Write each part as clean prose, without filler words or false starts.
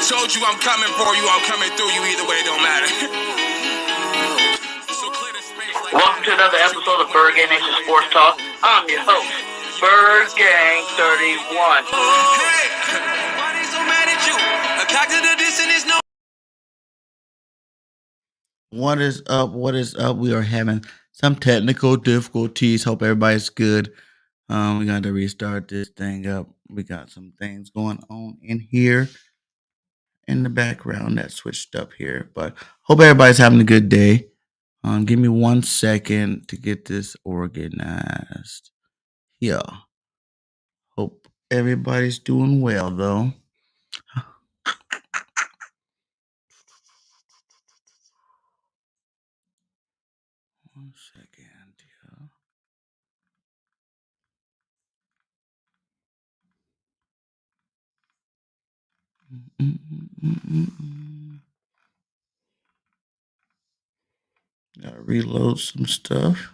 told you I'm coming for you, I'm coming through you. Either way, it don't matter. So clear the space like Welcome to another episode of BIRDGANG Nation Sports Talk. I'm your host, BIRDGANG 31. Hey, why they so mad at you? A cock to the distance is no. What is up? What is up? We are having some technical difficulties. Hope everybody's good. We got to restart this thing up. We got some things going on in here in the background that switched up here. But hope everybody's having a good day. Give me 1 second to get this organized. Yeah. Hope everybody's doing well though. 1 second. Yeah. Gotta reload some stuff.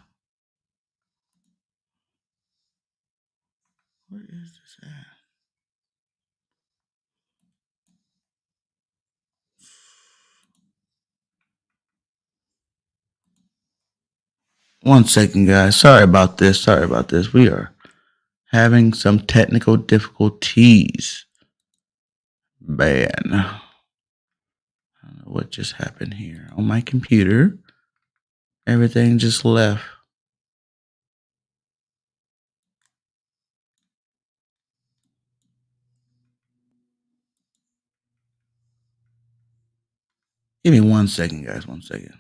Where is this at? One second, guys. Sorry about this. Sorry about this. We are having some technical difficulties. Man, I don't know what just happened here on my computer. Everything just left. Give me 1 second, guys. 1 second.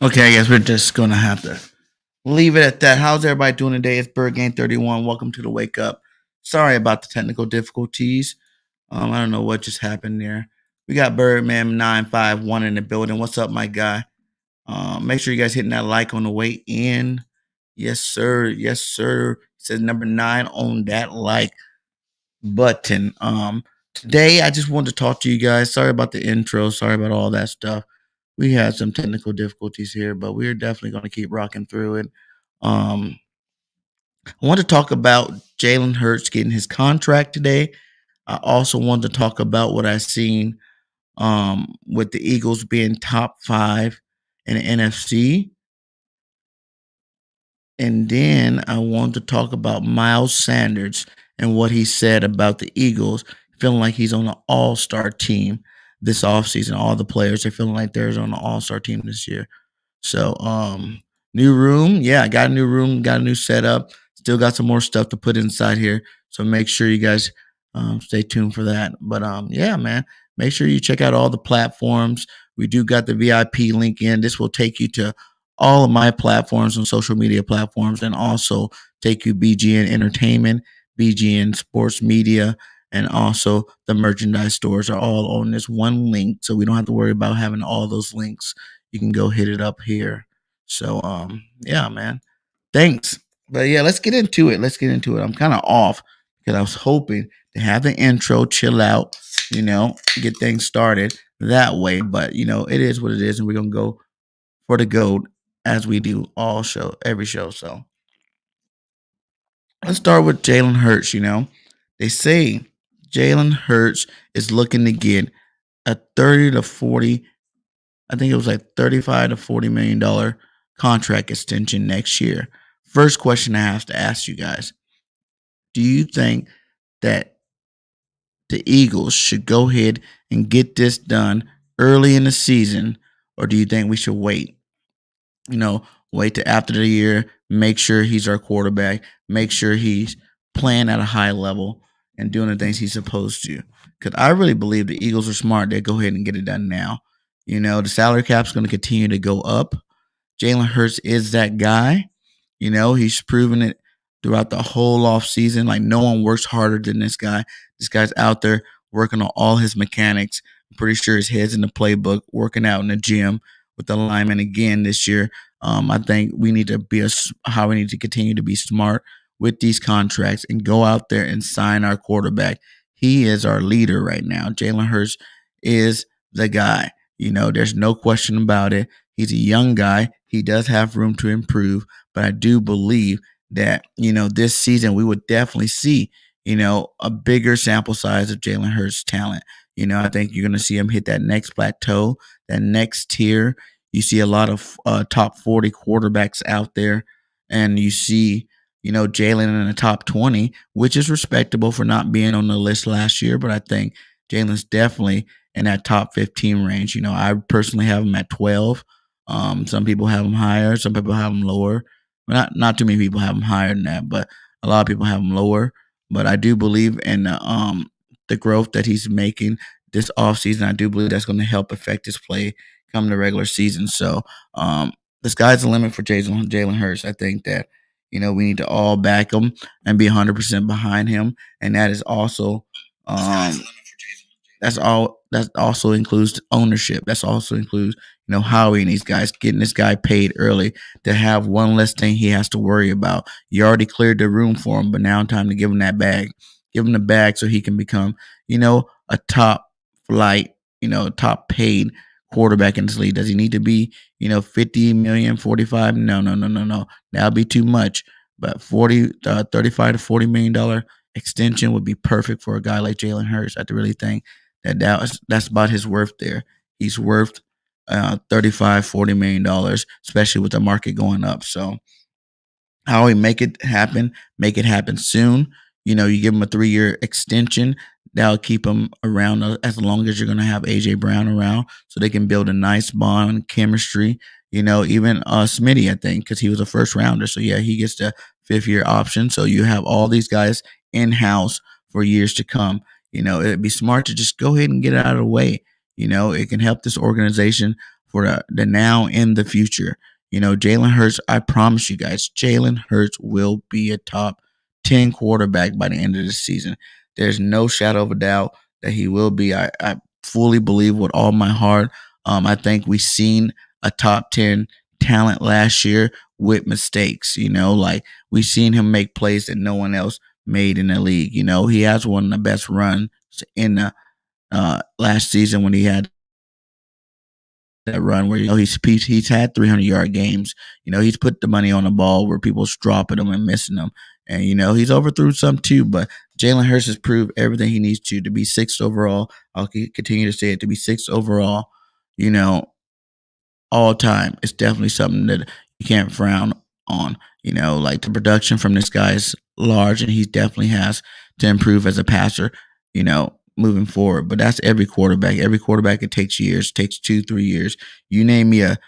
Okay, I guess we're just gonna have to leave it at that. How's everybody doing today? It's BIRDGANG 31. Welcome to the Wake Up. Sorry about the technical difficulties. I don't know what just happened there. We got Birdman 951 in the building. What's up, my guy? Make sure you guys hitting that like on the way in. Yes, sir. Yes, sir. It says number 9 on that like button. Today I just wanted to talk to you guys. Sorry about the intro. Sorry about all that stuff. We had some technical difficulties here, but we're definitely going to keep rocking through it. I want to talk about Jalen Hurts getting his contract today. I also want to talk about what I've seen with the Eagles being top 5 in the NFC. And then I want to talk about Miles Sanders and what he said about the Eagles, feeling like he's on the All-Star team this offseason. All the players are feeling like they're on the All-Star team this year. So, new room. Yeah, I got a new room, got a new setup. Still got some more stuff to put inside here. So make sure you guys stay tuned for that. But yeah, man, make sure you check out all the platforms. We do got the VIP link in. This will take you to all of my platforms and social media platforms, and also take you BGN Entertainment, BGN Sports Media, and also the merchandise stores are all on this one link. So we don't have to worry about having all those links. You can go hit it up here. So yeah, man. Thanks. But yeah, let's get into it. Let's get into it. I'm kind of off because I was hoping to have the intro, chill out, get things started that way. But it is what it is, and we're gonna go for the goat as we do every show. So Let's start with Jalen Hurts. They say Jalen Hurts is looking to get a 30 to 40, I think it was like 35 to $40 million contract extension next year. First question I have to ask you guys: do you think that the Eagles should go ahead and get this done early in the season, or do you think we should wait? Wait to after the year, make sure he's our quarterback, make sure he's playing at a high level and doing the things he's supposed to. Because I really believe the Eagles are smart. They go ahead and get it done now. The salary cap's going to continue to go up. Jalen Hurts is that guy. He's proven it throughout the whole off season. Like, no one works harder than this guy. This guy's out there working on all his mechanics. I'm pretty sure his head's in the playbook, working out in the gym with the linemen again this year. I think we need to how we need to continue to be smart with these contracts and go out there and sign our quarterback. He is our leader right now. Jalen Hurts is the guy. There's no question about it. He's a young guy. He does have room to improve, but I do believe that, this season we would definitely see, a bigger sample size of Jalen Hurts' talent. I think you're going to see him hit that next plateau, that next tier. You see a lot of top 40 quarterbacks out there, and you see, Jalen in the top 20, which is respectable for not being on the list last year. But I think Jalen's definitely in that top 15 range. I personally have him at 12. Some people have him higher, some people have him lower. Not too many people have him higher than that, but a lot of people have him lower. But I do believe in the growth that he's making this offseason. I do believe that's going to help affect his play come the regular season. So the sky's the limit for Jalen Hurts. I think that, we need to all back him and be 100% behind him. And that is also that also includes ownership. That also includes, Howie and these guys getting this guy paid early to have one less thing he has to worry about. You already cleared the room for him, but now time to give him that bag. Give him the bag so he can become, a top flight, top paid quarterback in this league. Does he need to be, 50 million, 45? No. That'll be too much. But 35 to $40 million extension would be perfect for a guy like Jalen Hurts. I really think that's about his worth there. He's worth $35, $40 million, especially with the market going up. So how we make it happen soon. You give him a 3-year extension. That'll keep him around as long as you're going to have A.J. Brown around so they can build a nice bond, chemistry. Even Smitty, I think, because he was a first rounder. So, yeah, he gets the 5th-year option. So you have all these guys in-house for years to come. It'd be smart to just go ahead and get it out of the way. It can help this organization for the now and the future. Jalen Hurts, I promise you guys, Jalen Hurts will be a top 10 quarterback by the end of the season. There's no shadow of a doubt that he will be. I fully believe with all my heart. I think we've seen a top 10 talent last year with mistakes. Like we've seen him make plays that no one else made in the league. He has one of the best runs in the last season when he had that run where he's had 300-yard games. He's put the money on the ball where people's dropping them and missing them, and he's overthrew some too. But Jalen Hurts has proved everything he needs to be 6th overall. I'll continue to say it, to be 6th overall. All time. It's definitely something that you can't frown on. Like the production from this guy is large, and he definitely has to improve as a passer. Moving forward. But that's every quarterback. Every quarterback, it takes years, takes 2-3 years. You name me a,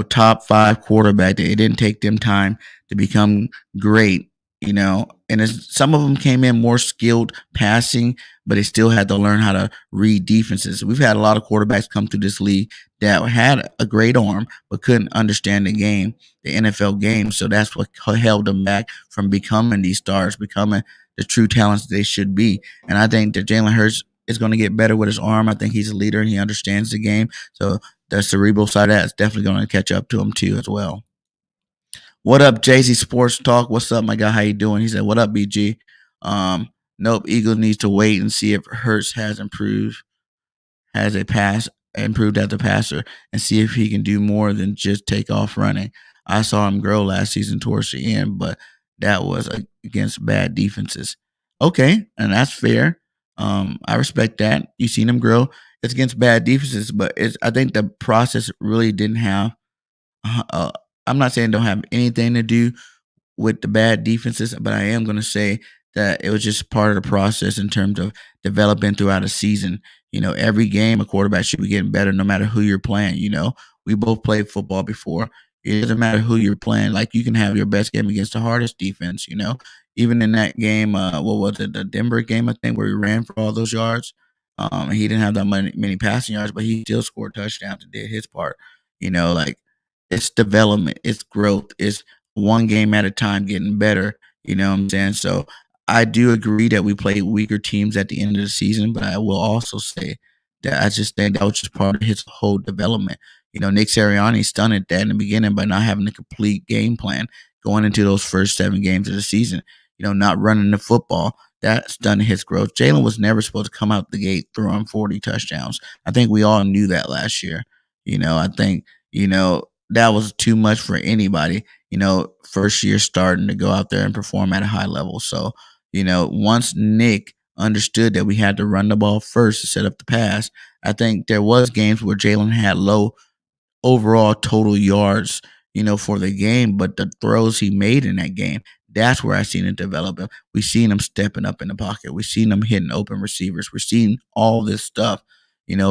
top 5 quarterback that it didn't take them time to become great, and some of them came in more skilled passing, but they still had to learn how to read defenses. We've had a lot of quarterbacks come through this league that had a great arm, but couldn't understand the game, the NFL game. So that's what held them back from becoming these stars, becoming the true talents they should be. And I think that Jalen Hurts is going to get better with his arm. I think he's a leader and he understands the game. So the cerebral side of that is definitely going to catch up to him too as well. What up, Jay-Z Sports Talk? What's up, my guy? How you doing? He said, what up, BG? Nope, Eagles needs to wait and see if Hurts has improved as a passer, and see if he can do more than just take off running. I saw him grow last season towards the end, but that was against bad defenses. Okay, and that's fair. I respect that. You seen him grow. It's against bad defenses, but I think the process really didn't have. Uh, I'm not saying it don't have anything to do with the bad defenses, but I am going to say that it was just part of the process in terms of developing throughout a season. Every game a quarterback should be getting better no matter who you're playing. We both played football before. It doesn't matter who you're playing. Like, you can have your best game against the hardest defense. Even in that game, what was it, the Denver game, I think, where he ran for all those yards. He didn't have that many passing yards, but he still scored touchdowns and did his part. Like, it's development, it's growth, it's one game at a time getting better. You know what I'm saying? So I do agree that we played weaker teams at the end of the season, but I will also say that I just think that was just part of his whole development. Nick Sirianni stunted that in the beginning by not having a complete game plan going into those first 7 games of the season. Not running the football. That stunted his growth. Jalen was never supposed to come out the gate throwing 40 touchdowns. I think we all knew that last year. I think, that was too much for anybody, first year starting to go out there and perform at a high level. So, once Nick understood that we had to run the ball first to set up the pass, I think there was games where Jalen had low overall total yards, for the game, but the throws he made in that game, that's where I seen it develop him. We seen him stepping up in the pocket. We seen him hitting open receivers. We're seeing all this stuff,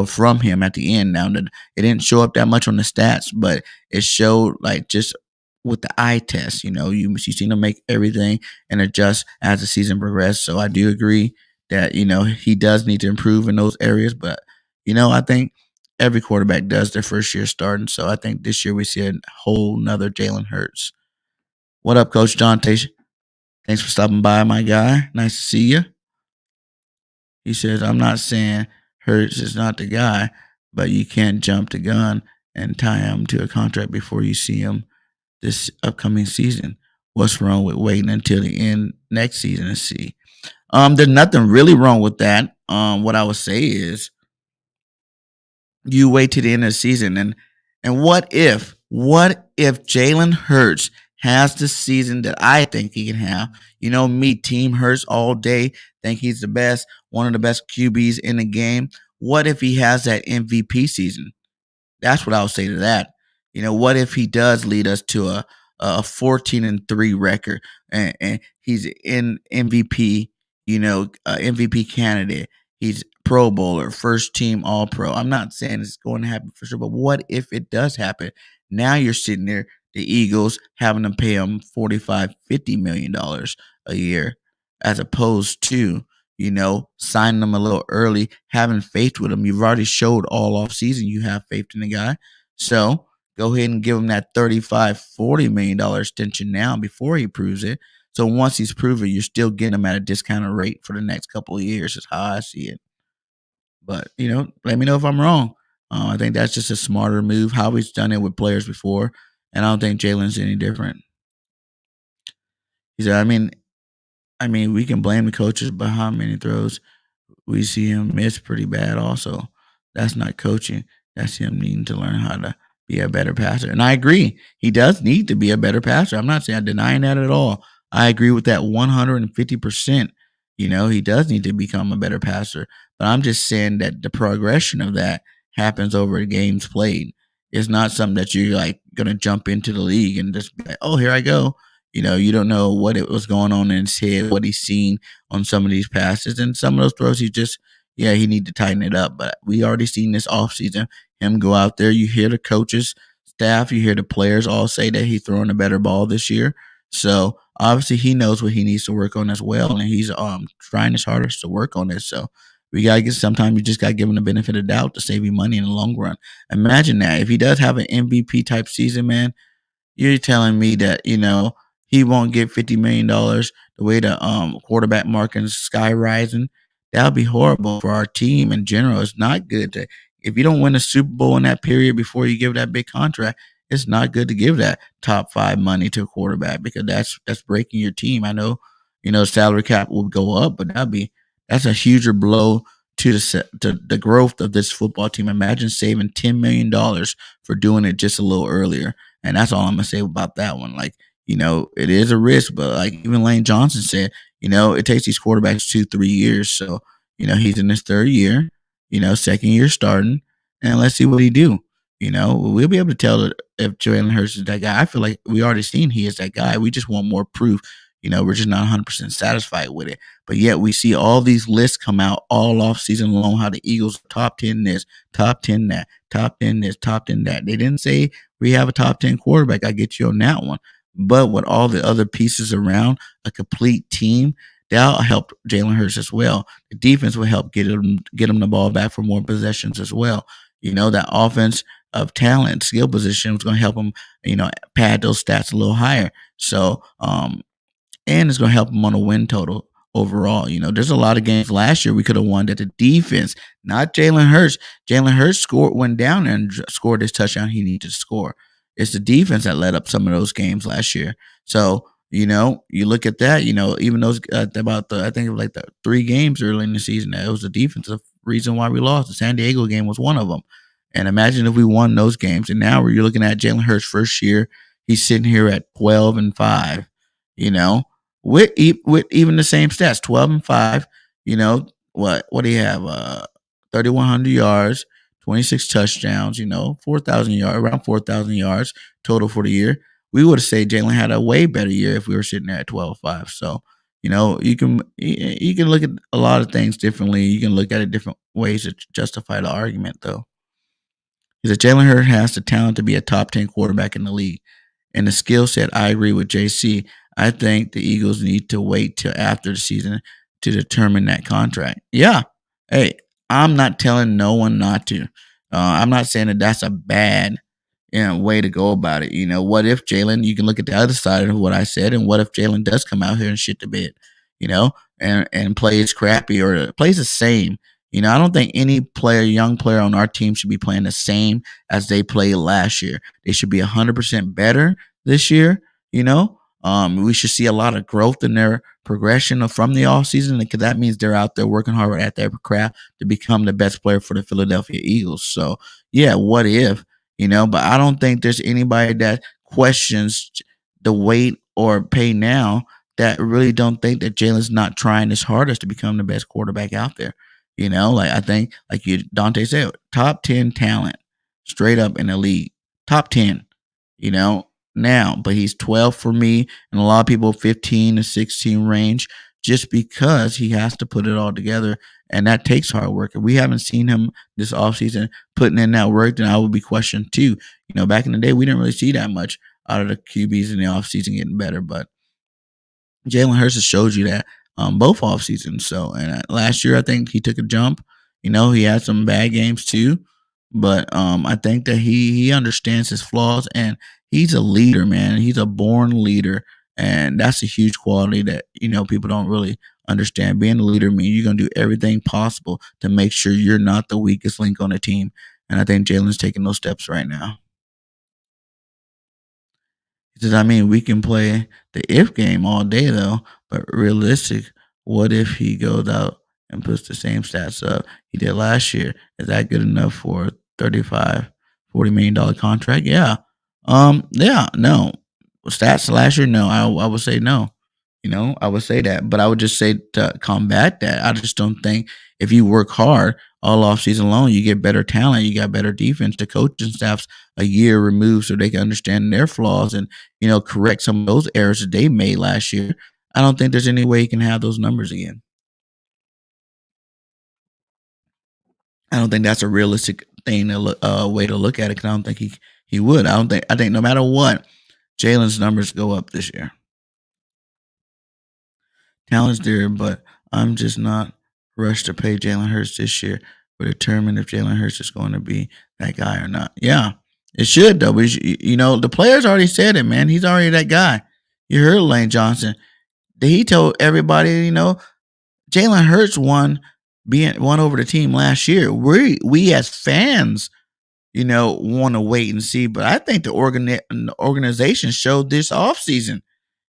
from him at the end. Now, it didn't show up that much on the stats, but it showed, like, just with the eye test. You seen him make everything and adjust as the season progressed. So I do agree that he does need to improve in those areas, but I think every quarterback does their first year starting. So I think this year we see a whole nother Jalen Hurts. What up, Coach John Tation? Thanks for stopping by, my guy. Nice to see you. He says, I'm not saying Hurts is not the guy, but you can't jump the gun and tie him to a contract before you see him this upcoming season. What's wrong with waiting until the end next season to see? There's nothing really wrong with that. What I would say is you wait to the end of the season, and what if Jalen Hurts has the season that I think he can have? Me, Team Hurts all day, think he's the best, one of the best QBs in the game. What if he has that MVP season? That's what I would say to that. What if he does lead us to a 14-3 record, and he's in MVP, MVP candidate. He's Pro Bowler, first team All Pro. I'm not saying it's going to happen for sure, but what if it does happen? Now you're sitting there, the Eagles having to pay him $45-50 million a year, as opposed to signing him a little early, having faith with him. You've already showed all off season you have faith in the guy, so go ahead and give him that $35-40 million extension now before he proves it. So once he's proven, you're still getting him at a discounted rate for the next couple of years. Is how I see it. But let me know if I'm wrong. I think that's just a smarter move. How he's done it with players before, and I don't think Jalen's any different. He said, I mean, we can blame the coaches, but how many throws we see him miss pretty bad also. That's not coaching. That's him needing to learn how to be a better passer. And I agree. He does need to be a better passer. I'm not saying I'm denying that at all. I agree with that 150%. He does need to become a better passer. But I'm just saying that the progression of that happens over games played. It's not something that you're like going to jump into the league and just be like, oh, here I go. You don't know what it was going on in his head, what he's seen on some of these passes. And some of those throws, he need to tighten it up. But we already seen this offseason, him go out there. You hear the coaches, staff, you hear the players all say that he's throwing a better ball this year. So obviously he knows what he needs to work on as well. And he's trying his hardest to work on this. So we got to get, sometimes you just got to give him the benefit of doubt to save you money in the long run. Imagine that. If he does have an MVP type season, man, you're telling me that, he won't get $50 million the way the quarterback market is sky rising. That would be horrible for our team in general. It's not good if you don't win a Super Bowl in that period before you give that big contract, it's not good to give that top 5 money to a quarterback, because that's breaking your team. I know, salary cap will go up, but that's a huger blow to the growth of this football team. Imagine saving $10 million for doing it just a little earlier. And that's all I'm gonna say about that one. Like, It is a risk, but like even Lane Johnson said, it takes these quarterbacks 2-3 years. So, he's in his third year, second year starting, and let's see what he do. We'll be able to tell if Jalen Hurts is that guy. I feel like we already seen he is that guy. We just want more proof. We're just not 100% satisfied with it. But yet we see all these lists come out all off season long, how the Eagles top 10 this, top 10 that, top 10 this, top 10 that. They didn't say we have a top 10 quarterback. I get you on that one. But with all the other pieces around, a complete team, that'll help Jalen Hurts as well. The defense will help get him the ball back for more possessions as well. That offense of talent, skill position was going to help him, pad those stats a little higher. So, and it's going to help him on a win total overall. There's a lot of games last year we could have won that the defense, not Jalen Hurts. Jalen Hurts went down and scored his touchdown he needed to score. It's the defense that led up some of those games last year. So, you look at that, even those I think it was like the 3 games early in the season, that it was the defensive reason why we lost. The San Diego game was one of them. And imagine if we won those games. And now you're looking at Jalen Hurts' first year. He's sitting here at 12-5, with even the same stats, 12-5. What do you have? 3,100 yards, 26 touchdowns. 4,000 yards, around 4,000 yards total for the year. We would have said Jalen had a way better year if we were sitting there at 12-5. So, you can look at a lot of things differently. You can look at it different ways to justify the argument, though. Is that Jalen Hurts has the talent to be a top 10 quarterback in the league. And the skill set, I agree with JC. I think the Eagles need to wait till after the season to determine that contract. Yeah. Hey, I'm not telling no one not to. I'm not saying that that's a bad way to go about it. What if Jalen, you can look at the other side of what I said, and what if Jalen does come out here and shit the bed, and plays crappy or plays the same? I don't think any young player on our team should be playing the same as they played last year. They should be 100% better this year. We should see a lot of growth in their progression from the offseason, because that means they're out there working hard at their craft to become the best player for the Philadelphia Eagles. So, yeah, what if? But I don't think there's anybody that questions the weight or pay now that really don't think that Jalen's not trying his hardest to become the best quarterback out there. I think, like Dante said, top 10 talent straight up in the league. Top 10, now. But he's 12 for me, and a lot of people 15 to 16 range, just because he has to put it all together. And that takes hard work. If we haven't seen him this offseason putting in that work, then I would be questioned too. Back in the day, we didn't really see that much out of the QBs in the offseason getting better. But Jalen Hurts has showed you that both off seasons. So, and last year I think he took a jump. He had some bad games too, but I think that he understands his flaws, and he's a leader, man. He's a born leader, and that's a huge quality that people don't really understand. Being a leader means you're gonna do everything possible to make sure you're not the weakest link on the team, and I think Jalen's taking those steps right now. He says, we can play the if game all day, though, but realistic, what if he goes out and puts the same stats up he did last year? Is that good enough for a $35-40 million contract? Yeah. Yeah, no. Stats last year, no. I would say no. I would say that. But I would just say to combat that, I just don't think if you work hard all off season long, you get better talent, you got better defense. The coaching staff's a year removed so they can understand their flaws and, correct some of those errors that they made last year. I don't think there's any way you can have those numbers again. I don't think that's a realistic thing way to look at it, because I don't think he would. I think no matter what, Jalen's numbers go up this year. Talent's there, but I'm just not rushed to pay Jalen Hurts this year. But determine if Jalen Hurts is going to be that guy or not. Yeah, it should, though. But the players already said it, man. He's already that guy. You heard Lane Johnson. He told everybody, Jalen Hurts won over the team last year. We as fans, want to wait and see. But I think the organization showed this offseason,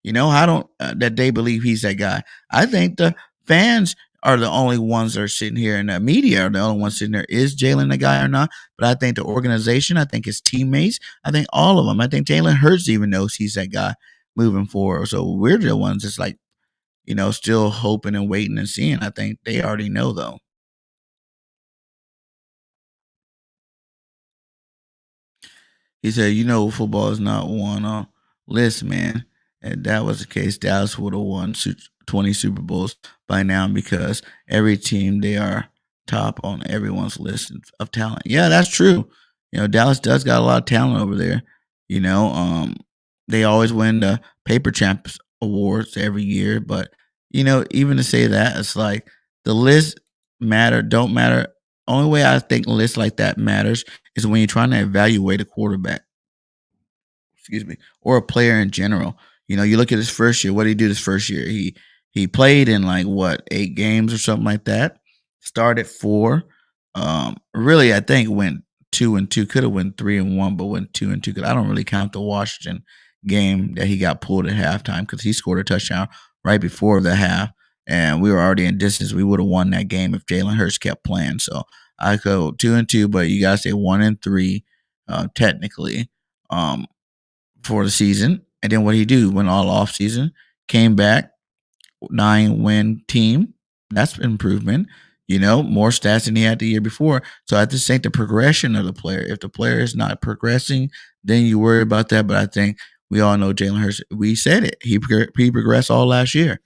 that they believe he's that guy. I think the fans are the only ones that are sitting here, and the media are the only ones sitting there. Is Jalen the guy or not? But I think the organization, I think his teammates, I think all of them. I think Jalen Hurts even knows he's that guy. moving forward. So we're the ones that's like, still hoping and waiting and seeing. I think they already know though. He said, football is not one list, man. And that was the case. Dallas would have won 20 Super Bowls by now because every team, they are top on everyone's list of talent. Yeah, that's true. Dallas does got a lot of talent over there. You know, um, they always win the paper champs awards every year. But, even to say that, it's like the list don't matter. Only way I think lists like that matters is when you're trying to evaluate a quarterback, excuse me, or a player in general. You look at his first year. What did he do this first year? He played in like what 8 games or something like that. Started 4. Really, I think went 2-2. Could have went 3-1, but went 2-2. Because I don't really count the Washington game that he got pulled at halftime because he scored a touchdown right before the half, and we were already in distance. We would have won that game if Jalen Hurts kept playing. So I go 2-2, but you gotta say 1-3, technically. For the season. And then what he do? Went all off season, came back, 9-win team. That's improvement. More stats than he had the year before. So I just think the progression of the player. If the player is not progressing, then you worry about that. But I think we all know Jalen Hurts. We said it. He progressed all last year.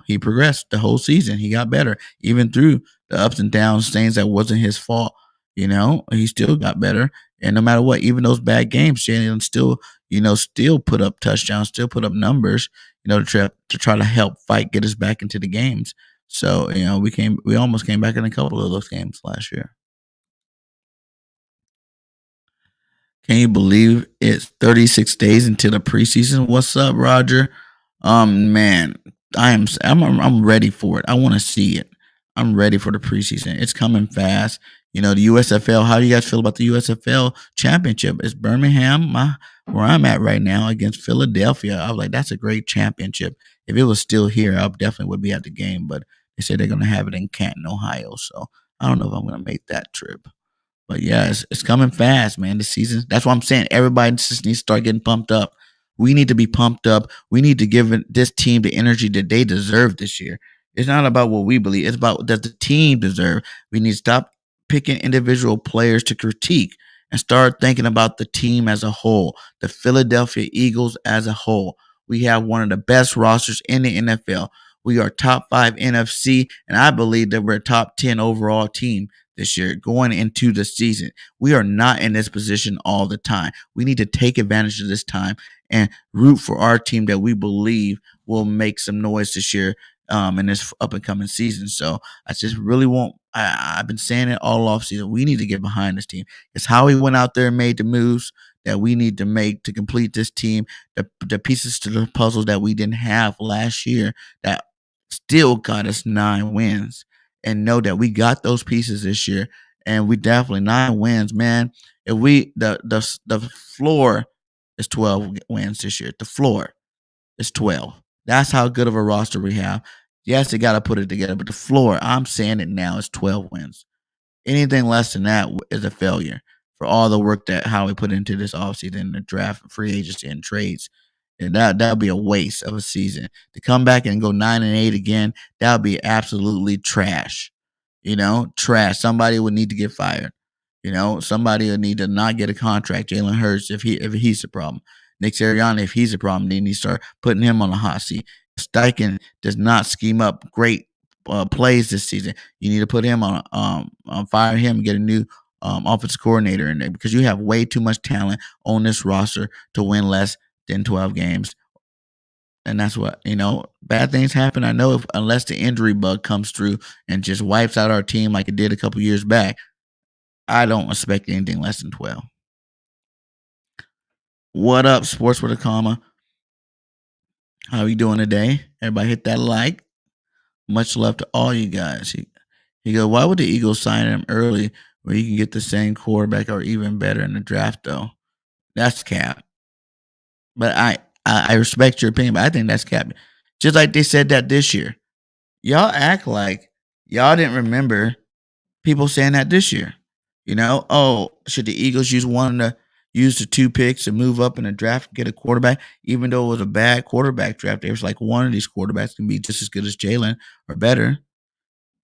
He progressed the whole season. He got better, even through the ups and downs, things that wasn't his fault. He still got better. And no matter what, even those bad games, Jalen still put up touchdowns, still put up numbers, to try to help fight, get us back into the games. So, we almost came back in a couple of those games last year. Can you believe it's 36 days until the preseason? What's up, Roger? Man, I'm ready for it. I want to see it. I'm ready for the preseason. It's coming fast. The USFL. How do you guys feel about the USFL championship? It's Birmingham, where I'm at right now, against Philadelphia. I was like, that's a great championship. If it was still here, I definitely would be at the game. But they say they're going to have it in Canton, Ohio. So I don't know if I'm going to make that trip. But yeah, it's coming fast, man. The season. That's what I'm saying. Everybody just needs to start getting pumped up. We need to be pumped up. We need to give this team the energy that they deserve this year. It's not about what we believe. It's about does the team deserve. We need to stop picking individual players to critique and start thinking about the team as a whole, the Philadelphia Eagles as a whole. We have one of the best rosters in the NFL. We are top 5 NFC, and I believe that we're a top 10 overall team this year going into the season. We are not in this position all the time. We need to take advantage of this time and root for our team that we believe will make some noise this year, in this up and coming season. So I just really want. I've been saying it all off season. We need to get behind this team. It's how he went out there and made the moves that we need to make to complete this team. The pieces to the puzzle that we didn't have last year that still got us 9 wins, and know that we got those pieces this year, and we definitely 9 wins, man. If we the floor is 12 wins this year. The floor is 12. That's how good of a roster we have. Yes, they got to put it together, but the floor, I'm saying it now, is 12 wins. Anything less than that is a failure for all the work that Howie put into this offseason, the draft, free agency, and trades. And that would be a waste of a season. To come back and go 9-8 again, that would be absolutely trash. Trash. Somebody would need to get fired. Somebody would need to not get a contract. Jalen Hurts, if he's the problem. Nick Sirianni, if he's the problem, then you start putting him on the hot seat. Steichen does not scheme up great plays this season. You need to put him on fire him and get a new offensive coordinator in there, because you have way too much talent on this roster to win less than 12 games. And that's what, bad things happen. I know unless the injury bug comes through and just wipes out our team like it did a couple years back, I don't expect anything less than 12. What up, Sports with a Comma? How are you doing today? Everybody hit that like. Much love to all you guys. He goes, why would the Eagles sign him early where you can get the same quarterback or even better in the draft, though? That's cap. But I respect your opinion, but I think that's cap. Just like they said that this year. Y'all act like y'all didn't remember people saying that this year. Oh, should the Eagles use one of the, used the 2 picks to move up in the draft, get a quarterback. Even though it was a bad quarterback draft, there was like one of these quarterbacks can be just as good as Jalen or better.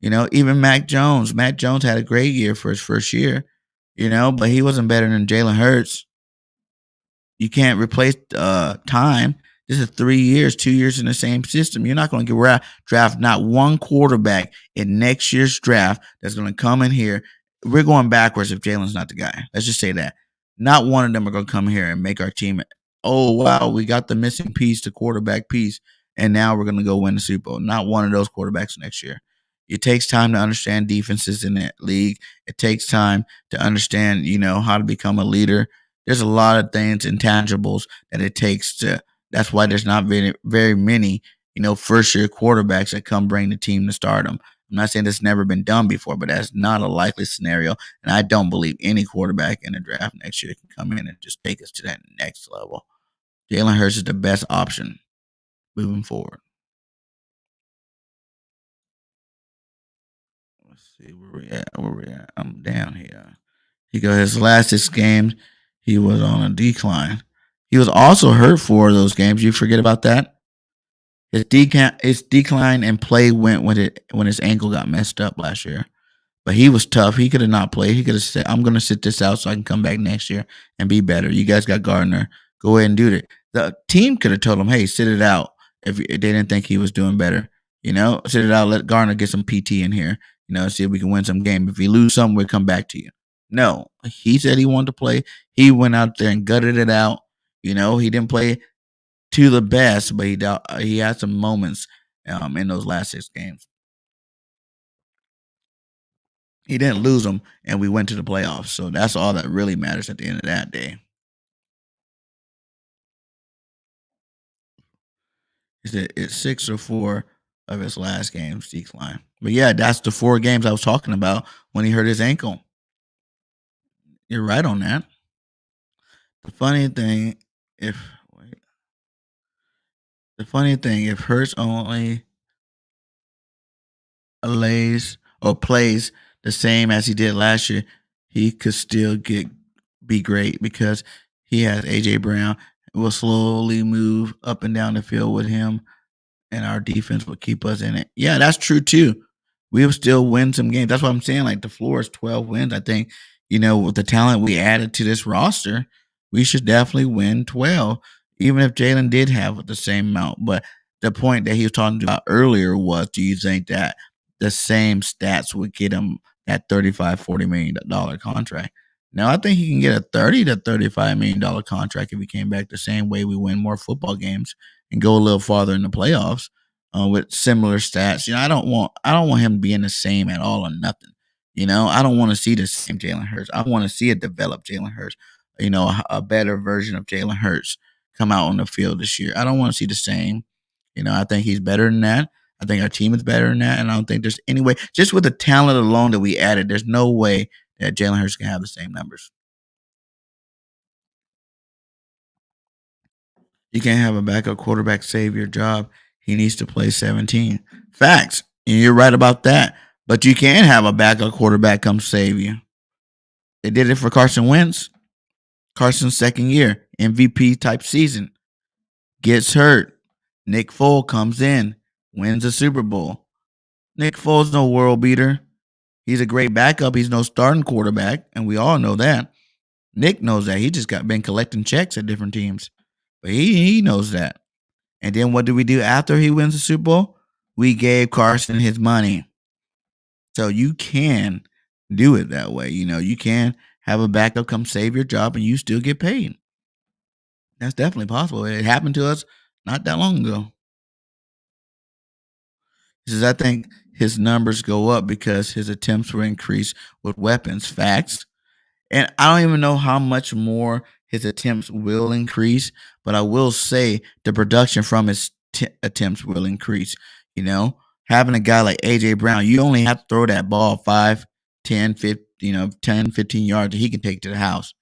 Even Mac Jones. Mac Jones had a great year for his first year, but he wasn't better than Jalen Hurts. You can't replace time. This is 3 years, 2 years in the same system. You're not going to draft not one quarterback in next year's draft that's going to come in here. We're going backwards if Jalen's not the guy. Let's just say that. Not one of them are going to come here and make our team. Oh, wow, we got the missing piece, the quarterback piece, and now we're going to go win the Super Bowl. Not one of those quarterbacks next year. It takes time to understand defenses in the league. It takes time to understand, how to become a leader. There's a lot of things, intangibles that it takes to. That's why there's not very many, first year quarterbacks that come bring the team to stardom. I'm not saying that's never been done before, but that's not a likely scenario. And I don't believe any quarterback in the draft next year can come in and just take us to that next level. Jalen Hurts is the best option moving forward. Let's see where we at. I'm down here. He got his last 6 games. He was on a decline. He was also hurt for those games. You forget about that. His decline in play went when his ankle got messed up last year. But he was tough. He could have not played. He could have said, "I'm going to sit this out so I can come back next year and be better." You guys got Gardner. Go ahead and do it. The team could have told him, "Hey, sit it out." If they didn't think he was doing better, sit it out. Let Gardner get some PT in here. See if we can win some game. If you lose some, we'll come back to you. No, he said he wanted to play. He went out there and gutted it out. He didn't play to the best, but he had some moments in those last 6 games. He didn't lose them, and we went to the playoffs. So that's all that really matters at the end of that day. It's 6 or 4 of his last games decline. But yeah, that's the 4 games I was talking about when he hurt his ankle. You're right on that. The funny thing, if Hurts only plays the same as he did last year, he could still be great because he has AJ Brown. Will slowly move up and down the field with him, and our defense will keep us in it. Yeah, that's true too. We'll still win some games. That's what I'm saying. Like the floor is 12 wins. I think, with the talent we added to this roster, we should definitely win 12, even if Jalen did have the same amount. But the point that he was talking about earlier was, do you think that the same stats would get him that $35-40 million contract? Now, I think he can get a $30 to $35 million contract if he came back the same way we win more football games and go a little farther in the playoffs with similar stats. I don't want him being the same at all or nothing. I don't want to see the same Jalen Hurts. I want to see a developed Jalen Hurts. A better version of Jalen Hurts come out on the field this year. I don't want to see the same. I think he's better than that. I think our team is better than that, and I don't think there's any way. Just with the talent alone that we added, there's no way that Jalen Hurts can have the same numbers. You can't have a backup quarterback save your job. He needs to play 17. Facts. And you're right about that. But you can have a backup quarterback come save you. They did it for Carson Wentz. Carson's second year, MVP type season. Gets hurt. Nick Foles comes in, wins a Super Bowl. Nick Foles no world beater. He's a great backup. He's no starting quarterback, and we all know that. Nick knows that. He just been collecting checks at different teams. But he knows that. And then what do we do after he wins the Super Bowl? We gave Carson his money. So you can do it that way. You can have a backup come save your job and you still get paid. That's definitely possible. It happened to us not that long ago. He says, I think his numbers go up because his attempts were increased with weapons. Facts. And I don't even know how much more his attempts will increase, but I will say the production from his attempts will increase. Having a guy like AJ Brown, you only have to throw that ball 5, 10, 10, 15 yards that he can take to the house.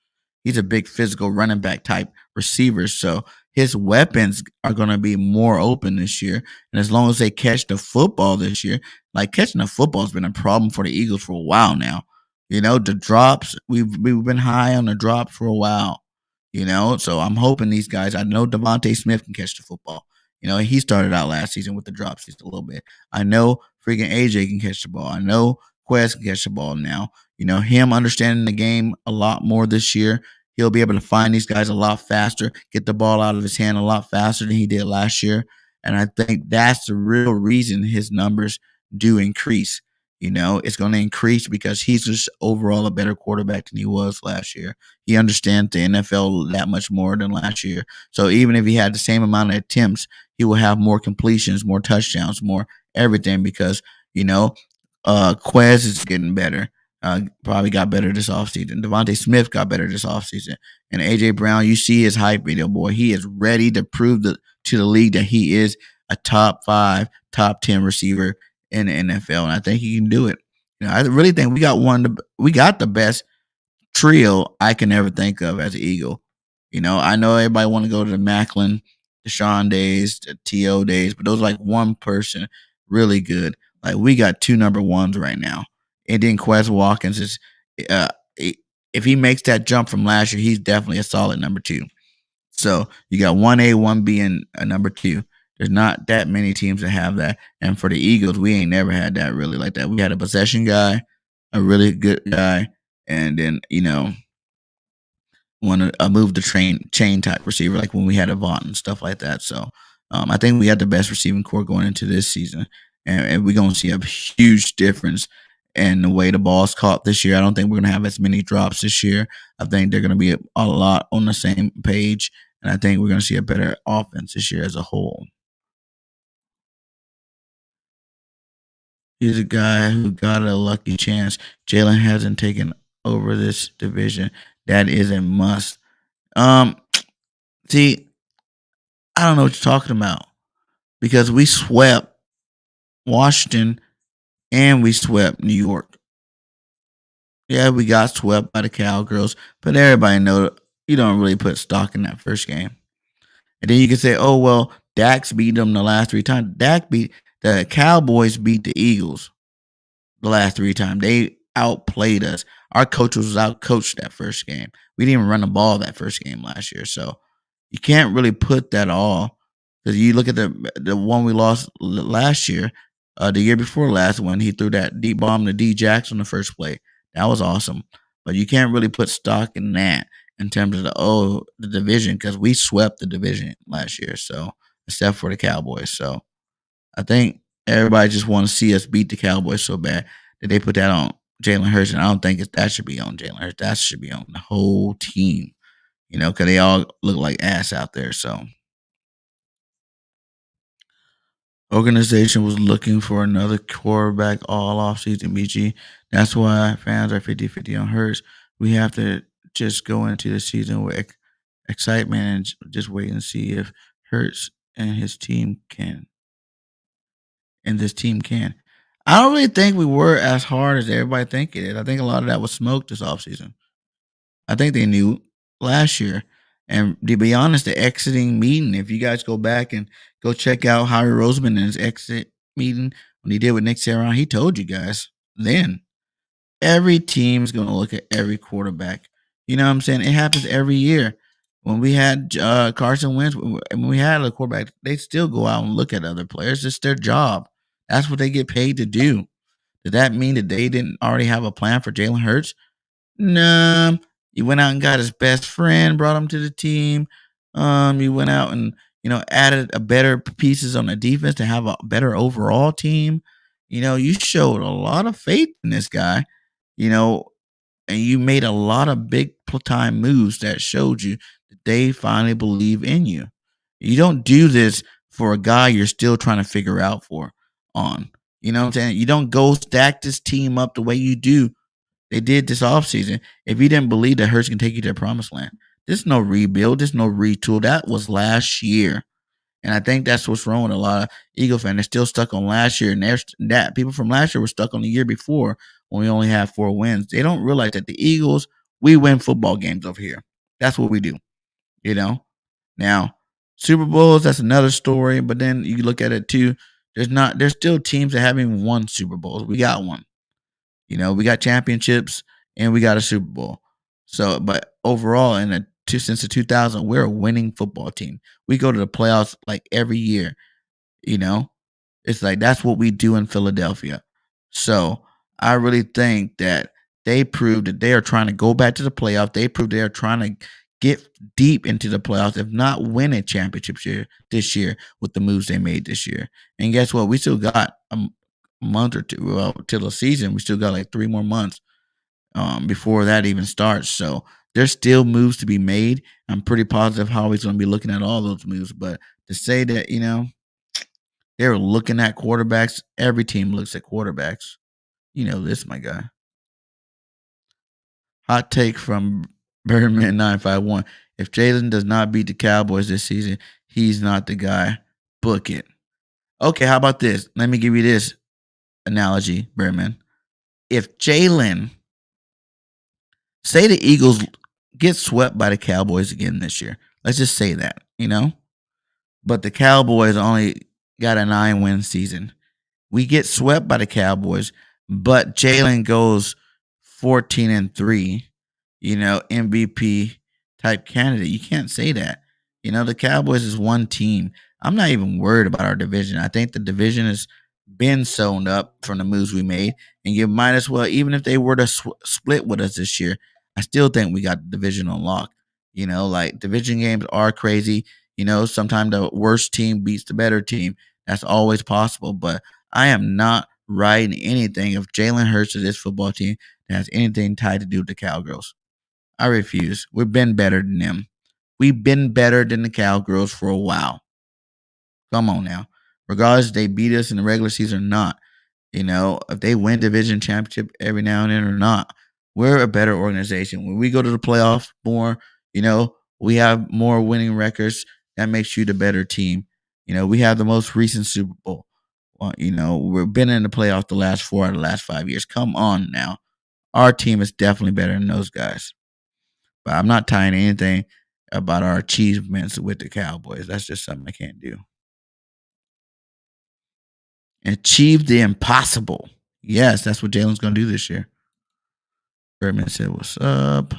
He's a big physical running back type receiver. So his weapons are going to be more open this year. And as long as they catch the football this year, like catching the football has been a problem for the Eagles for a while now. The drops, we've been high on the drops for a while. So I'm hoping these guys. I know Devontae Smith can catch the football. He started out last season with the drops just a little bit. I know freaking AJ can catch the ball. I know Quest can catch the ball now. Him understanding the game a lot more this year. He'll be able to find these guys a lot faster, get the ball out of his hand a lot faster than he did last year. And I think that's the real reason his numbers do increase. It's going to increase because he's just overall a better quarterback than he was last year. He understands the NFL that much more than last year. So even if he had the same amount of attempts, he will have more completions, more touchdowns, more everything because, Quez is getting better. Probably got better this offseason. Devontae Smith got better this offseason. And A.J. Brown, you see his hype video, boy. He is ready to prove to the league that he is a top 5, top 10 receiver in the NFL. And I think he can do it. I really think we got the best trio I can ever think of as an Eagle. I know everybody want to go to the Macklin, the Deshaun days, the T.O. days, but those are like one person really good. Like we got 2 number ones right now. And then Quez Watkins is, if he makes that jump from last year, he's definitely a solid number 2. So you got 1A, 1B, and a number 2. There's not that many teams that have that. And for the Eagles, we ain't never had that really like that. We had a possession guy, a really good guy, and then, want to move the chain type receiver like when we had Avant and stuff like that. So I think we had the best receiving core going into this season. And we're going to see a huge difference in the way the ball's caught this year. I don't think we're going to have as many drops this year. I think they're going to be a lot on the same page. And I think we're going to see a better offense this year as a whole. He's a guy who got a lucky chance. Jalen hasn't taken over this division. That is a must. See, I don't know what you're talking about because we swept Washington and we swept New York. Yeah, we got swept by the Cowgirls, but everybody knows you don't really put stock in that first game. And then you can say, oh, well, Dax beat them the last 3 times. The Cowboys beat the Eagles the last 3 times. They outplayed us. Our coach was outcoached that first game. We didn't even run the ball that first game last year. So you can't really put that all. Because you look at the one we lost last year, the year before last, when he threw that deep bomb to D Jackson the first play. That was awesome. But you can't really put stock in that in terms of the division because we swept the division last year. So except for the Cowboys. So I think everybody just want to see us beat the Cowboys so bad that they put that on Jalen Hurts. And I don't think that should be on Jalen Hurts. That should be on the whole team, because they all look like ass out there. So organization was looking for another quarterback all offseason, BG. That's why fans are 50-50 on Hurts. We have to just go into the season with excitement and just wait and see if Hurts and his team can. And this team can. I don't really think we were as hard as everybody think it is. I think a lot of that was smoke this offseason. I think they knew last year. And to be honest, the exiting meeting, if you guys go back and go check out Howie Roseman and his exit meeting when he did with Nick Sirianni, he told you guys then every team's going to look at every quarterback. You know what I'm saying? It happens every year. When we had Carson Wentz, when we had a quarterback, they still go out and look at other players. It's their job. That's what they get paid to do. Did that mean that they didn't already have a plan for Jalen Hurts? No. He went out and got his best friend, brought him to the team. He went out and added a better pieces on the defense to have a better overall team. You showed a lot of faith in this guy. And you made a lot of big time moves that showed you that they finally believe in you. You don't do this for a guy you're still trying to figure out on. You know what I'm saying? You don't go stack this team up the way you do. They did this offseason. If you didn't believe that Hurts can take you to the promised land, there's no rebuild, there's no retool. That was last year. And I think that's what's wrong with a lot of Eagle fans. They're still stuck on last year. And that people from last year were stuck on the year before when we only had 4 wins. They don't realize that the Eagles, we win football games over here. That's what we do. Now, Super Bowls, that's another story. But then you look at it too. There's still teams that haven't even won Super Bowls. We got one. We got championships and we got a Super Bowl. So, but overall, in a since the 2000, we're a winning football team. We go to the playoffs like every year. You know, it's like that's what we do in Philadelphia. So I really think that they proved that they are trying to go back to the playoffs. They proved they are trying to get deep into the playoffs, if not win a championship year this year with the moves they made this year. And guess what? We still got a month or two till the season. We still got like 3 more months before that even starts. So there's still moves to be made. I'm pretty positive Howie's going to be looking at all those moves. But to say that, they're looking at quarterbacks. Every team looks at quarterbacks. You know this, my guy. Hot take from Birdman 951. If Jalen does not beat the Cowboys this season, he's not the guy. Book it. Okay, how about this? Let me give you this analogy, Birdman. If Jalen, say the Eagles get swept by the Cowboys again this year. Let's just say that, But the Cowboys only got a 9-win season. We get swept by the Cowboys, but Jalen goes 14-3, MVP type candidate. You can't say that. The Cowboys is one team. I'm not even worried about our division. I think the division has been sewn up from the moves we made, and you might as well, even if they were to split with us this year, I still think we got the division on lock. Like division games are crazy. Sometimes the worst team beats the better team. That's always possible, but I am not riding anything of Jalen Hurts to this football team that has anything tied to do with the Cowgirls. I refuse. We've been better than them. We've been better than the Cowgirls for a while. Come on now. Regardless if they beat us in the regular season or not, if they win division championship every now and then or not, we're a better organization. When we go to the playoffs more, we have more winning records. That makes you the better team. We have the most recent Super Bowl. Well, we've been in the playoffs the last 4 out of the last 5 years. Come on now. Our team is definitely better than those guys. But I'm not tying anything about our achievements with the Cowboys. That's just something I can't do. Achieve the impossible. Yes, that's what Jalen's going to do this year. Birdman said, "What's up?"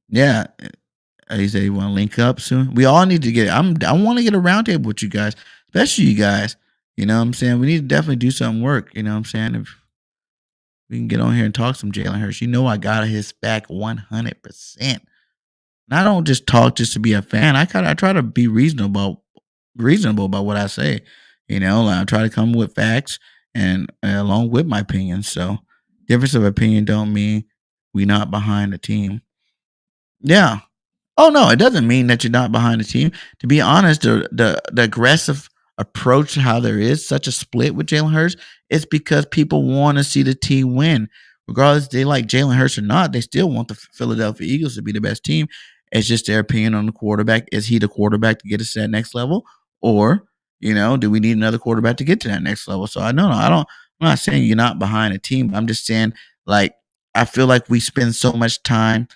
Yeah. He said he want to link up soon. We all need to get. I want to get a roundtable with you guys, especially you guys. You know what I'm saying? We need to definitely do some work. You know what I'm saying? If we can get on here and talk some Jalen Hurts, I got his back 100%. And I don't just talk just to be a fan. I try to be reasonable about what I say. Like I try to come with facts and along with my opinion. So difference of opinion don't mean we not behind the team. Yeah. Oh no, it doesn't mean that you're not behind the team. To be honest, the aggressive approach to how there is such a split with Jalen Hurts, it's because people want to see the team win. Regardless if they like Jalen Hurts or not, they still want the Philadelphia Eagles to be the best team. It's just their opinion on the quarterback. Is he the quarterback to get us to that next level? Or, do we need another quarterback to get to that next level? So I'm not saying you're not behind a team. I'm just saying, like, I feel like we spend so much time,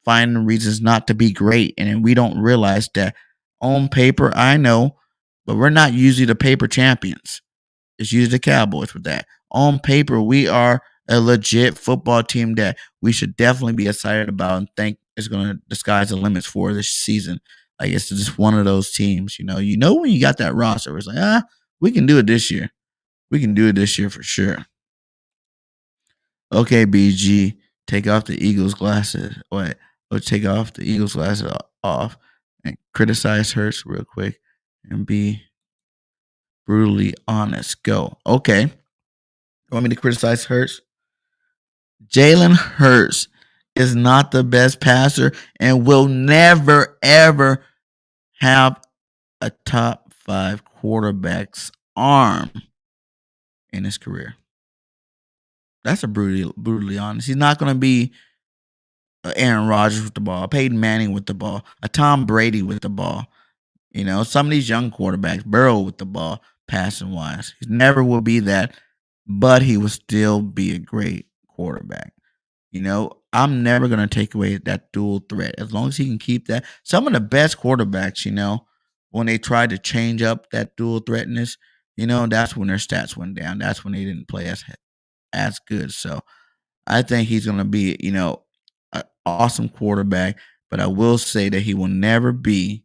finding reasons not to be great. And then we don't realize that on paper, I know, but we're not usually the paper champions. It's usually the Cowboys with that. On paper, we are a legit football team that we should definitely be excited about and think is going to disguise the limits for this season. Like it's just one of those teams, when you got that roster, it's like, we can do it this year. We can do it this year for sure. Okay, BG, take off the Eagles glasses. Wait. Or take off the Eagles glasses off and criticize Hurts real quick and be brutally honest. Go. Okay. You want me to criticize Hurts? Jalen Hurts is not the best passer and will never, ever have a top 5 quarterback's arm in his career. That's a brutally honest. He's not going to be Aaron Rodgers with the ball, Peyton Manning with the ball, a Tom Brady with the ball. Some of these young quarterbacks, Burrow with the ball, passing wise. He never will be that, but he will still be a great quarterback. I'm never going to take away that dual threat as long as he can keep that. Some of the best quarterbacks, when they tried to change up that dual threatness, that's when their stats went down. That's when they didn't play as good. So I think he's going to be, an awesome quarterback, but I will say that he will never be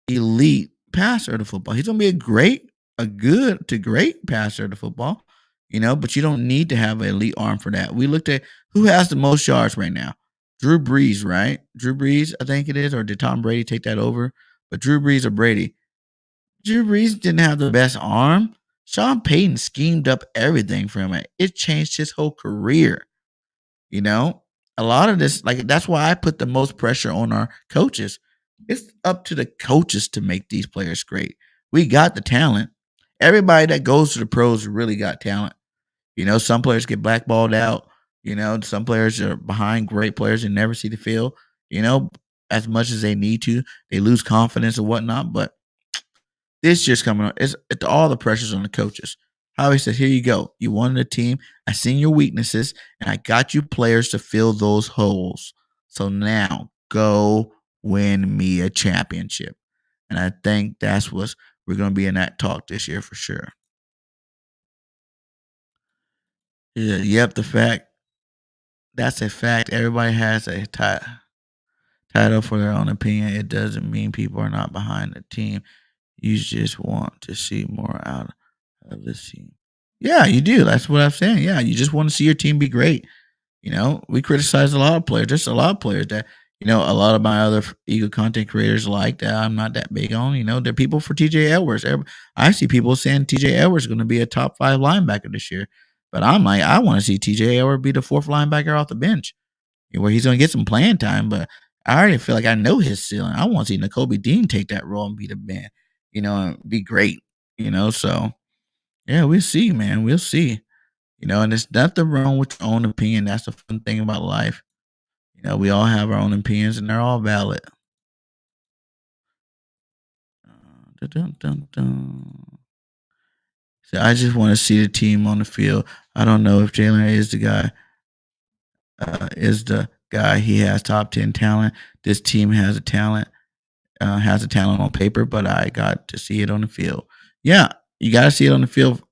elite passer of the football. He's going to be a good to great passer of the football, but you don't need to have an elite arm for that. We looked at who has the most yards right now. Drew Brees, right? Drew Brees, I think it is, or did Tom Brady take that over? But Drew Brees or Brady. Drew Brees didn't have the best arm. Sean Payton schemed up everything for him. It changed his whole career. You know, a lot of this, like, that's why I put the most pressure on our coaches. It's up to the coaches to make these players great. We got the talent. Everybody that goes to the pros really got talent. Some players get blackballed out. Some players are behind great players and never see the field, you know, as much as they need to. They lose confidence and whatnot. But this year's coming up. It's all the pressures on the coaches. Howie says, here you go. You wanted a team. I seen your weaknesses, and I got you players to fill those holes. So now go win me a championship. And I think that's what we're going to be in that talk this year for sure. Yeah, yep, that's a fact. Everybody has a title for their own opinion. It doesn't mean people are not behind the team. You just want to see more out of this team. Yeah, you do. That's what I'm saying. Yeah, you just want to see your team be great. We criticize a lot of players. There's a lot of players that, a lot of my other Eagle content creators like that I'm not that big on. They're people for TJ Edwards. I see people saying TJ Edwards is going to be a top 5 linebacker this year. But I'm like, I want to see TJ Edwards be the 4th linebacker off the bench, where he's going to get some playing time. But I already feel like I know his ceiling. I want to see Nakobe Dean take that role and be the man, and be great, So, yeah, we'll see, man. We'll see. And there's nothing wrong with your own opinion. That's the fun thing about life. We all have our own opinions, and they're all valid. So I just want to see the team on the field. I don't know if Jalen is the guy. He has top 10 talent. This team has a talent. Has a talent on paper, but I got to see it on the field. Yeah, you got to see it on the field.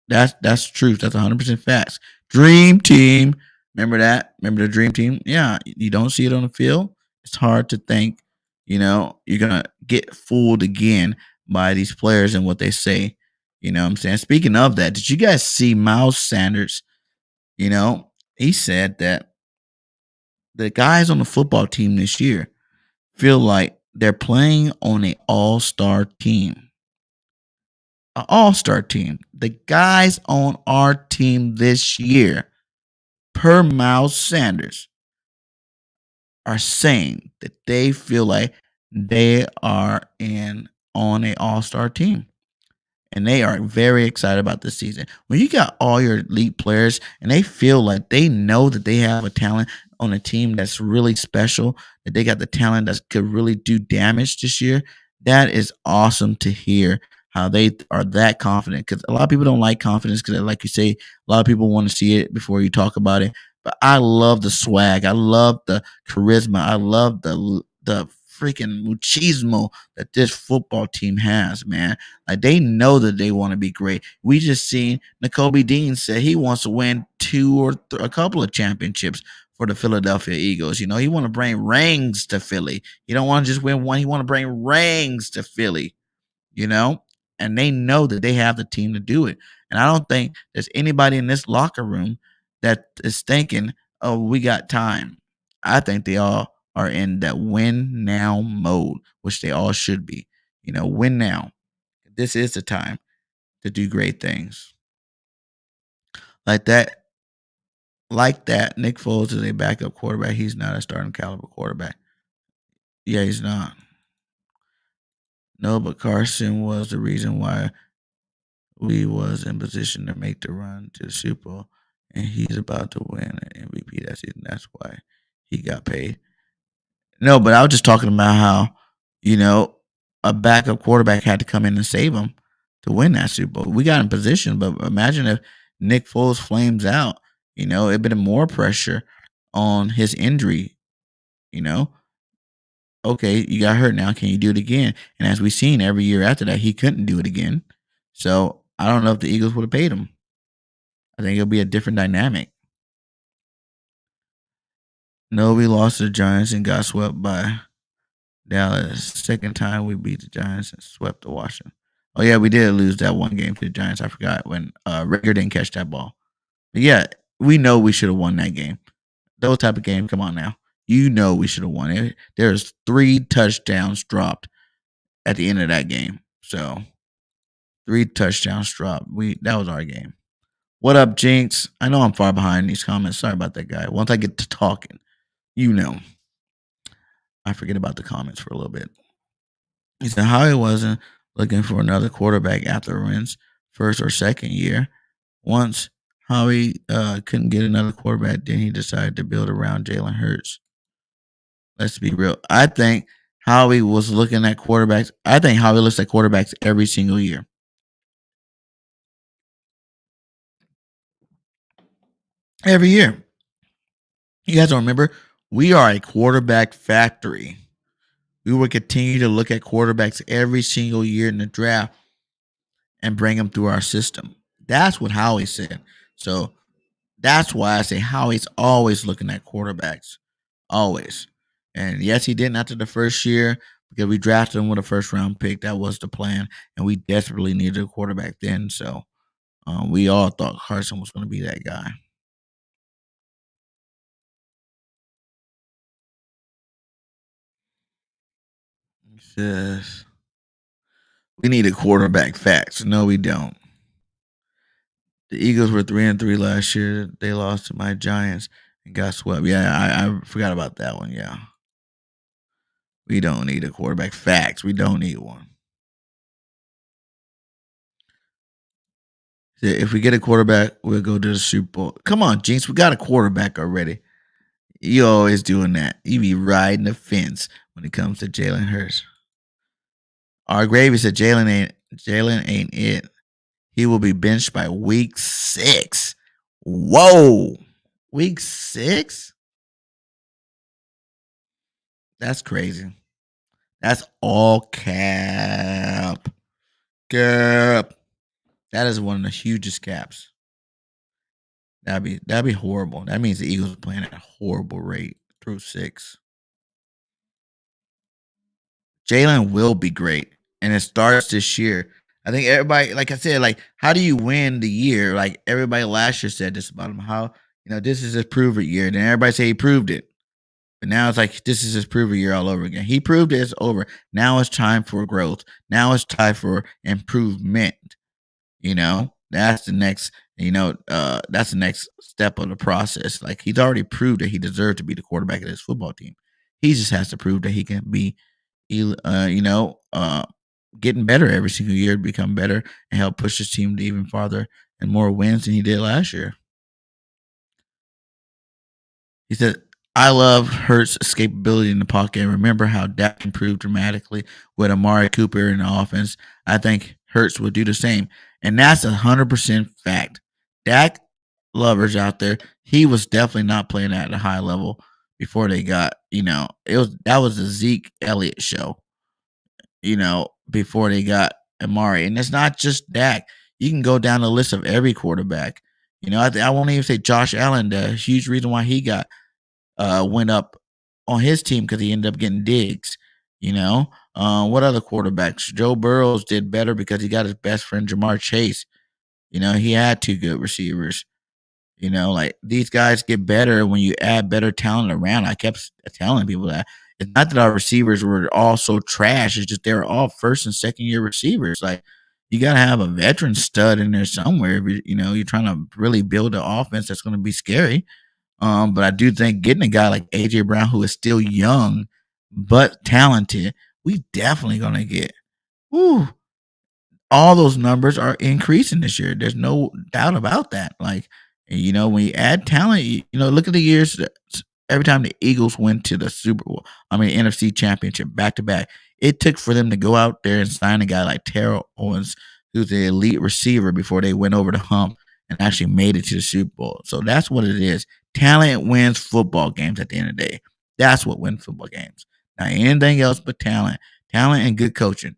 That's truth. That's 100% facts. Dream team. Remember that? Remember the dream team? Yeah, you don't see it on the field. It's hard to think, you're going to get fooled again by these players and what they say. You know what I'm saying? Speaking of that, did you guys see Miles Sanders? He said that the guys on the football team this year feel like they're playing on an all-star team. An all-star team. The guys on our team this year, per Miles Sanders, are saying that they feel like they are on an all-star team. And they are very excited about this season. When you got all your elite players and they feel like they know that they have a talent on a team that's really special, that they got the talent that could really do damage this year, that is awesome to hear how they are that confident. Because a lot of people don't like confidence because, like you say, a lot of people want to see it before you talk about it. But I love the swag. I love the charisma. I love the freaking machismo that this football team has, man. Like, they know that they want to be great. We just seen Nakobe Dean say he wants to win a couple of championships for the Philadelphia Eagles. He want to bring rings to Philly. He don't want to just win one. He want to bring rings to Philly, and they know that they have the team to do it. And I don't think there's anybody in this locker room that is thinking, oh, we got time. I think they all are in that win now mode, which they all should be. Win now. This is the time to do great things. Like that, Nick Foles is a backup quarterback. He's not a starting caliber quarterback. Yeah, he's not. No, but Carson was the reason why we was in position to make the run to the Super Bowl, and he's about to win an MVP that season. That's why he got paid. No, but I was just talking about how, a backup quarterback had to come in and save him to win that Super Bowl. We got in position, but imagine if Nick Foles flames out, it'd been more pressure on his injury, Okay, you got hurt now. Can you do it again? And as we've seen every year after that, he couldn't do it again. So I don't know if the Eagles would have paid him. I think it'll be a different dynamic. No, we lost to the Giants and got swept by Dallas. Second time we beat the Giants and swept the Washington. Oh yeah, we did lose that one game to the Giants. I forgot when Rager didn't catch that ball. But yeah, we know we should have won that game. Those type of games, come on now. You know we should have won it. There's 3 touchdowns dropped at the end of that game. So 3 touchdowns dropped. That was our game. What up, Jinx? I know I'm far behind these comments. Sorry about that, guy. Once I get to talking, you know, I forget about the comments for a little bit. He said Howie wasn't looking for another quarterback after Wentz first or second year. Once Howie couldn't get another quarterback, then he decided to build around Jalen Hurts. Let's be real. I think Howie was looking at quarterbacks. I think Howie looks at quarterbacks every single year. Every year. You guys don't remember? We are a quarterback factory. We will continue to look at quarterbacks every single year in the draft and bring them through our system. That's what Howie said. So that's why I say Howie's always looking at quarterbacks. Always. And yes, he didn't after the first year because we drafted him with a first round pick. That was the plan. And we desperately needed a quarterback then. So we all thought Carson was going to be that guy. He says, we need a quarterback. Facts. No, we don't. The Eagles were 3-3 last year. They lost to my Giants and got swept. Yeah, I forgot about that one. Yeah. We don't need a quarterback. Facts. We don't need one. If we get a quarterback, we'll go to the Super Bowl. Come on, Jinx. We got a quarterback already. You always doing that. You be riding the fence when it comes to Jalen Hurts. Our Gravy said Jalen ain't it. He will be benched by week 6. Whoa. Week 6? That's crazy. That's all cap. Cap. That is one of the hugest caps. That'd be horrible. That means the Eagles are playing at a horrible rate through 6. Jalen will be great, and it starts this year. I think everybody, like I said, like how do you win the year? Like everybody last year said this about him. How this is his prove it year. Then everybody say he proved it, but now it's like this is his prove it year all over again. He proved it, it's over. Now it's time for growth. Now it's time for improvement. That's the next. That's the next step of the process. Like he's already proved that he deserved to be the quarterback of this football team. He just has to prove that he can be getting better every single year to become better and help push his team to even farther and more wins than he did last year. He said, I love Hurts' escapability in the pocket. And remember how Dak improved dramatically with Amari Cooper in the offense. I think Hurts will do the same. And that's 100% fact. Dak lovers out there, he was definitely not playing at a high level before they got, that was the Zeke Elliott show, before they got Amari. And it's not just Dak. You can go down the list of every quarterback. I won't even say Josh Allen, the huge reason why he got went up on his team because he ended up getting Diggs. What other quarterbacks? Joe Burrows did better because he got his best friend Jamar Chase. He had 2 good receivers. Like these guys get better when you add better talent around. I kept telling people that it's not that our receivers were all so trash. It's just they were all first and second year receivers. Like you got to have a veteran stud in there somewhere. You're trying to really build an offense that's going to be scary. But I do think getting a guy like AJ Brown, who is still young but talented, we definitely going to get. Woo, all those numbers are increasing this year. There's no doubt about that. Like, when you add talent, look at the years every time the Eagles went to the Super Bowl, NFC Championship back to back, it took for them to go out there and sign a guy like Terrell Owens, who's the elite receiver, before they went over the hump and actually made it to the Super Bowl. So that's what it is. Talent wins football games at the end of the day. That's what wins football games. Not anything else but talent and good coaching,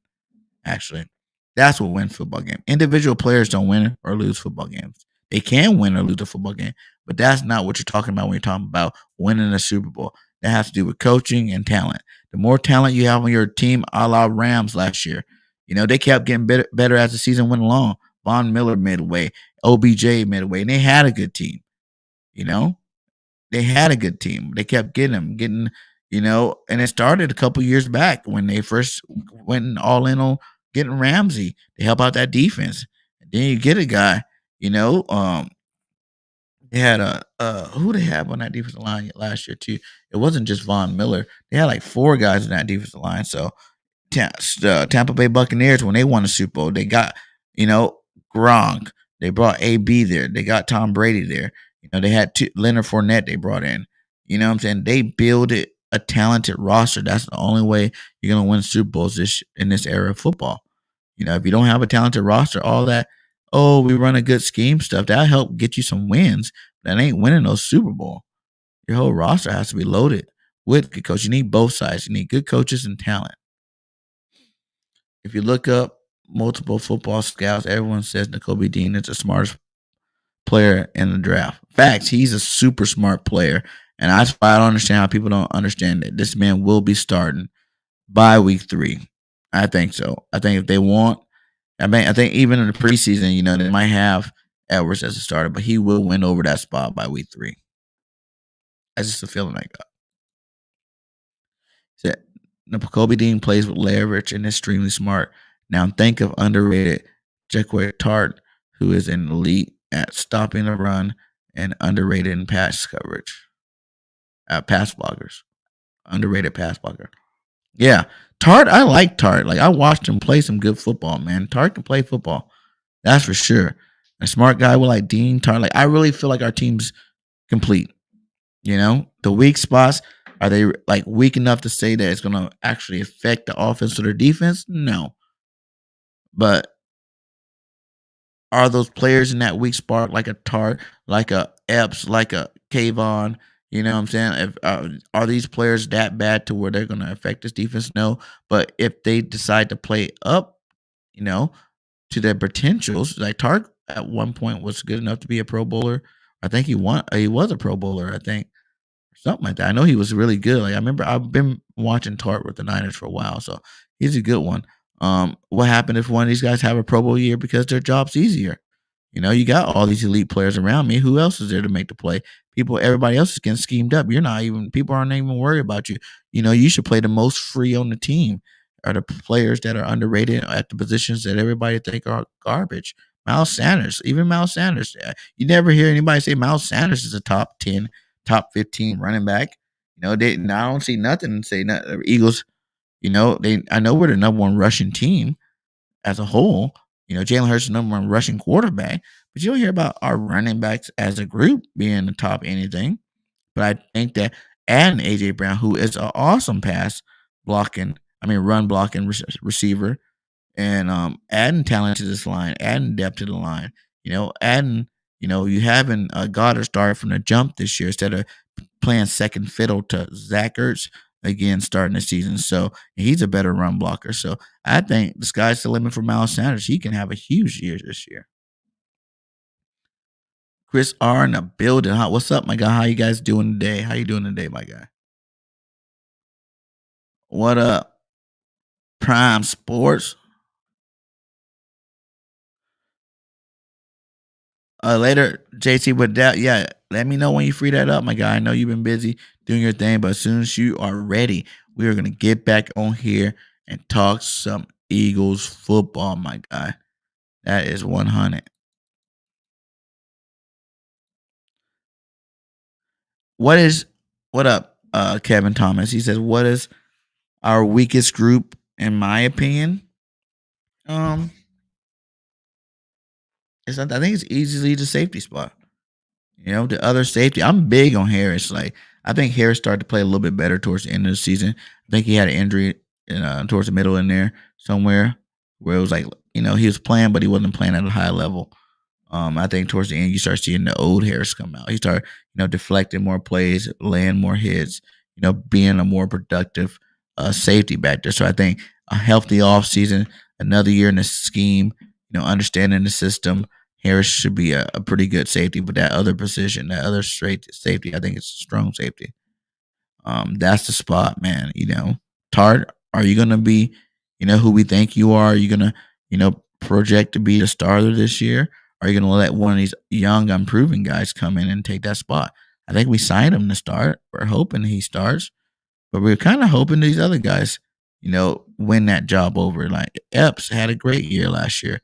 actually. That's what wins football games. Individual players don't win or lose football games. They can win or lose a football game, but that's not what you're talking about when you're talking about winning a Super Bowl. That has to do with coaching and talent. The more talent you have on your team, a la Rams last year, they kept getting better as the season went along. Von Miller midway, OBJ midway, and they had a good team. They had a good team. They kept getting, and it started a couple years back when they first went all in on getting Ramsey to help out that defense. And then you get a guy, they had who they have on that defensive line last year too. It wasn't just Von Miller. They had like 4 guys in that defensive line. So Tampa Bay Buccaneers, when they won the Super Bowl, they got, Gronk. They brought AB there. They got Tom Brady there. They had Leonard Fournette they brought in. You know what I'm saying? They built a talented roster. That's the only way you're going to win Super Bowls in this era of football. If you don't have a talented roster, all that, we run a good scheme stuff, that'll help get you some wins. That ain't winning no Super Bowl. Your whole roster has to be loaded with good coaches. You need both sides. You need good coaches and talent. If you look up multiple football scouts, everyone says Nakobe Dean is the smartest player in the draft. Facts, he's a super smart player. And I don't understand how people don't understand that this man will be starting by week 3. I think so. I think if they want, I think even in the preseason, they might have Edwards as a starter, but he will win over that spot by week 3. That's just a feeling I got. Said Nakobe Dean plays with leverage and is extremely smart. Now think of underrated Jacquet Tart, who is an elite at stopping the run and underrated in pass coverage. Pass blockers. Underrated pass blocker. Yeah. Tart, I like Tart. Like, I watched him play some good football, man. Tart can play football. That's for sure. A smart guy with like Dean, Tart. Like, I really feel like our team's complete. The weak spots, are they like weak enough to say that it's going to actually affect the offense or the defense? No. But are those players in that weak spot like a Tart, like a Epps, like a Kayvon? You know what I'm saying? If are these players that bad to where they're going to affect this defense? No. But if they decide to play up, to their potentials, like Tart at one point was good enough to be a Pro Bowler. I think he was a Pro Bowler, I think. Something like that. I know he was really good. Like, I remember I've been watching Tart with the Niners for a while, so he's a good one. What happened if one of these guys have a Pro Bowl year because their job's easier? You got all these elite players around me. Who else is there to make the play? Everybody else is getting schemed up. People aren't even worried about you. You should play the most free on the team. Are the players that are underrated at the positions that everybody think are garbage? Miles Sanders, even Miles Sanders. You never hear anybody say Miles Sanders is a top 10, top 15 running back. I don't see nothing say nothing. Eagles, I know we're the number 1 rushing team as a whole. Jalen Hurts is the number 1 rushing quarterback, but you don't hear about our running backs as a group being the top anything. But I think that adding AJ Brown, who is an awesome run blocking receiver, and adding talent to this line, adding depth to the line, adding, you having Goddard start from the jump this year instead of playing second fiddle to Zach Ertz again starting the season. So he's a better run blocker. So I think the sky's the limit for Miles Sanders. He can have a huge year this year. Chris R in the building. What's up, my guy? How you guys doing today? How you doing today, my guy? What up? Prime Sports. Later, JC, with that, yeah, let me know when you free that up, my guy. I know you've been busy doing your thing, but as soon as you are ready, we are going to get back on here and talk some Eagles football, my guy. That is 100. What up, Kevin Thomas? He says, what is our weakest group, in my opinion? I think it's easily the safety spot. The other safety. I'm big on Harris. Like, I think Harris started to play a little bit better towards the end of the season. I think he had an injury towards the middle in there somewhere where it was like, he was playing, but he wasn't playing at a high level. I think towards the end, you start seeing the old Harris come out. He started, deflecting more plays, laying more hits, being a more productive safety back there. So I think a healthy offseason, another year in the scheme, understanding the system, Harris should be a pretty good safety, but that other position, that other straight safety, I think it's a strong safety. That's the spot, man. Tart, are you gonna be, who we think you are? Are you gonna, project to be the starter this year? Are you gonna let one of these young, unproven guys come in and take that spot? I think we signed him to start. We're hoping he starts, but we're kind of hoping these other guys, win that job over. Like Epps had a great year last year.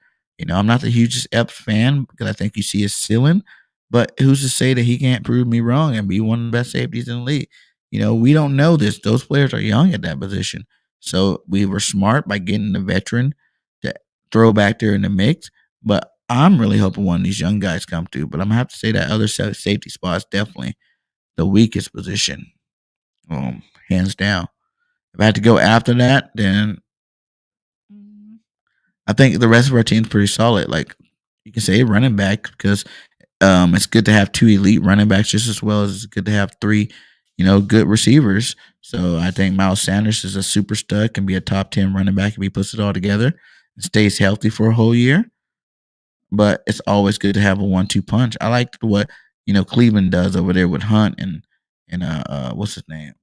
I'm not the hugest Epps fan because I think you see his ceiling, but who's to say that he can't prove me wrong and be one of the best safeties in the league? We don't know this. Those players are young at that position. So we were smart by getting the veteran to throw back there in the mix. But I'm really hoping one of these young guys come through. But I'm going to have to say that other safety spot is definitely the weakest position, hands down. If I had to go after that, then I think the rest of our team's pretty solid. Like you can say running back because it's good to have two elite running backs just as well as it's good to have three, good receivers. So I think Miles Sanders is a super stud, can be a top 10 running back if he puts it all together and stays healthy for a whole year. But it's always good to have a 1-2 punch. I like what Cleveland does over there with Hunt and what's his name?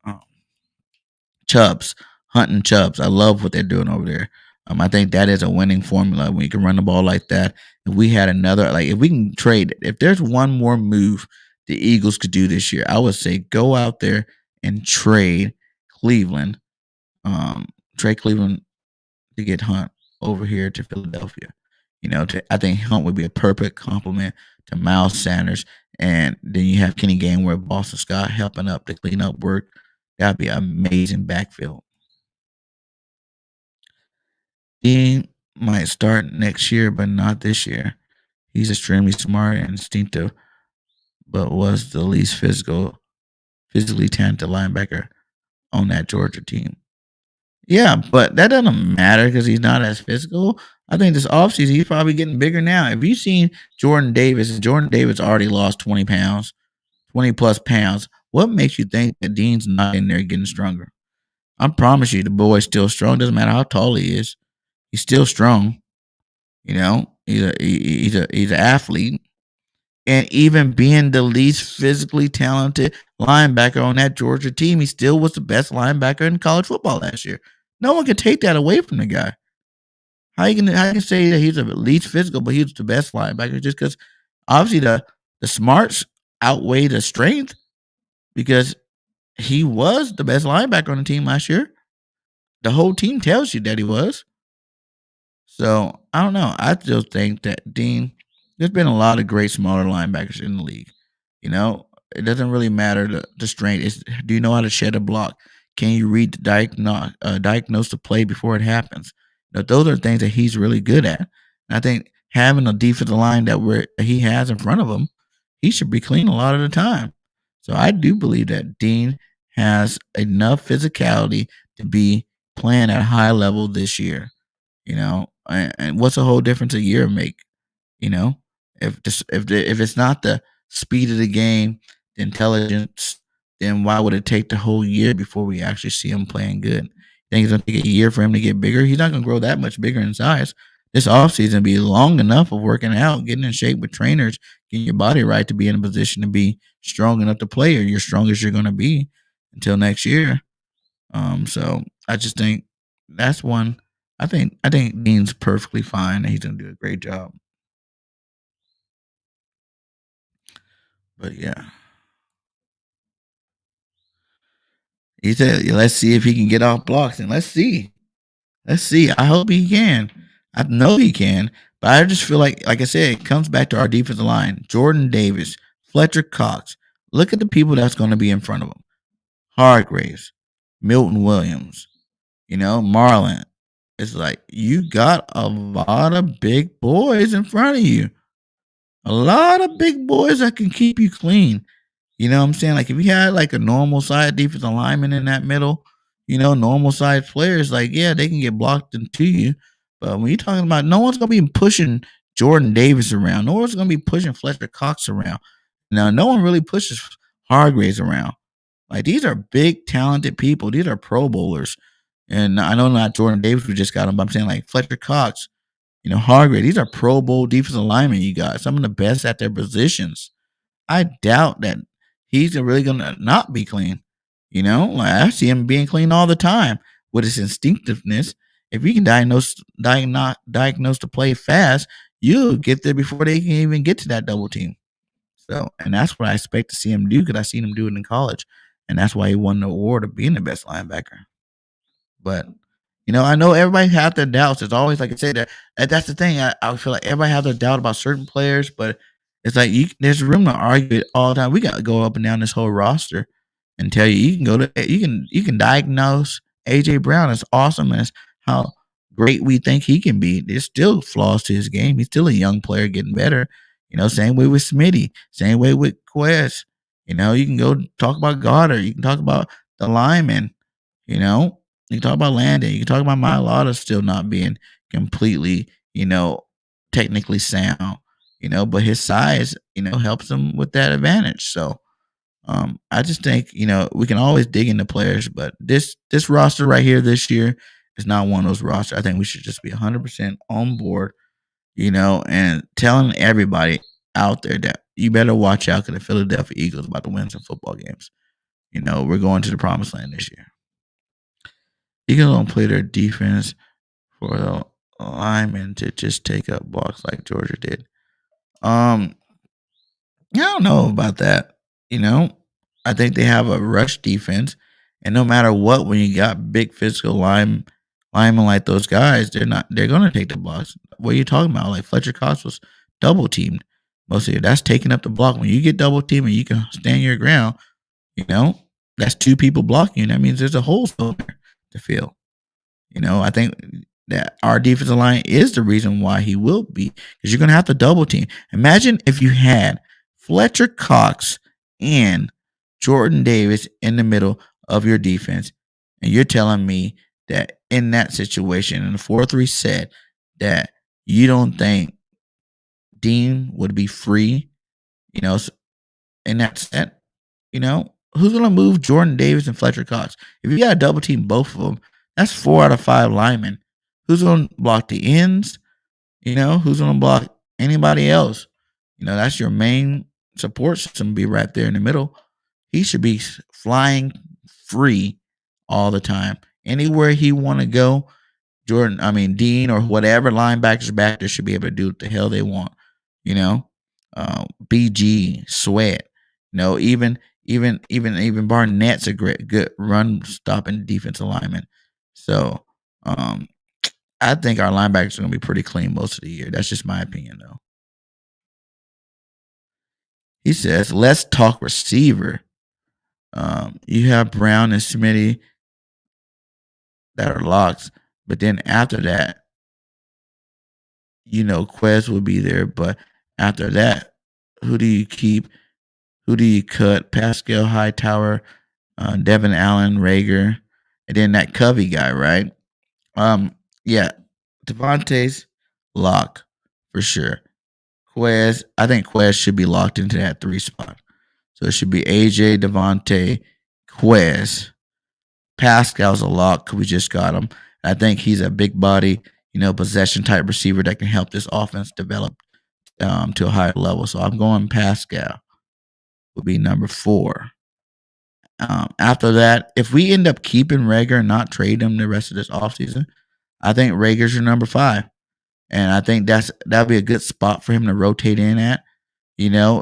Chubbs, Hunt and Chubbs. I love what they're doing over there. I think that is a winning formula when you can run the ball like that. If we had another, like if we can trade, if there's one more move the Eagles could do this year, I would say go out there and trade Cleveland. Trade Cleveland to get Hunt over here to Philadelphia. I think Hunt would be a perfect complement to Miles Sanders. And then you have Kenny Gainwell, Boston Scott helping up to clean up work. That'd be an amazing backfield. Dean might start next year, but not this year. He's extremely smart and instinctive, but was the least physically talented linebacker on that Georgia team. Yeah, but that doesn't matter because he's not as physical. I think this offseason he's probably getting bigger now. If you've seen Jordan Davis already lost 20 pounds, 20 plus pounds. What makes you think that Dean's not in there getting stronger? I promise you, the boy's still strong. Doesn't matter how tall he is. He's still strong. He's an athlete, and even being the least physically talented linebacker on that Georgia team, he still was the best linebacker in college football last year. No one can take that away from the guy. How you can say that he's the least physical, but he's the best linebacker just because obviously the smarts outweigh the strength because he was the best linebacker on the team last year. The whole team tells you that he was. So I don't know. I still think that Dean, there's been a lot of great smaller linebackers in the league. It doesn't really matter the strength. Do you know how to shed a block? Can you read the diagnose the play before it happens? Those are things that he's really good at. And I think having a defensive line that he has in front of him, he should be clean a lot of the time. So I do believe that Dean has enough physicality to be playing at a high level this year. And what's a whole difference a year make? If it's not the speed of the game, the intelligence, then why would it take the whole year before we actually see him playing good? Think it's gonna take a year for him to get bigger? He's not gonna grow that much bigger in size. This offseason be long enough of working out, getting in shape with trainers, getting your body right to be in a position to be strong enough to play, or you're strongest you're gonna be until next year. So I just think that's one. I think Dean's perfectly fine and he's gonna do a great job. But yeah. He said, let's see if he can get off blocks and let's see. Let's see. I hope he can. I know he can. But I just feel like I said, it comes back to our defensive line. Jordan Davis, Fletcher Cox. Look at the people that's going to be in front of him. Hargraves, Milton Williams, Marlon. It's like you got a lot of big boys in front of you. A lot of big boys that can keep you clean. You know what I'm saying? Like if you had like a normal side defensive lineman in that middle, normal size players, like yeah, they can get blocked into you. But when you're talking about no one's gonna be pushing Jordan Davis around, no one's gonna be pushing Fletcher Cox around. Now, no one really pushes Hargraves around. Like these are big, talented people. These are Pro Bowlers. And I know not Jordan Davis, we just got him, but I'm saying like Fletcher Cox, Hargrave. These are Pro Bowl defensive linemen. You got some of the best at their positions. I doubt that he's really gonna not be clean. Like I see him being clean all the time with his instinctiveness. If you can diagnose the play fast, you'll get there before they can even get to that double team. So, and that's what I expect to see him do because I seen him do it in college, and that's why he won the award of being the best linebacker. But I know everybody have their doubts. It's always like I said that's the thing. I feel like everybody have their doubt about certain players, but it's like there's room to argue it all the time. We got to go up and down this whole roster and tell you can diagnose AJ Brown as awesome as how great we think he can be. There's still flaws to his game. He's still a young player getting better. Same way with Smitty. Same way with Quest. You can go talk about Goddard. You can talk about the linemen. You can talk about Landon. You can talk about Mailata still not being completely, technically sound. But his size, helps him with that advantage. So, I just think we can always dig into players, but this roster right here this year is not one of those rosters. I think we should just be 100% on board, and telling everybody out there that you better watch out because the Philadelphia Eagles about to win some football games. We're going to the promised land this year. Eagles don't play their defense for the linemen to just take up blocks like Georgia did. I don't know about that. I think they have a rush defense, and no matter what, when you got big physical linemen like those guys, they're gonna take the blocks. What are you talking about? Like Fletcher Cox was double teamed most of you. That's taking up the block. When you get double teamed and you can stand your ground, that's two people blocking you. That means there's a hole still there to fill. I think that our defensive line is the reason why he will be, because you're going to have to double team. Imagine if you had Fletcher Cox and Jordan Davis in the middle of your defense, and you're telling me that in that situation, in the 4-3 set, that you don't think Dean would be free, in that set, who's going to move Jordan Davis and Fletcher Cox? If you got to double team both of them, that's 4 out of 5 linemen. Who's going to block the ends? Who's going to block anybody else? That's your main support system be right there in the middle. He should be flying free all the time. Anywhere he want to go, Dean or whatever linebackers back there should be able to do what the hell they want. BG, Sweat, even Barnett's a good run stopping defensive lineman. So, I think our linebackers are going to be pretty clean most of the year. That's just my opinion, though. He says, let's talk receiver. You have Brown and Smitty that are locks, but then after that, Quez will be there. But after that, who do you keep? Who do you cut? Pascal Hightower, Devin Allen, Rager, and then that Covey guy, right? Yeah, Devontae's lock for sure. I think Quez should be locked into that 3 spot. So it should be AJ, Devontae, Quez. Pascal's a lock because we just got him. I think he's a big body, possession type receiver that can help this offense develop to a higher level. So I'm going Pascal would be number 4. After that, if we end up keeping Rager and not trade him the rest of this offseason, I think Rager's your number 5. And I think that'll be a good spot for him to rotate in at,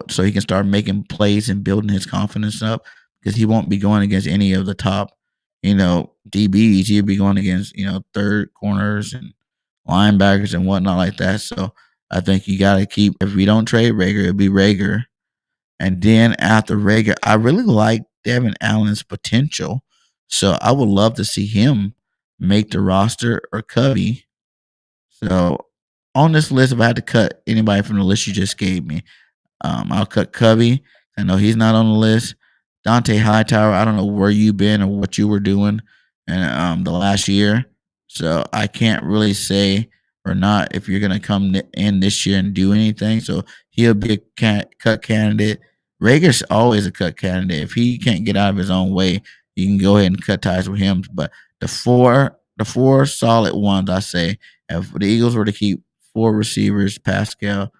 so he can start making plays and building his confidence up, because he won't be going against any of the top, DBs. He'll be going against, third corners and linebackers and whatnot like that. So I think you got to keep, if we don't trade Rager, it'll be Rager. And then after Rager, I really like Devin Allen's potential. So I would love to see him make the roster or Covey. So on this list, if I had to cut anybody from the list you just gave me, I'll cut Covey. I know he's not on the list. Dante Hightower, I don't know where you've been or what you were doing in the last year. So I can't really say or not if you're going to come in this year and do anything. So he'll be a cut candidate. Rager's always a cut candidate. If he can't get out of his own way, you can go ahead and cut ties with him. But the four solid ones, I say, if the Eagles were to keep 4 receivers: Pascal,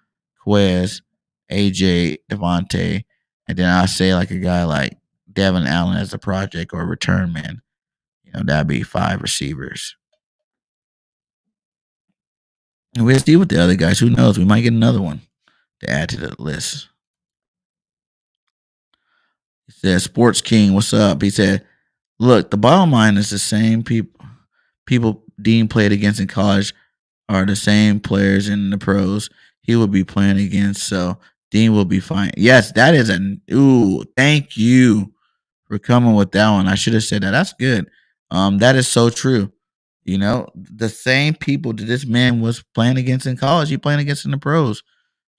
Quez, AJ, Devontae, and then I say like a guy like Devin Allen as a project or a return man. That'd be 5 receivers. And we'll see with the other guys. Who knows? We might get another one to add to the list. He said, Sports King, what's up? He said, look, the bottom line is the same people Dean played against in college are the same players in the pros he will be playing against. So Dean will be fine. Yes, that is thank you for coming with that one. I should have said that. That's good. That is so true. The same people that this man was playing against in college, he playing against in the pros.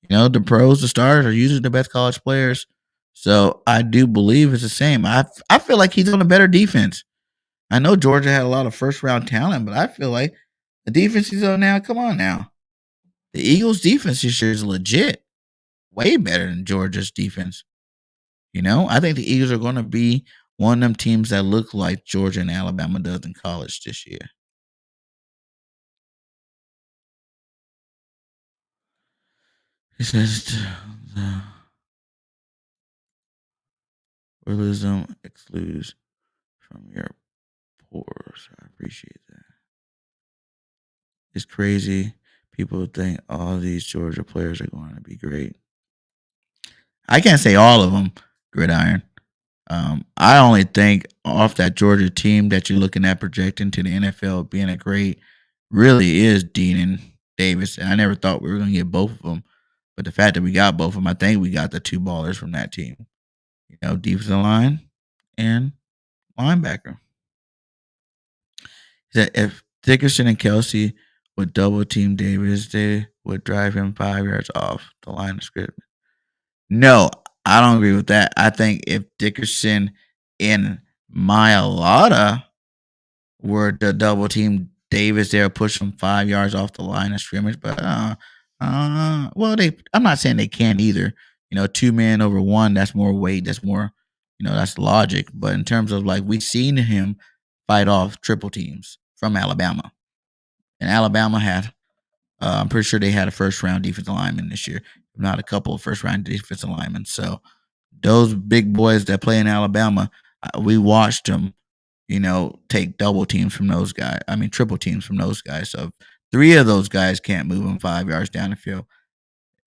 The pros, the stars are usually the best college players. So I do believe it's the same. I feel like he's on a better defense. I know Georgia had a lot of first round talent, but I feel like the defense he's on now, come on now. The Eagles' defense this year is legit. Way better than Georgia's defense. I think the Eagles are going to be one of them teams that look like Georgia and Alabama does in college this year. He says the realism excludes from your pores. I appreciate that. It's crazy. People think all these Georgia players are going to be great. I can't say all of them, Gridiron. I only think off that Georgia team that you're looking at projecting to the NFL being a great really is Dean and Davis. And I never thought we were going to get both of them. But the fact that we got both of them, I think we got the 2 ballers from that team. Defensive line and linebacker. He said if Dickerson and Kelsey would double team Davis, they would drive him 5 yards off the line of scrimmage. No, I don't agree with that. I think if Dickerson and Mailata were to double team Davis, they'll push him 5 yards off the line of scrimmage. But I'm not saying they can't either. 2 men over 1, that's more weight. That's more, that's logic. But in terms of like we've seen him fight off triple teams from Alabama, and Alabama had, I'm pretty sure they had a first round defensive lineman this year, if not a couple of first round defensive linemen. So those big boys that play in Alabama, we watched them, take double teams from those guys. I mean, triple teams from those guys. So if 3 of those guys can't move them 5 yards down the field,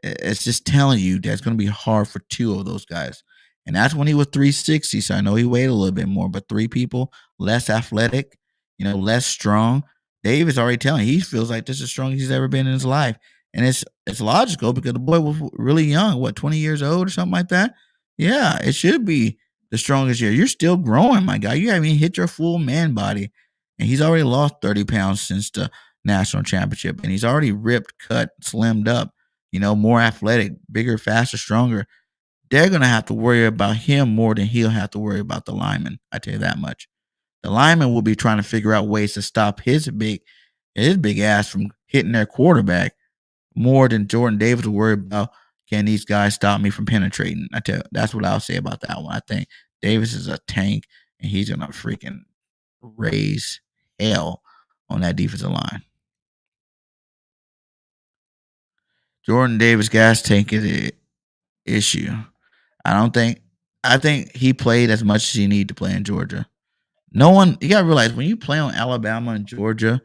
it's just telling you that it's going to be hard for 2 of those guys. And that's when he was 360. So I know he weighed a little bit more, but 3 people, less athletic, less strong. Dave is already telling he feels like this is the strongest he's ever been in his life. And it's logical because the boy was really young, 20 years old or something like that? Yeah, it should be the strongest year. You're still growing, my guy. You haven't even hit your full man body. And he's already lost 30 pounds since the national championship. And he's already ripped, cut, slimmed up, more athletic, bigger, faster, stronger. They're going to have to worry about him more than he'll have to worry about the lineman. I tell you that much. The lineman will be trying to figure out ways to stop his big ass from hitting their quarterback more than Jordan Davis will worry about, can these guys stop me from penetrating? I tell you, that's what I'll say about that one. I think Davis is a tank, and he's going to freaking raise hell on that defensive line. Jordan Davis gas tank is an issue. I think he played as much as he needed to play in Georgia. You gotta realize when you play on Alabama and Georgia,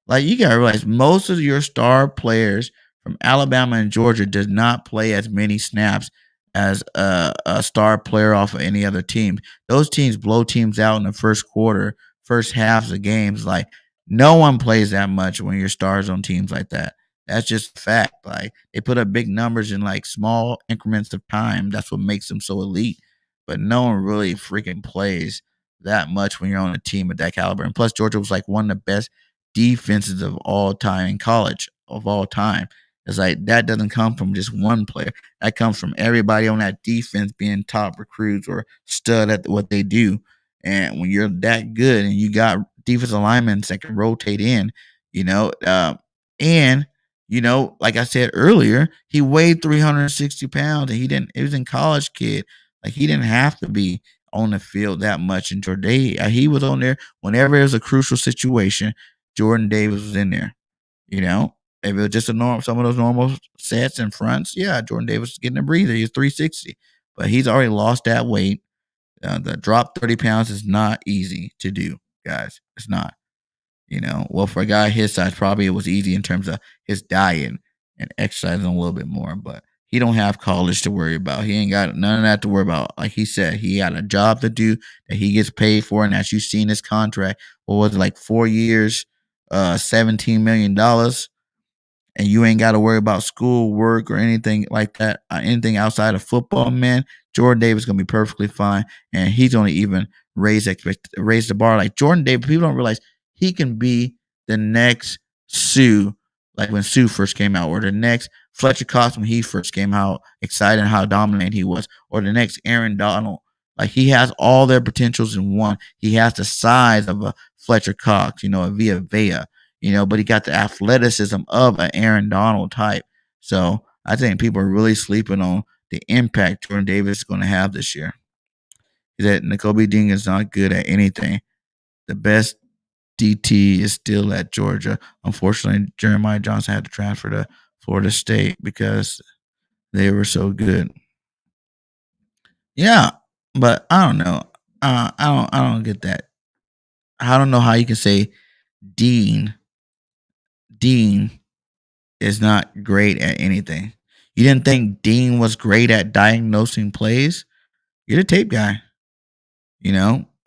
like you gotta realize most of your star players from Alabama and Georgia does not play as many snaps as a star player off of any other team. Those teams blow teams out in the first quarter, first halves of games. Like no one plays that much when you're stars on teams like that. That's just a fact. Like they put up big numbers in like small increments of time. That's what makes them so elite. But no one really freaking plays that much when you're on a team of that caliber. And plus, Georgia was like one of the best defenses of all time in college of all time. It's like that doesn't come from just one player. That comes from everybody on that defense being top recruits or stud at what they do. And when you're that good and you got defensive linemen that can rotate in, and like I said earlier, he weighed 360 pounds and he was in college kid. Like he didn't have to be on the field that much in Jordan. He was on there whenever it was a crucial situation. Jordan Davis was in there. If it was just some of those normal sets and fronts, yeah, Jordan Davis is getting a breather. He's 360, but he's already lost that weight. The drop 30 pounds is not easy to do, guys. It's not. Well, for a guy his size, probably it was easy in terms of his diet and exercising a little bit more, but he don't have college to worry about. He ain't got none of that to worry about. Like he said, he got a job to do that he gets paid for, and as you see in his contract, what was it, like 4 years, $17 million, and you ain't got to worry about school, work, or anything like that, anything outside of football, man. Jordan Davis is gonna be perfectly fine, and he's gonna even raise the bar. Like Jordan Davis, people don't realize he can be the next Sue, like when Sue first came out, or the next Fletcher Cox when he first came out, excited how dominant he was, or the next Aaron Donald. Like he has all their potentials in one. He has the size of a Fletcher Cox, a Via Vea, but he got the athleticism of an Aaron Donald type. So I think people are really sleeping on the impact Jordan Davis is going to have this year. That Nakobe Dean is not good at anything. The best DT is still at Georgia. Unfortunately, Jeremiah Johnson had to transfer to Florida State because they were so good. Yeah, but I don't know. I don't get that. I don't know how you can say Dean is not great at anything. You didn't think Dean was great at diagnosing plays? You're the tape guy.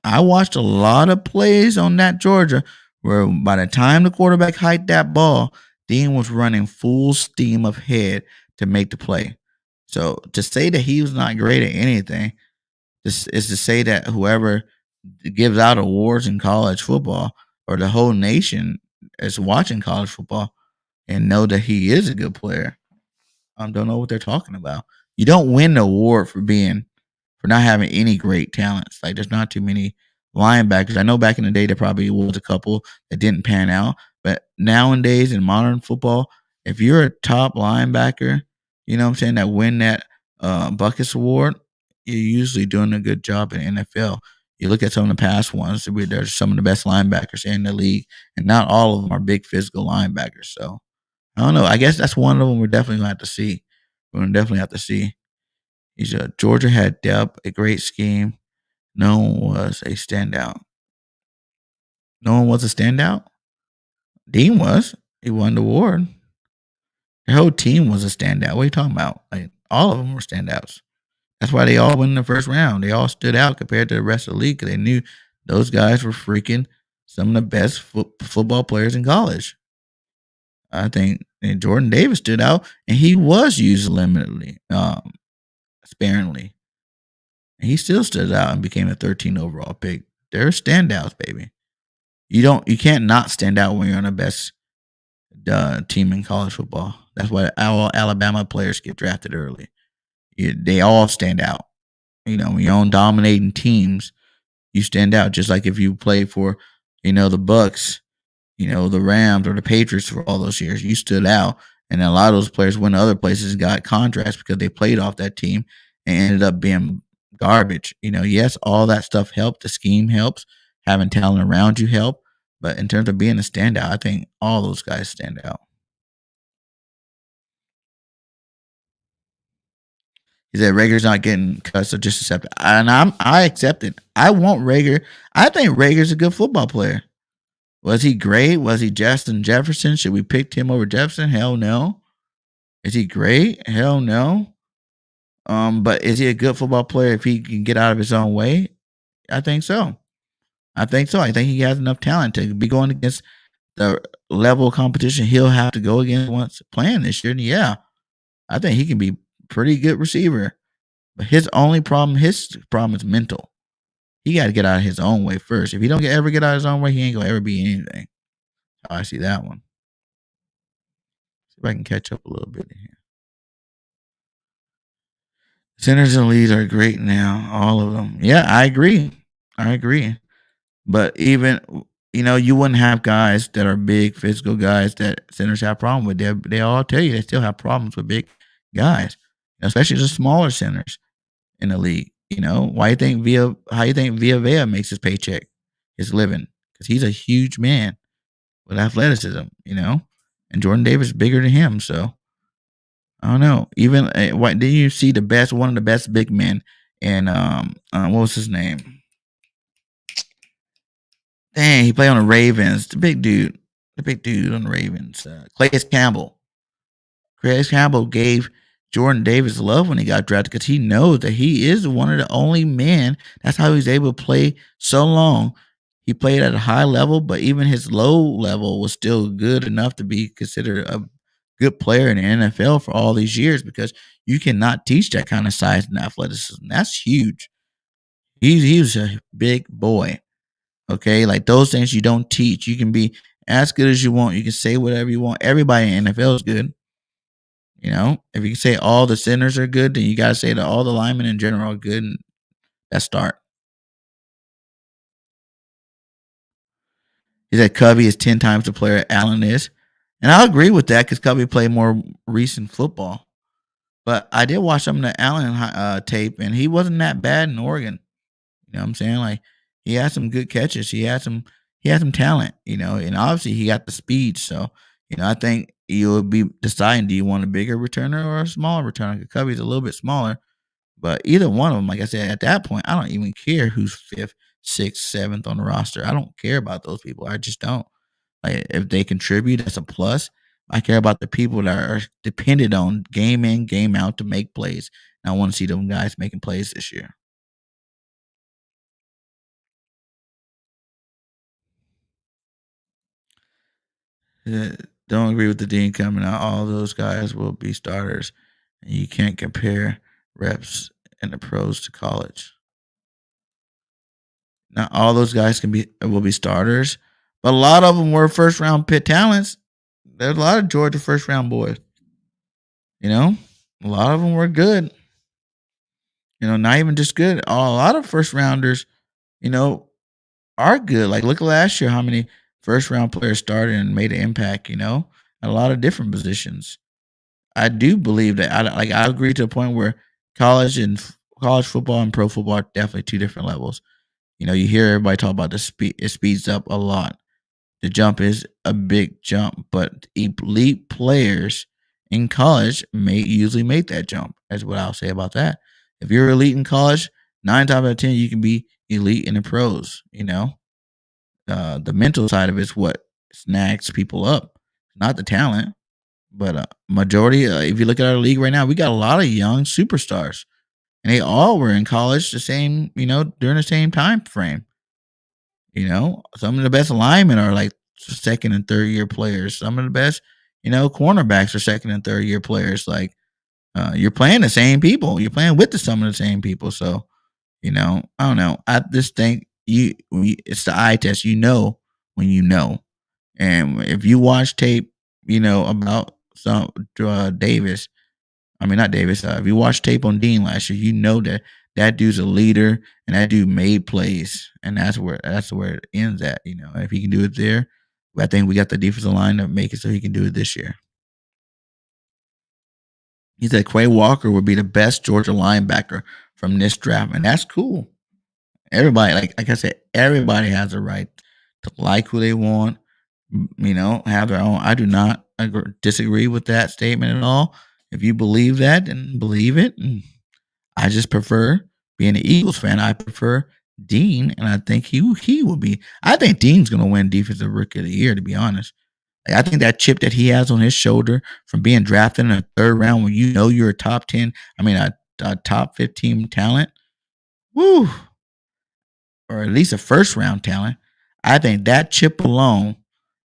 I watched a lot of plays on that Georgia where by the time the quarterback hiked that ball, Dean was running full steam ahead to make the play. So to say that he was not great at anything is to say that whoever gives out awards in college football or the whole nation is watching college football and know that he is a good player. Don't know what they're talking about. You don't win the award for not having any great talents. Like there's not too many linebackers. I know back in the day there probably was a couple that didn't pan out, but nowadays in modern football, if you're a top linebacker, that win that Buckets Award, you're usually doing a good job in the NFL. You look at some of the past ones, there's some of the best linebackers in the league, and not all of them are big physical linebackers. So I don't know. I guess that's one of them we're definitely going to have to see. We're going to definitely have to see. Georgia had depth, a great scheme. No one was a standout. No one was a standout? Dean was. He won the award. The whole team was a standout. What are you talking about? Like all of them were standouts. That's why they all went in the first round. They all stood out compared to the rest of the league because they knew those guys were freaking some of the best football players in college. I think Jordan Davis stood out, and he was used limitedly, sparingly. And he still stood out and became a 13 overall pick. They're standouts, baby. You can't not stand out when you're on the best team in college football. That's why all Alabama players get drafted early. They all stand out. When you're on dominating teams, you stand out. Just like if you play for, the Bucks, the Rams or the Patriots for all those years, you stood out. And a lot of those players went to other places and got contracts because they played off that team and ended up being garbage. Yes, all that stuff helped. The scheme helps. Having talent around you help. But in terms of being a standout, I think all those guys stand out. He said Rager's not getting cut, so just accept it. And I accept it. I want Rager. I think Rager's a good football player. Was he great? Was he Justin Jefferson? Should we pick him over Jefferson? Hell no. Is he great? Hell no. But is he a good football player if he can get out of his own way? I think so. I think he has enough talent to be going against the level of competition he'll have to go against once playing this year. And yeah, I think he can be a pretty good receiver. But his problem is mental. He got to get out of his own way first. If he don't ever get out of his own way, he ain't going to ever be anything. Oh, I see that one. See if I can catch up a little bit in here. Centers and leads are great now, all of them. Yeah, I agree. But even, you wouldn't have guys that are big physical guys that centers have problems with. They all tell you they still have problems with big guys, especially the smaller centers in the league. How you think Via Vea makes his paycheck, his living? Because he's a huge man with athleticism, and Jordan Davis is bigger than him. So I don't know. Even what did you see one of the best big men? And what was his name? Dang, he played on the Ravens. The big dude on the Ravens. Clayus Campbell. Clayus Campbell gave Jordan Davis love when he got drafted because he knows that he is one of the only men. That's how he's able to play so long. He played at a high level, but even his low level was still good enough to be considered a good player in the NFL for all these years because you cannot teach that kind of size and athleticism. That's huge. He's a big boy. Okay, like those things you don't teach. You can be as good as you want. You can say whatever you want. Everybody in NFL is good. You know, if you can say all the centers are good, then you gotta say that all the linemen in general are good. And that start. He said Covey is 10 times the player Allen is, and I agree with that because Covey played more recent football. But I did watch some of the Allen tape, and he wasn't that bad in Oregon. You know what I'm saying? Like he had some good catches. He had some talent, you know, and obviously he got the speed. So, you know, I think you'll be deciding do you want a bigger returner or a smaller returner? Covey's a little bit smaller, but either one of them, like I said, at that point, I don't even care who's fifth, sixth, seventh on the roster. I don't care about those people. I just don't. Like if they contribute, that's a plus. I care about the people that are dependent on game in, game out to make plays. And I want to see them guys making plays this year. Uh, Don't agree with the Dean coming out. All those guys will be starters. And you can't compare reps in the pros to college. Not all those guys will be starters, but a lot of them were first round pit talents. There's a lot of Georgia first round boys. You know, a lot of them were good. You know, not even just good. A lot of first rounders, you know, are good. Like look at last year, how many first round players started and made an impact. You know, at a lot of different positions. I do believe that. I agree to a point where college and college football and pro football are definitely two different levels. You know, you hear everybody talk about the speed. It speeds up a lot. The jump is a big jump, but elite players in college may usually make that jump. That's what I'll say about that. If you're elite in college, 9 times out of 10, you can be elite in the pros. You know, the mental side of it's what snags people up, not the talent. But majority, if you look at our league right now, we got a lot of young superstars, and they all were in college the same, you know, during the same time frame. You know, some of the best linemen are like second and third year players. Some of the best, you know, cornerbacks are second and third year players. Like you're playing the same people. You're playing with some of the same people. So, you know, I don't know. I just think it's the eye test. You know when you know, and if you watch tape, you know about some Davis. I mean, not Davis. If you watch tape on Dean last year, you know that that dude's a leader and that dude made plays, and that's where it ends at. You know, if he can do it there, I think we got the defensive line to make it so he can do it this year. He said Quay Walker would be the best Georgia linebacker from this draft, and that's cool. Everybody, like I said, everybody has a right to like who they want. You know, have their own. I do not disagree with that statement at all. If you believe that, then believe it. And I just prefer being an Eagles fan. I prefer Dean, and I think he will be. I think Dean's going to win Defensive Rookie of the Year. To be honest, I think that chip that he has on his shoulder from being drafted in the third round, when you know you're a top 10, I mean a top 15 talent, woo, or at least a first round talent. I think that chip alone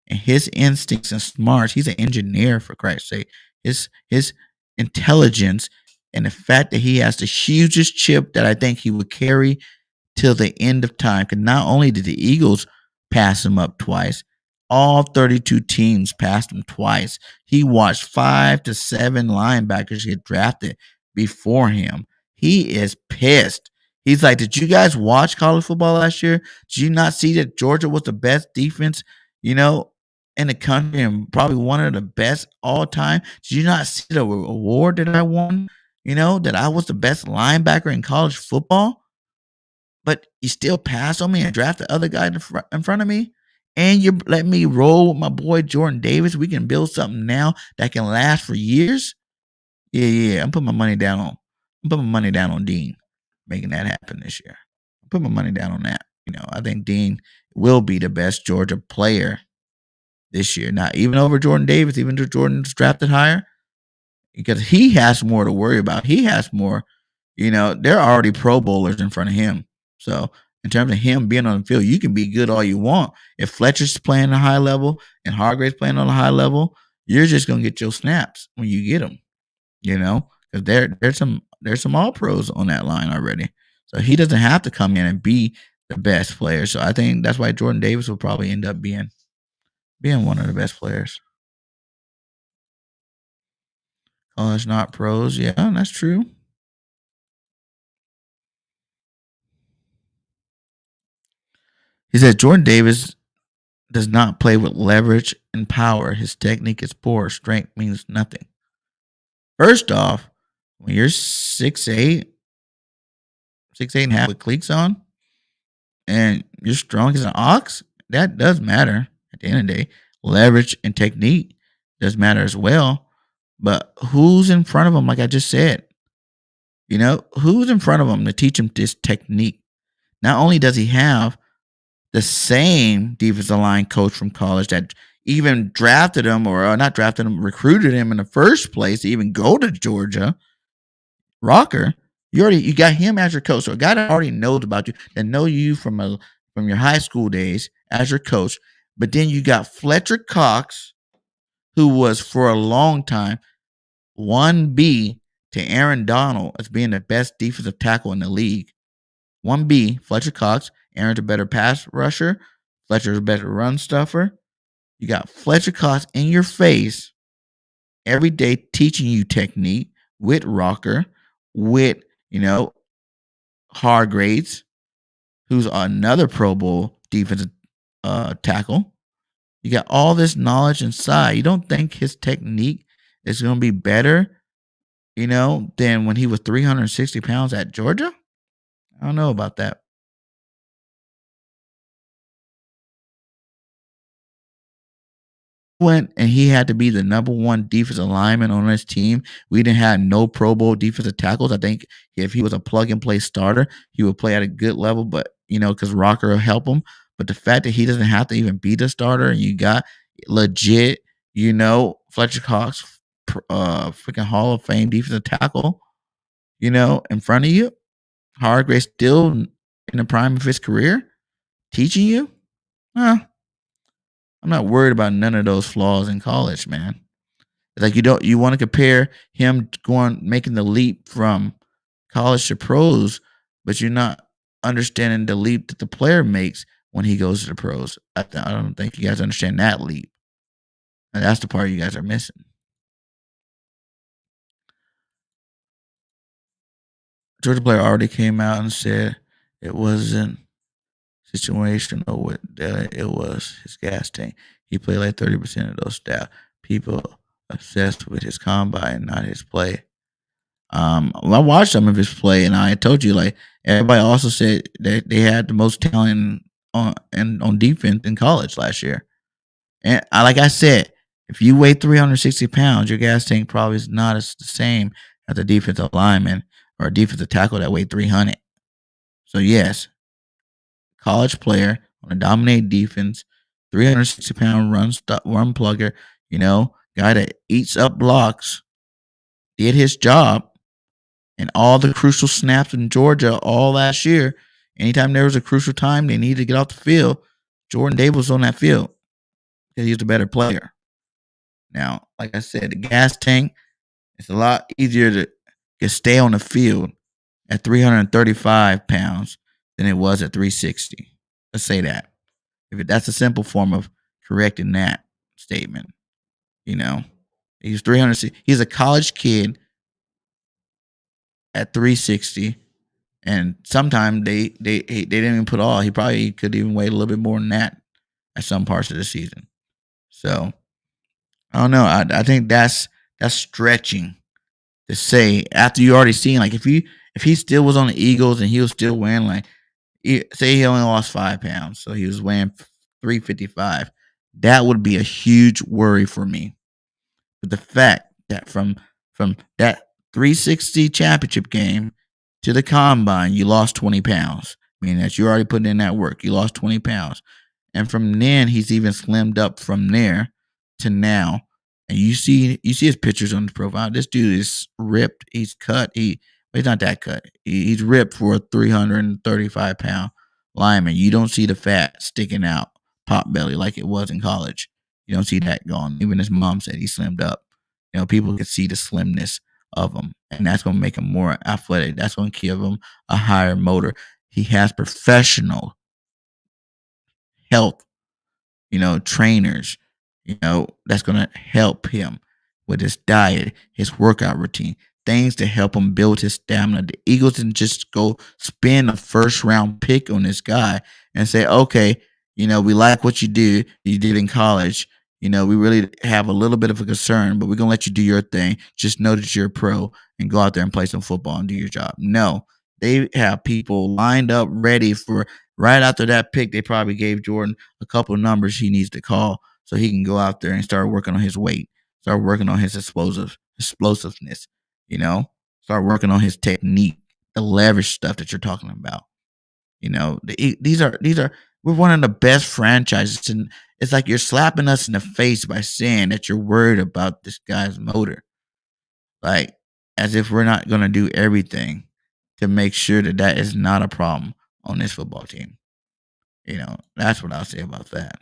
and his instincts and smarts, he's an engineer for Christ's sake. His intelligence and the fact that he has the hugest chip that I think he would carry till the end of time. Because not only did the Eagles pass him up twice, all 32 teams passed him twice. He watched 5 to 7 linebackers get drafted before him. He is pissed. He's like, did you guys watch college football last year? Did you not see that Georgia was the best defense, you know, in the country and probably one of the best all time? Did you not see the award that I won? You know, that I was the best linebacker in college football? But you still passed on me and draft the other guy in front of me? and you let me roll with my boy Jordan Davis. We can build something now that can last for years. Yeah. I'm putting my money down on. I'm putting my money down on Dean making that happen this year. I'm putting my money down on that. I think Dean will be the best Georgia player this year. Not even over Jordan Davis, even though Jordan's drafted higher, because he has more to worry about. He has more. There are already Pro Bowlers in front of him. So in terms of him being on the field, you can be good all you want. If Fletcher's playing at a high level and Hargrave's playing on a high level, you're just gonna get your snaps when you get them. Because there's some all pros on that line already. So he doesn't have to come in and be the best player. So I think that's why Jordan Davis will probably end up being one of the best players. College, not pros. Yeah, that's true. He said Jordan Davis does not play with leverage and power. His technique is poor. Strength means nothing. First off, when you're 6'8", 6'8.5" with cleats on, and you're strong as an ox, that does matter at the end of the day. Leverage and technique does matter as well. But who's in front of him, like I just said? Who's in front of him to teach him this technique? Not only does he have the same defensive line coach from college that even drafted him, or not drafted him, recruited him in the first place to even go to Georgia, Rocker. You got him as your coach, so a guy that already knows about you, that know you from your high school days as your coach. But then you got Fletcher Cox, who was for a long time 1B to Aaron Donald as being the best defensive tackle in the league. 1B, Fletcher Cox. Aaron's a better pass rusher. Fletcher's a better run stuffer. You got Fletcher Cox in your face every day teaching you technique with Rocker, with, Hargraves, who's another Pro Bowl defensive tackle. You got all this knowledge inside. You don't think his technique is going to be better, than when he was 360 pounds at Georgia? I don't know about that. Went and he had to be the number one defensive lineman on his team. We didn't have no Pro Bowl defensive tackles. I think if he was a plug and play starter, he would play at a good level, but because Rocker will help him. But the fact that he doesn't have to even be the starter, and you got legit, Fletcher Cox, freaking Hall of Fame defensive tackle, in front of you, Hargrave still in the prime of his career, teaching you, I'm not worried about none of those flaws in college, man. It's like you want to compare him making the leap from college to pros, but you're not understanding the leap that the player makes when he goes to the pros. I don't think you guys understand that leap. And that's the part you guys are missing. Georgia player already came out and said it wasn't situational with it was his gas tank. He played like 30% of those staff. People obsessed with his combine, not his play. I watched some of his play, and I told you, like, everybody also said that they had the most talent on defense in college last year. And like I said, if you weigh 360 pounds, your gas tank probably is not the same as a defensive lineman or a defensive tackle that weighed 300. So yes, college player on a dominate defense, 360-pound run plugger, guy that eats up blocks, did his job, and all the crucial snaps in Georgia all last year. Anytime there was a crucial time they needed to get off the field, Jordan Davis was on that field because he's the better player. Now, like I said, the gas tank, it's a lot easier to stay on the field at 335 pounds than it was at 360. Let's say that. That's a simple form of correcting that statement. He's 360. He's a college kid at 360, and sometimes they didn't even put all. He probably could even weigh a little bit more than that at some parts of the season. So I don't know. I think that's stretching to say after you already seen, like, if he still was on the Eagles and he was still weighing, like, say he only lost 5 pounds, so he was weighing 355. That would be a huge worry for me. But the fact that from that 360 championship game to the combine, you lost 20 pounds, meaning that you already put in that work. You lost 20 pounds. And from then, he's even slimmed up from there to now. And you see his pictures on his profile. This dude is ripped. He's cut. He's not that cut. He's ripped for a 335-pound lineman. You don't see the fat sticking out, pot belly like it was in college. You don't see that gone. Even his mom said he slimmed up. People can see the slimness of him, and that's going to make him more athletic. That's going to give him a higher motor. He has professional health, trainers, that's going to help him with his diet, his workout routine, things to help him build his stamina. The Eagles didn't just go spend a first round pick on this guy and say, okay, we like what you did in college. We really have a little bit of a concern, but we're going to let you do your thing. Just know that you're a pro and go out there and play some football and do your job. No, they have people lined up ready for right after that pick. They probably gave Jordan a couple of numbers he needs to call so he can go out there and start working on his weight, start working on his explosiveness, start working on his technique, the leverage stuff that you're talking about. These are we're one of the best franchises, and it's like you're slapping us in the face by saying that you're worried about this guy's motor, like as if we're not going to do everything to make sure that is not a problem on this football team. That's what I'll say about that.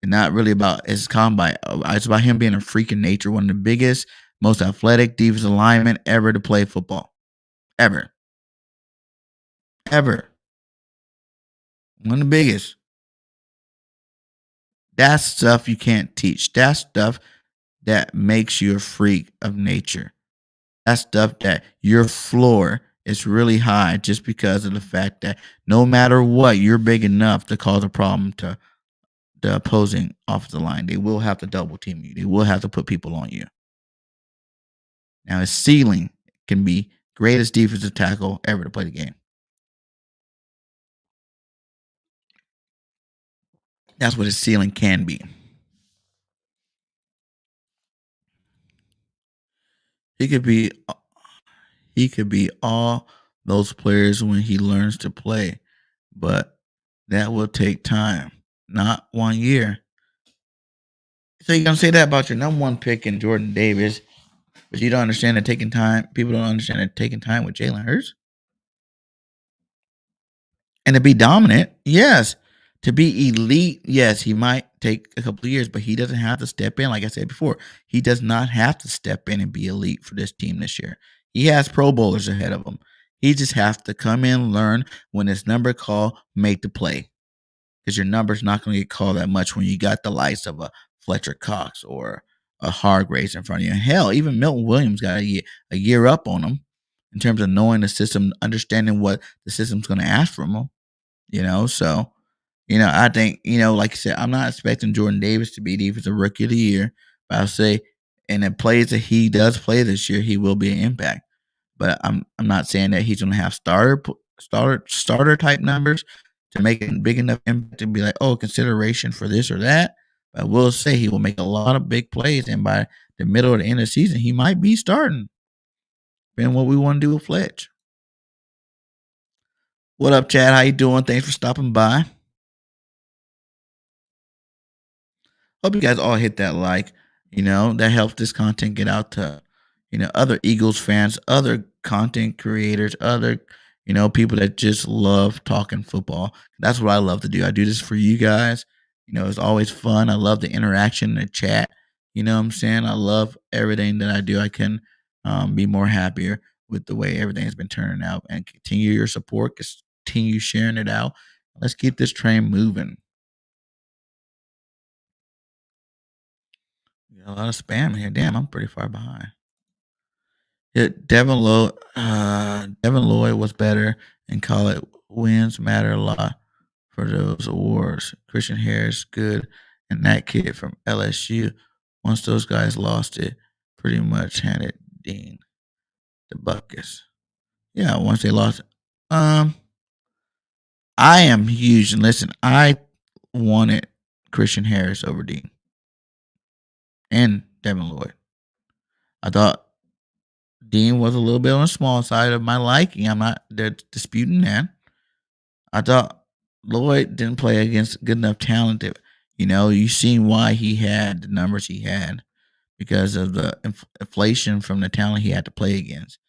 It's not really about his combine. It's about him being a freak in nature, one of the biggest, most athletic defensive linemen ever to play football, ever. One of the biggest. That's stuff you can't teach. That's stuff that makes you a freak of nature. That's stuff that your floor is really high just because of the fact that no matter what, you're big enough to cause a problem to the opposing offensive line. They will have to double team you. They will have to put people on you. Now, his ceiling can be greatest defensive tackle ever to play the game. That's what his ceiling can be. He could be all those players when he learns to play, but that will take time, not 1 year. So you're gonna say that about your number one pick in Jordan Davis, but you don't understand that taking time. People don't understand that taking time with Jalen Hurts. And to be dominant, yes. To be elite, yes, he might take a couple of years, but he doesn't have to step in. Like I said before, he does not have to step in and be elite for this team this year. He has Pro Bowlers ahead of him. He just has to come in, learn when his number call, make the play. Because your number's not going to get called that much when you got the likes of a Fletcher Cox or a Hargraves in front of you. And hell, even Milton Williams got a year up on him in terms of knowing the system, understanding what the system's going to ask from him. So, I think, like I said, I'm not expecting Jordan Davis to be defensive rookie of the year, but I'll say in the plays that he does play this year, he will be an impact. But I'm not saying that he's going to have starter type numbers to make a big enough impact to be like, oh, consideration for this or that. But I will say he will make a lot of big plays, and by the middle or the end of the season, he might be starting. Depending on what we want to do with Fletch. What up, Chad? How you doing? Thanks for stopping by. Hope you guys all hit that like. That helps this content get out to, other Eagles fans, other content creators, other, people that just love talking football. That's what I love to do. I do this for you guys. It's always fun. I love the interaction in the chat. You know what I'm saying? I love everything that I do. I can be more happier with the way everything's been turning out, and continue your support. Continue sharing it out. Let's keep this train moving. We got a lot of spam in here. Damn, I'm pretty far behind. Yeah, Devin Lloyd was better in college. Wins matter a lot for those awards. Christian Harris, good, and that kid from LSU. Once those guys lost it, pretty much handed Dean the buckets. Yeah, once they lost it. I am huge, and listen, I wanted Christian Harris over Dean and Devin Lloyd. I thought Dean was a little bit on the small side of my liking. I'm not disputing that. I thought Lloyd didn't play against good enough talent. You've seen why he had the numbers he had because of the inflation from the talent he had to play against.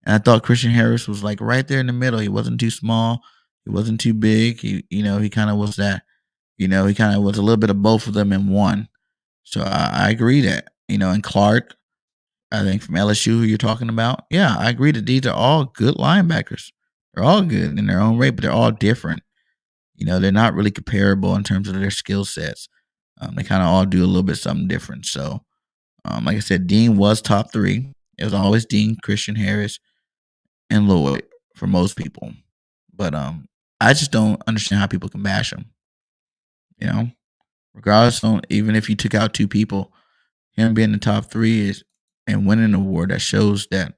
And I thought Christian Harris was like right there in the middle. He wasn't too small. He wasn't too big. He kind of was that. He kind of was a little bit of both of them in one. So I agree that, and Clark, I think from LSU, who you're talking about, yeah, I agree that these are all good linebackers. They're all good in their own right, but they're all different. They're not really comparable in terms of their skill sets. They kind of all do a little bit something different. So, like I said, Dean was top 3. It was always Dean, Christian Harris, and Lloyd for most people. But I just don't understand how people can bash him. Regardless, even if you took out 2 people, him being the top 3 is and winning an award that shows that,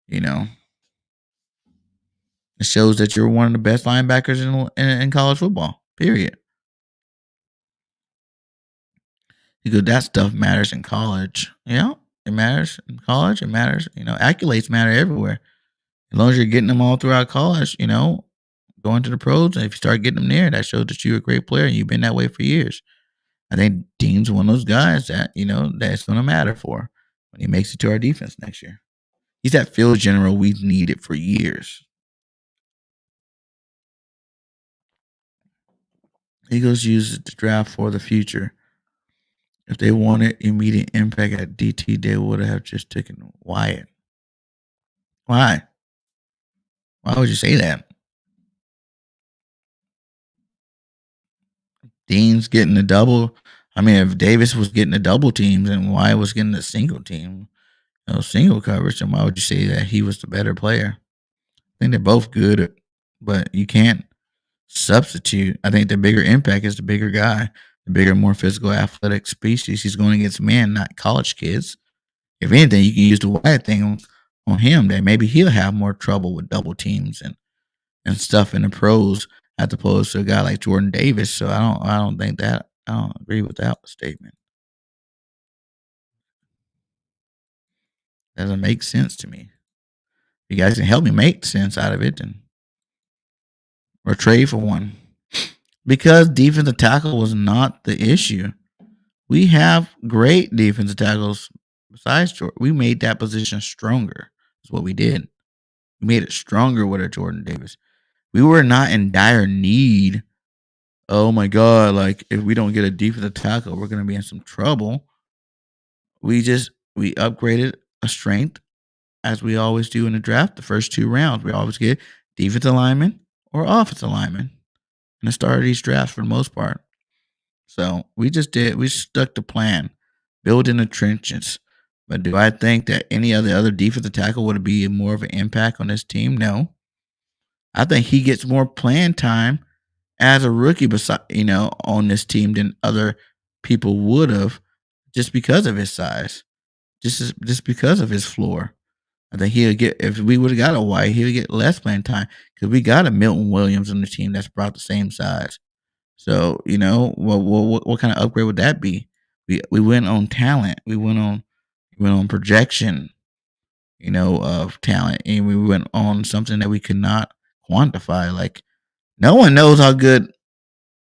it shows that you're one of the best linebackers in college football. Period. Because that stuff matters in college. Yeah, it matters in college. It matters. Accolades matter everywhere. As long as you're getting them all throughout college, going to the pros, and if you start getting them there, that shows that you're a great player and you've been that way for years. I think Dean's one of those guys that, that's going to matter for when he makes it to our defense next year. He's that field general we've needed for years. Eagles use the draft for the future. If they wanted immediate impact at DT, they would have just taken Wyatt. Why? Why would you say that? Dean's getting a double. I mean, if Davis was getting a double teams and Wyatt was getting a single team, single coverage, then why would you say that he was the better player? I think they're both good, but you can't substitute. I think the bigger impact is the bigger guy, the bigger, more physical, athletic species. He's going against men, not college kids. If anything, you can use the Wyatt thing on him. That maybe he'll have more trouble with double teams and stuff in the pros as opposed to a guy like Jordan Davis. So I don't think that I don't agree with that statement. Doesn't make sense to me. If you guys can help me make sense out of it, then or trade for one. Because defensive tackle was not the issue. We have great defensive tackles besides Jordan. We made that position stronger. Is what we did. We made it stronger with a Jordan Davis. We were not in dire need. Oh my God, like if we don't get a defensive tackle, we're gonna be in some trouble. We upgraded a strength as we always do in the draft. The first 2 rounds, we always get defensive lineman or offensive lineman in the start of these drafts for the most part. So we stuck to plan, build in the trenches. But do I think that any other defensive tackle would be more of an impact on this team? No. I think he gets more playing time as a rookie on this team than other people would have just because of his size. Just because of his floor. I think he'll get, if we would have got a White, he'll get less playing time because we got a Milton Williams on the team that's about the same size. So, what kind of upgrade would that be? We went on talent. We went on projection, of talent, and we went on something that we could not quantify. Like, no one knows how good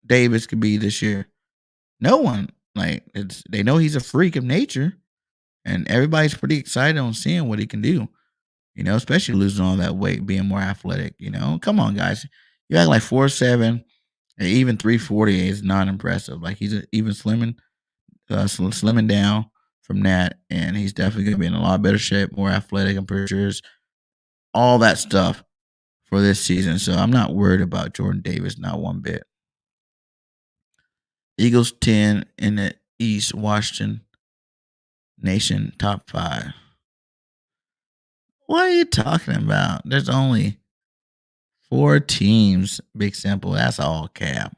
Davis could be this year. No one. Like, they know he's a freak of nature, and everybody's pretty excited on seeing what he can do. Especially losing all that weight, being more athletic. Come on, guys. You act like 4'7", and even 340 is not impressive. Like he's even slimming down from that, and he's definitely going to be in a lot better shape, more athletic. I'm pretty sure all that stuff for this season. So I'm not worried about Jordan Davis, not one bit. Eagles 10 in the East, Washington Nation top 5. What are you talking about? There's only 4 teams, big simple. That's all cap.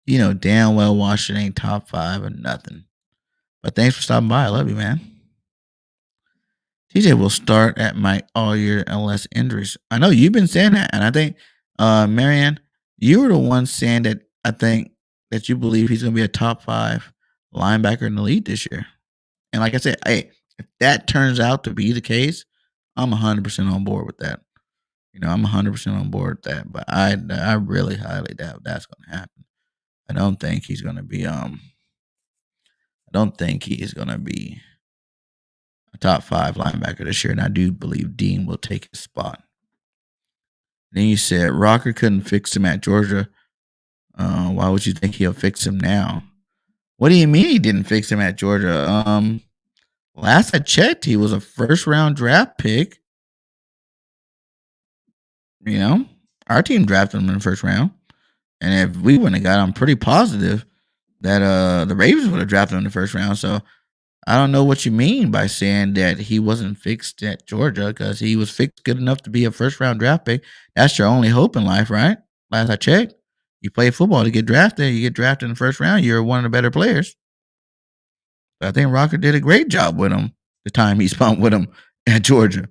Damn well Washington ain't top 5 or nothing. But thanks for stopping by. I love you, man. TJ will start at Mike all year unless injuries. I know you've been saying that, and I think, Marianne, you were the one saying that. I think that you believe he's going to be a top 5 linebacker in the league this year. And like I said, hey, if that turns out to be the case, I'm 100% on board with that. I'm 100% on board with that. But I really highly doubt that's going to happen. I don't think he's going to be I don't think he is going to be a top 5 linebacker this year, and I do believe Dean will take his spot. Then you said Rocker couldn't fix him at Georgia. Why would you think he'll fix him now? What do you mean he didn't fix him at Georgia? Last I checked, he was a first-round draft pick. Our team drafted him in the first round, and if we wouldn't have got him, I'm pretty positive that the Ravens would have drafted him in the first round. So I don't know what you mean by saying that he wasn't fixed at Georgia, because he was fixed good enough to be a first-round draft pick. That's your only hope in life, right? Last I checked, you play football to get drafted. You get drafted in the first round, you're one of the better players. But I think Rocker did a great job with him the time he spent with him at Georgia.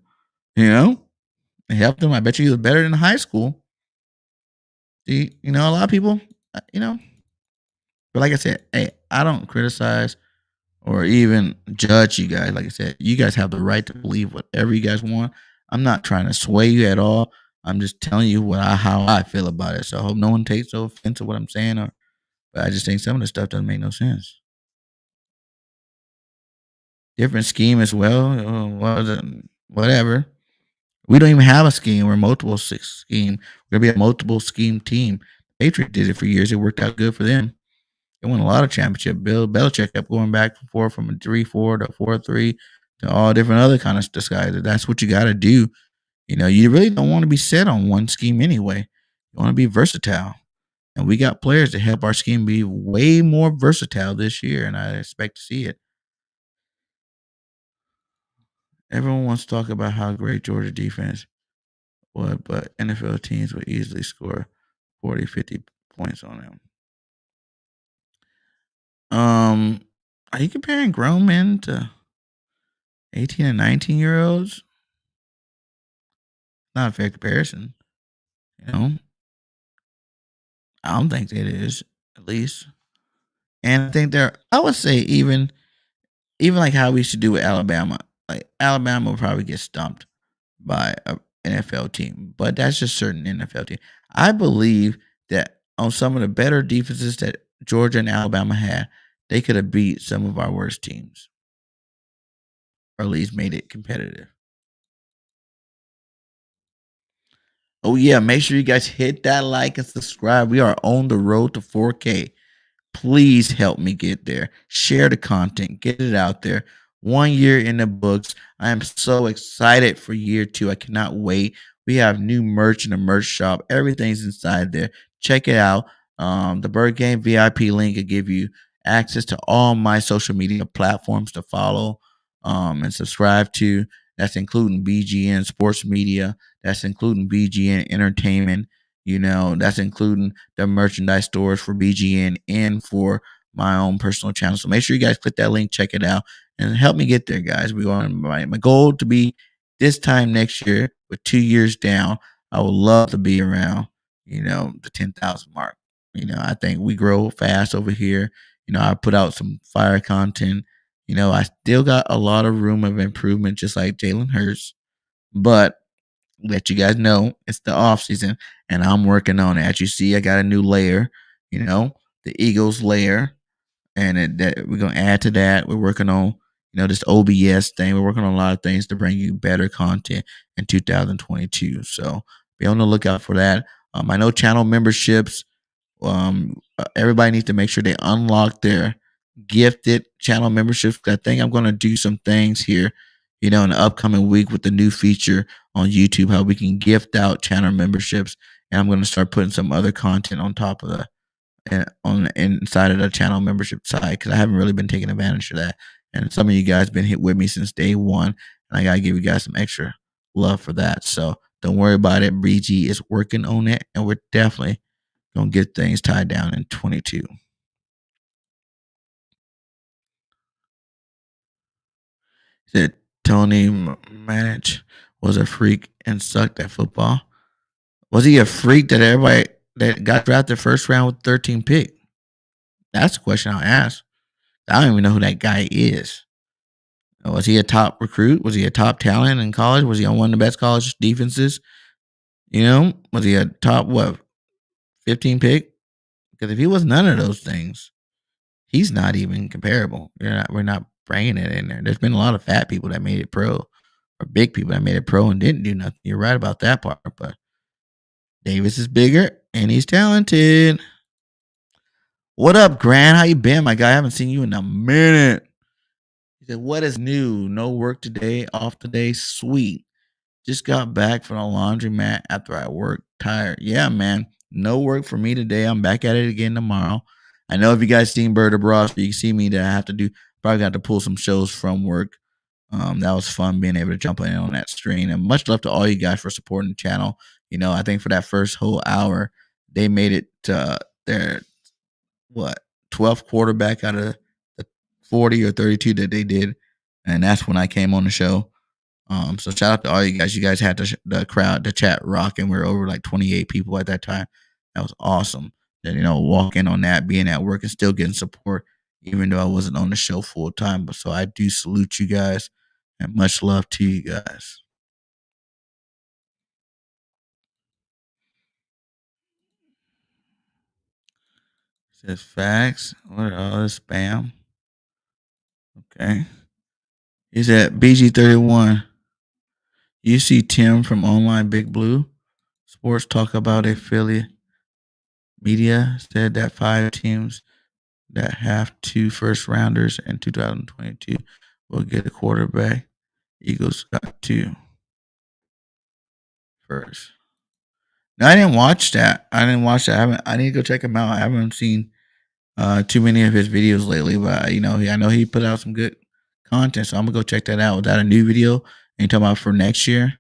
It helped him. I bet you he was better than high school. A lot of people, but like I said, hey, I don't criticize or even judge you guys. Like I said, you guys have the right to believe whatever you guys want. I'm not trying to sway you at all. I'm just telling you how I feel about it. So I hope no one takes no offense to what I'm saying. But I just think some of the stuff doesn't make no sense. Different scheme as well. Whatever. We don't even have a scheme. We're multiple scheme. We're gonna be a multiple scheme team. Patriots did it for years. It worked out good for them. They won a lot of championships. Bill Belichick kept going back and forth from a 3-4 to 4-3 to all different other kind of disguises. That's what you got to do. You really don't want to be set on one scheme anyway. You want to be versatile. And we got players to help our scheme be way more versatile this year, and I expect to see it. Everyone wants to talk about how great Georgia defense was, but NFL teams would easily score 40, 50 points on them. Are you comparing grown men to 18 and 19-year-olds? Not a fair comparison. I don't think it is, at least. And I think I would say even like how we should do with Alabama. Like Alabama will probably get stumped by an NFL team, but that's just certain NFL team. I believe that on some of the better defenses that Georgia and Alabama had, they could have beat some of our worst teams, or at least made it competitive. Oh yeah, make sure you guys hit that like and subscribe. We are on the road to 4K. Please help me get there. Share the content, get it out there. 1 year in the books. I am so excited for year 2. I cannot wait. We have new merch in the merch shop. Everything's inside there. Check it out. The Bird Game VIP link will give you access to all my social media platforms to follow and subscribe to. That's including BGN Sports Media. That's including BGN Entertainment. That's including the merchandise stores for BGN and for my own personal channel. So make sure you guys click that link, check it out, and help me get there, guys. We want my goal to be this time next year with 2 years down. I would love to be around, the 10,000 mark. I think we grow fast over here. I put out some fire content. I still got a lot of room of improvement, just like Jalen Hurts, but let you guys know it's the off season and I'm working on it. As you see, I got a new layer, the Eagles layer, and that we're gonna add to that. We're working on, this OBS thing. We're working on a lot of things to bring you better content in 2022. So be on the lookout for that. I know channel memberships. Everybody needs to make sure they unlock their gifted channel memberships. I think I'm gonna do some things here, in the upcoming week with the new feature on YouTube, how we can gift out channel memberships. And I'm going to start putting some other content on top of on the inside of the channel membership side, because I haven't really been taking advantage of that. And some of you guys been hit with me since day one, and I got to give you guys some extra love for that. So don't worry about it. BG is working on it, and we're definitely going to get things tied down in 22. Said Tony Manich was a freak and sucked at football. Was he a freak that everybody that got drafted first round with 13 pick? That's the question I'll ask. I don't even know who that guy is. Was he a top recruit? Was he a top talent in college? Was he on one of the best college defenses? Was he a top 15 pick? Because if he was none of those things, he's not even comparable. We're not bringing it in there. There's been a lot of fat people that made it pro, or big people that made it pro and didn't do nothing. You're right about that part, but Davis is bigger and he's talented. What up, Grant? How you been, my guy? I haven't seen you in a minute. He said, "What is new? No work today. Off today. Sweet. Just got back from the laundromat after I worked. Tired. Yeah, man. No work for me today. I'm back at it again tomorrow. I know if you guys seen Bird or Bros, you can see me that I have to do. Probably got to pull some shows from work. That was fun being able to jump in on that stream. And much love to all you guys for supporting the channel. I think for that first whole hour, they made it their 12th quarterback out of the 40 or 32 that they did, and that's when I came on the show. So shout out to all you guys. You guys had the crowd, the chat rocking. We were over like 28 people at that time. That was awesome. And walking on that, being at work and still getting support, even though I wasn't on the show full time. But so I do salute you guys and much love to you guys. Says facts. What are all this spam? Okay. He said BG31. You see Tim from Online Big Blue Sports talk about a Philly media said that 5 teams that have 2 first rounders in 2022 will get a quarterback. Eagles got 2 first. No, I didn't watch that. I need to go check him out. I haven't seen too many of his videos lately, but I know he put out some good content, so I'm gonna go check that out. Was that a new video? And you talking about for next year?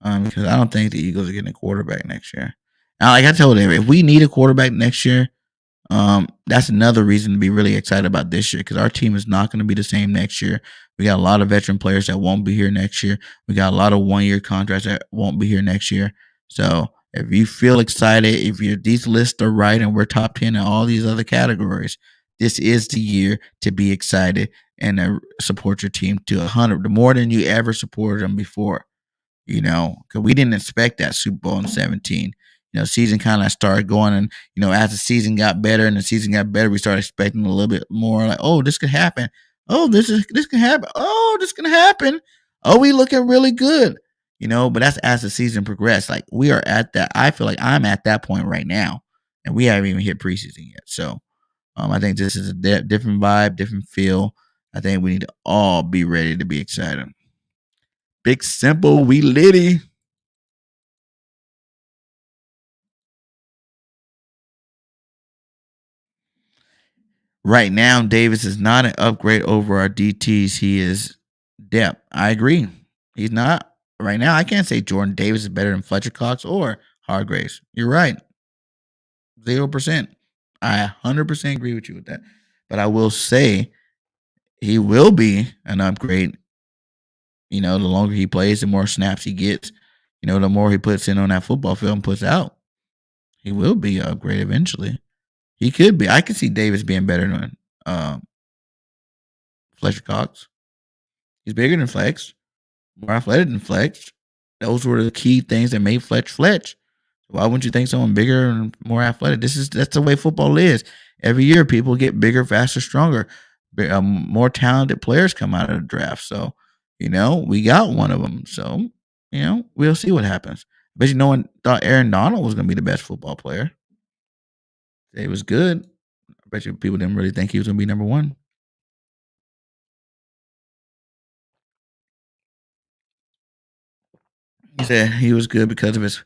Because I don't think the Eagles are getting a quarterback next year. Now, like I told you, if we need a quarterback next year, that's another reason to be really excited about this year, because our team is not going to be the same next year. We got a lot of veteran players that won't be here next year. We got a lot of 1-year contracts that won't be here next year. So if you feel excited, if these lists are right and we're top 10 in all these other categories, this is the year to be excited and support your team to 100, the more than you ever supported them before. Because we didn't expect that Super Bowl in 17. Season kind of started going, and as the season got better we started expecting a little bit more. Like, oh, this could happen. Oh, this can happen. Oh, this can happen. Oh, we looking really good. But that's as the season progressed. Like, we are at that. I feel like I'm at that point right now, and we haven't even hit preseason yet. So, I think this is a different vibe, different feel. I think we need to all be ready to be excited. Big Simple, we litty. Right now, Davis is not an upgrade over our DTs. He is depth. I agree. He's not. Right now, I can't say Jordan Davis is better than Fletcher Cox or Hargraves. You're right. 0%. I 100% agree with you with that. But I will say he will be an upgrade. The longer he plays, the more snaps he gets. The more he puts in on that football field and puts out. He will be an upgrade eventually. He could be. I could see Davis being better than Fletcher Cox. He's bigger than Flex, more athletic than Flex. Those were the key things that made Fletch. Why wouldn't you think someone bigger and more athletic? That's the way football is. Every year, people get bigger, faster, stronger. More talented players come out of the draft. So, we got one of them. So, we'll see what happens. But no one thought Aaron Donald was going to be the best football player. He was good. I bet you people didn't really think he was going to be number 1. He said he was good because of his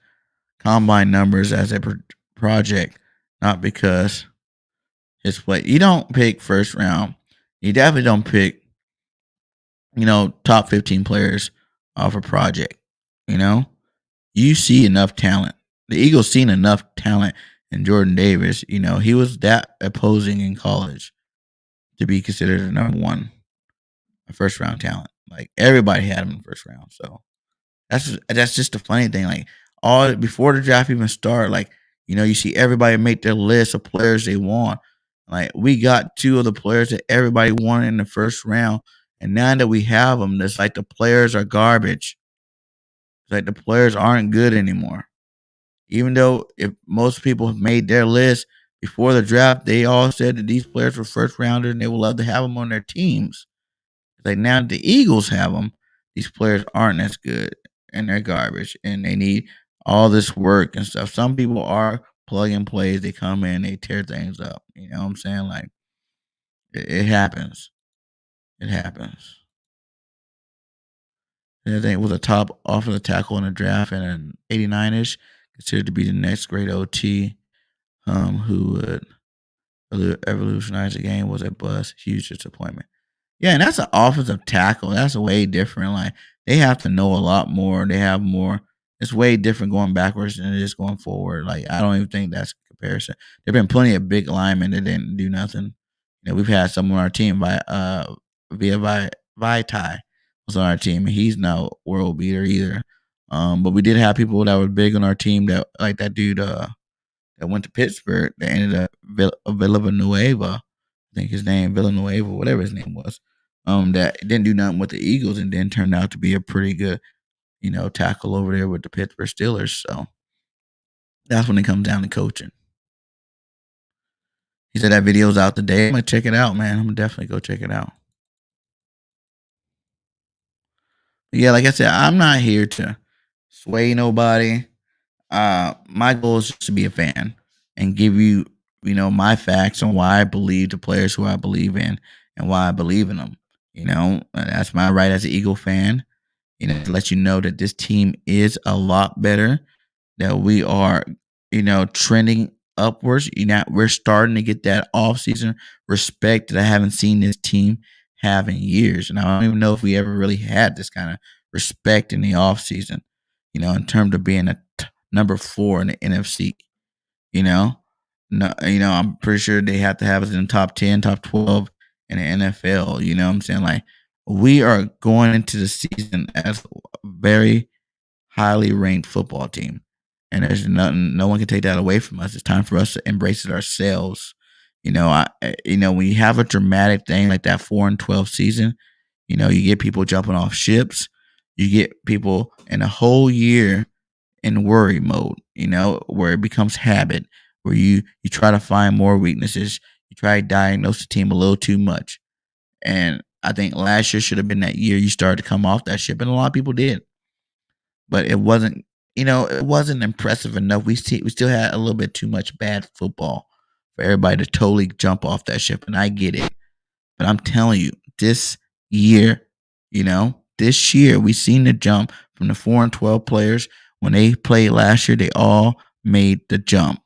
combine numbers as a project, not because his play. You don't pick first round. You definitely don't pick, top 15 players off a project. You see enough talent. The Eagles seen enough talent in Jordan Davis. He was that opposing in college to be considered a number 1, a first round talent. Like, everybody had him in the first round. So that's just the funny thing. Like, all before the draft even started, like, you see everybody make their list of players they want. Like we got two of the players that everybody wanted in the first round, and now that we have them, it's like the players are garbage. It's like the players aren't good anymore. Even though if most people have made their list before the draft, they all said that these players were first rounders and they would love to have them on their teams. Like now that the Eagles have them, these players aren't as good and they're garbage and they need all this work and stuff. Some people are plug and plays. They come in, they tear things up. You know what I'm saying? Like it happens. It happens. And I think it was a top offensive tackle in the draft and an 89-ish, considered to be the next great OT, who would revolutionize the game, was a bust. Huge disappointment. Yeah, and that's an offensive tackle. That's way different. Like they have to know a lot more. They have more. It's way different going backwards than it is going forward. Like I don't even think that's a comparison. There've been plenty of big linemen that didn't do nothing. You know, we've had some on our team via Vitae was on our team, and he's no world beater either. But we did have people that were big on our team that like that dude that went to Pittsburgh that ended up Villanueva. I think his name Villanueva, whatever his name was. That didn't do nothing with the Eagles and then turned out to be a pretty good, tackle over there with the Pittsburgh Steelers. So that's when it comes down to coaching. He said that video's out today. I'm gonna check it out, man. I'm gonna definitely go check it out. But yeah, like I said, I'm not here to sway nobody. My goal is just to be a fan and give you, my facts on why I believe the players who I believe in and why I believe in them. That's my right as an Eagle fan. To let you know that this team is a lot better. That we are, trending upwards. We're starting to get that offseason respect that I haven't seen this team have in years. And I don't even know if we ever really had this kind of respect in the offseason, in terms of being a number 4 in the NFC. No, I'm pretty sure they have to have us in the top 10, top 12 in the NFL. You know what I'm saying? Like, we are going into the season as a very highly ranked football team. And there's no one can take that away from us. It's time for us to embrace it ourselves. When you have a dramatic thing like that 4-12 season, you get people jumping off ships. You get people in a whole year in worry mode, where it becomes habit, where you try to find more weaknesses. You try to diagnose the team a little too much. And I think last year should have been that year you started to come off that ship, and a lot of people did. But it wasn't, it wasn't impressive enough. We still had a little bit too much bad football for everybody to totally jump off that ship, and I get it. But I'm telling you, this year, we seen the jump from the 4-12 players. When they played last year, they all made the jump.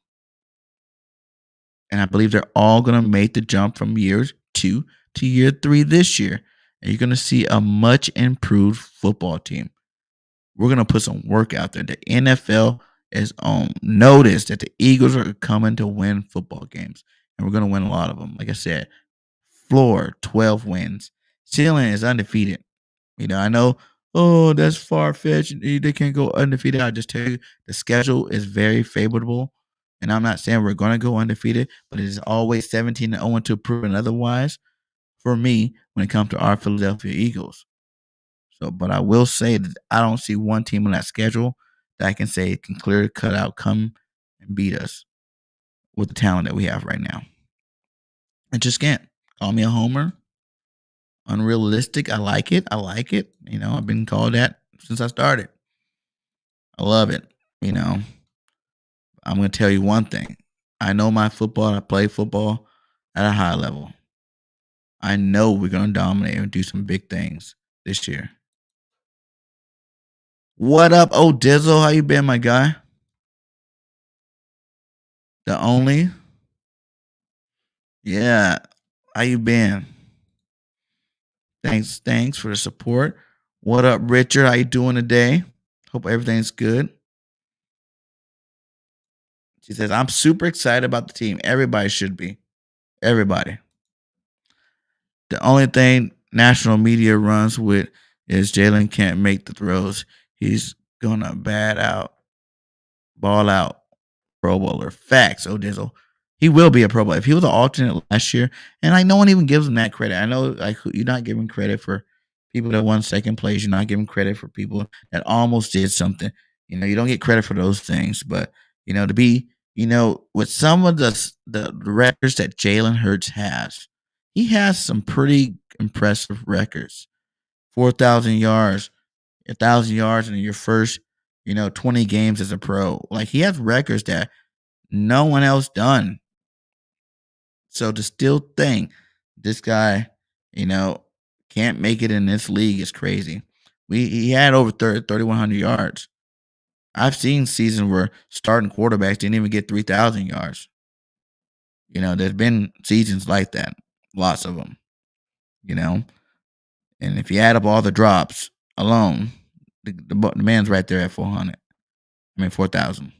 And I believe they're all going to make the jump from year 2 to year 3 this year. And you're going to see a much improved football team. We're going to put some work out there. The NFL is on notice that the Eagles are coming to win football games. And we're going to win a lot of them. Like I said, floor 12 wins. Ceiling is undefeated. I know, that's far-fetched. They can't go undefeated. I just tell you, the schedule is very favorable. And I'm not saying we're going to go undefeated, but it is always 17-0 until proven otherwise for me when it comes to our Philadelphia Eagles. So, but I will say that I don't see one team on that schedule that I can say can clearly cut out, come and beat us with the talent that we have right now. I just can't. Call me a homer. Unrealistic. I like it. I've been called that since I started. I love it. I'm going to tell you one thing. I know my football. I play football at a high level. I know we're going to dominate and do some big things this year. What up, Dizzle? How you been, my guy? The only? Yeah. How you been? Thanks for the support. What up, Richard? How you doing today? Hope everything's good. She says, I'm super excited about the team. Everybody should be. Everybody. The only thing national media runs with is Jalen can't make the throws. He's gonna ball out, Pro Bowler. Facts, Dizzle. He will be a Pro Bowl. If he was an alternate last year, and like no one even gives him that credit. I know like you're not giving credit for people that won second place. You're not giving credit for people that almost did something. You don't get credit for those things. But to be, with some of the records that Jalen Hurts has, he has some pretty impressive records. 4,000 yards, 1,000 yards in your first, 20 games as a pro. Like he has records that no one else done. So to still think this guy, can't make it in this league is crazy. He had over 3,100 yards. I've seen seasons where starting quarterbacks didn't even get 3,000 yards. There's been seasons like that, lots of them. And if you add up all the drops alone, the man's right there at 400. 4,000.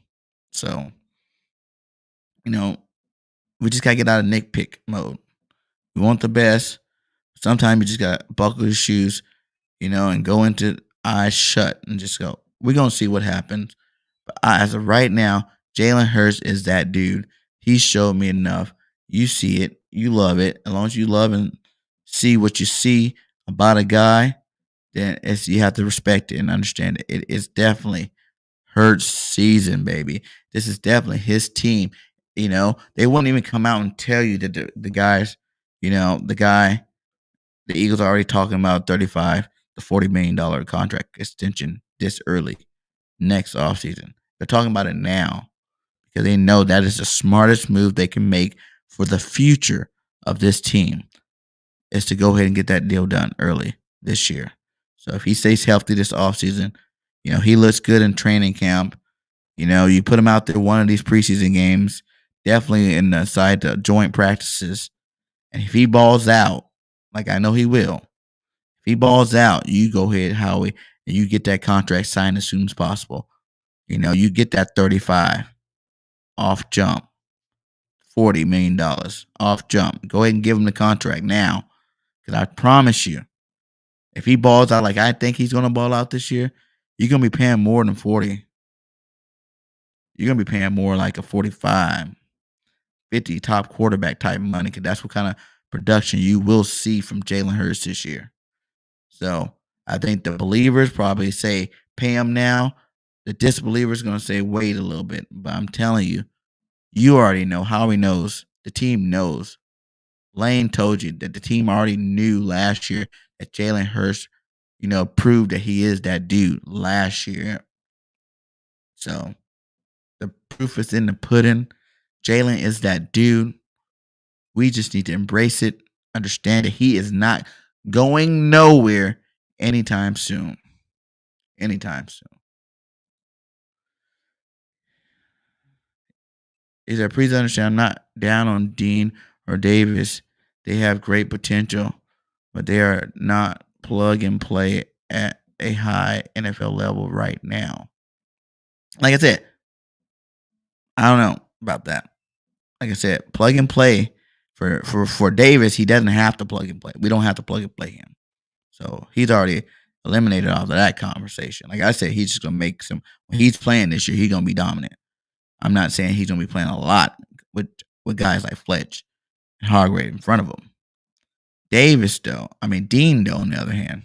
So, we just gotta get out of nitpick mode. We want the best. Sometimes you just gotta buckle your shoes, and go into eyes shut and just go. We're gonna see what happens. But as of right now, Jalen Hurts is that dude. He showed me enough. You see it, you love it. As long as you love and see what you see about a guy, then you have to respect it and understand it. It is definitely Hurts season, baby. This is definitely his team. They won't even come out and tell you that the guys, the Eagles are already talking about $35 to $40 million contract extension this early next offseason. They're talking about it now because they know that is the smartest move they can make for the future of this team is to go ahead and get that deal done early this year. So if he stays healthy this offseason, he looks good in training camp. You put him out there one of these preseason games, definitely in the side joint practices. And if he balls out, like I know he will, if he balls out, you go ahead, Howie, and you get that contract signed as soon as possible. You get that 35 off jump, $40 million off jump. Go ahead and give him the contract now. Because I promise you, if he balls out like I think he's going to ball out this year, you're going to be paying more than 40. You're going to be paying more like a 45, 50 top quarterback type money because that's what kind of production you will see from Jalen Hurts this year. So I think the believers probably say pay him now. The disbelievers going to say wait a little bit. But I'm telling you, you already know. Howie knows. The team knows. Lane told you that the team already knew last year that Jalen Hurts, proved that he is that dude last year. So the proof is in the pudding. Jalen is that dude. We just need to embrace it, understand that he is not going nowhere anytime soon. Anytime soon. Is that please understand I'm not down on Dean or Davis. They have great potential, but they are not plug and play at a high NFL level right now. Like I said, I don't know about that. Like I said, plug and play for Davis, he doesn't have to plug and play. We don't have to plug and play him. So he's already eliminated off of that conversation. Like I said, he's just gonna make some when he's playing this year, he's gonna be dominant. I'm not saying he's gonna be playing a lot with guys like Fletcher and Hargrave in front of him. Dean though, on the other hand,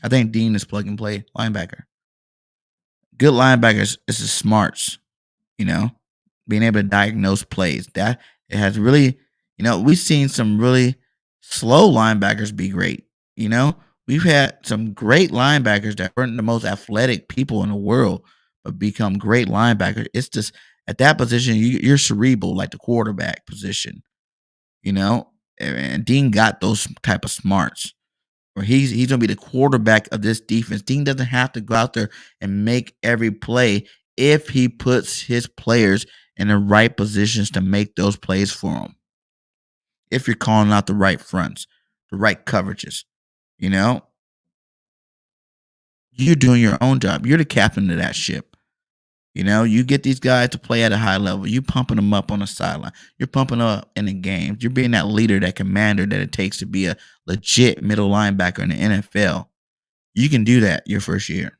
I think Dean is plug and play linebacker. Good linebackers is the smarts, being able to diagnose plays. That it has really, we've seen some really slow linebackers be great. We've had some great linebackers that weren't the most athletic people in the world, but become great linebackers. It's just at that position, you're cerebral, like the quarterback position, and Dean got those type of smarts. Or he's gonna be the quarterback of this defense. Dean doesn't have to go out there and make every play if he puts his players in the right positions to make those plays for him. If you're calling out the right fronts, the right coverages, you're doing your own job. You're the captain of that ship. You get these guys to play at a high level. You pumping them up on the sideline. You're pumping up in the games. You're being that leader, that commander that it takes to be a legit middle linebacker in the NFL. You can do that your first year.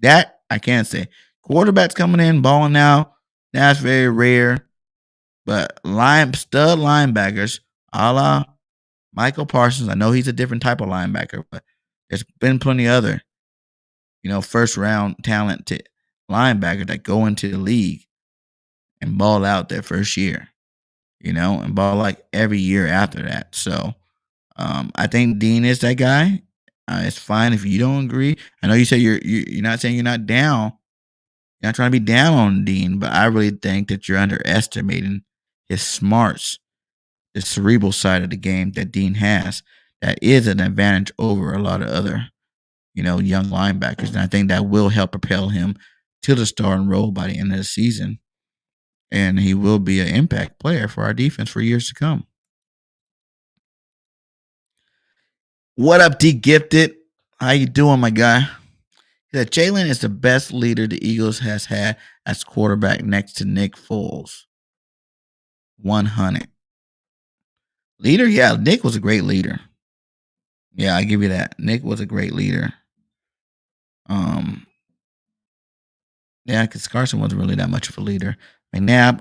That I can't say. Quarterbacks coming in, balling out, that's very rare. But stud linebackers, a la Michael Parsons. I know he's a different type of linebacker, but there's been plenty other, first round talented linebackers that go into the league and ball out their first year, and ball like every year after that. So I think Dean is that guy. It's fine if you don't agree. I know you say you're not saying you're not down. You're not trying to be down on Dean, but I really think that you're underestimating his smarts, the cerebral side of the game that Dean has. That is an advantage over a lot of other, young linebackers, and I think that will help propel him to the starting role by the end of the season. And he will be an impact player for our defense for years to come. What up, D Gifted? How you doing, my guy? He said Jalen is the best leader the Eagles has had as quarterback next to Nick Foles. 100. Leader? Yeah, Nick was a great leader. Yeah, I give you that. Nick was a great leader. Yeah, because Carson wasn't really that much of a leader. McNabb,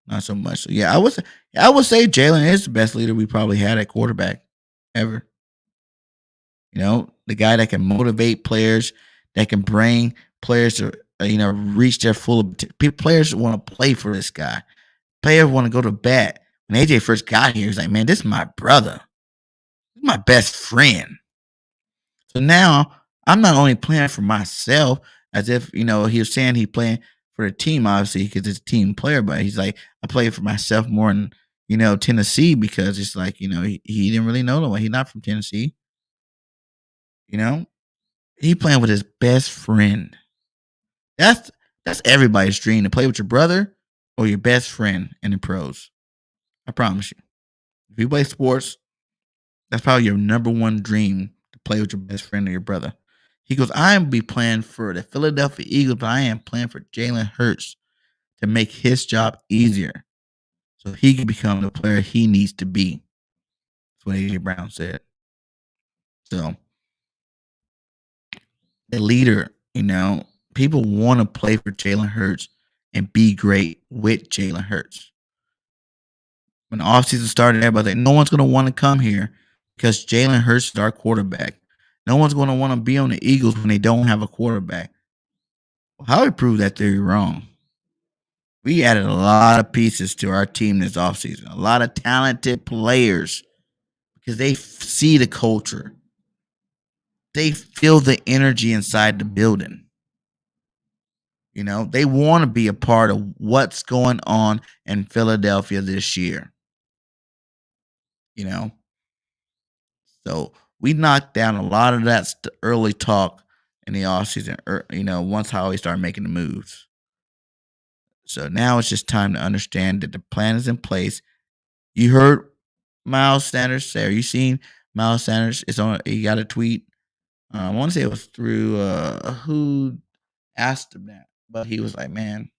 not so much. So yeah, I would say Jalen is the best leader we probably had at quarterback ever. The guy that can motivate players, that can bring players to reach their full. Players want to play for this guy. Players want to go to bat. When AJ first got here, he's like, man, this is my brother. This is my best friend. So now I'm not only playing for myself, as if he was saying he playing for the team, obviously, because it's a team player, but he's like, I play for myself more than Tennessee, because it's like he didn't really know the way. He's not from Tennessee. He playing with his best friend. That's everybody's dream, to play with your brother or your best friend in the pros. I promise you. If you play sports, that's probably your number one dream, to play with your best friend or your brother. He goes, I am be playing for the Philadelphia Eagles, but I am playing for Jalen Hurts to make his job easier so he can become the player he needs to be. That's what AJ Brown said. So the leader, people want to play for Jalen Hurts and be great with Jalen Hurts. When the offseason started, everybody said, no one's going to want to come here because Jalen Hurts is our quarterback. No one's going to want to be on the Eagles when they don't have a quarterback. Well, how do we prove that theory wrong? We added a lot of pieces to our team this offseason, a lot of talented players, because they see the culture. They feel the energy inside the building. They want to be a part of what's going on in Philadelphia this year. So we knocked down a lot of that early talk in the offseason, once Howie started making the moves. So now it's just time to understand that the plan is in place. You heard Miles Sanders say, are you seeing Miles Sanders? He got a tweet. I want to say it was through who asked him that, but he was like, man,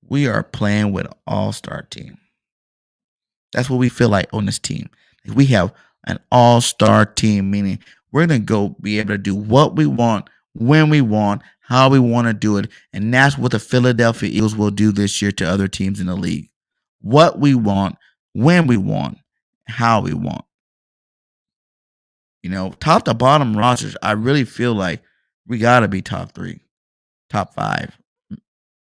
we are playing with an all-star team. That's what we feel like on this team. We have an all-star team, meaning we're going to go be able to do what we want, when we want, how we want to do it. And that's what the Philadelphia Eagles will do this year to other teams in the league. What we want, when we want, how we want. Top to bottom rosters, I really feel like we got to be top 3, top 5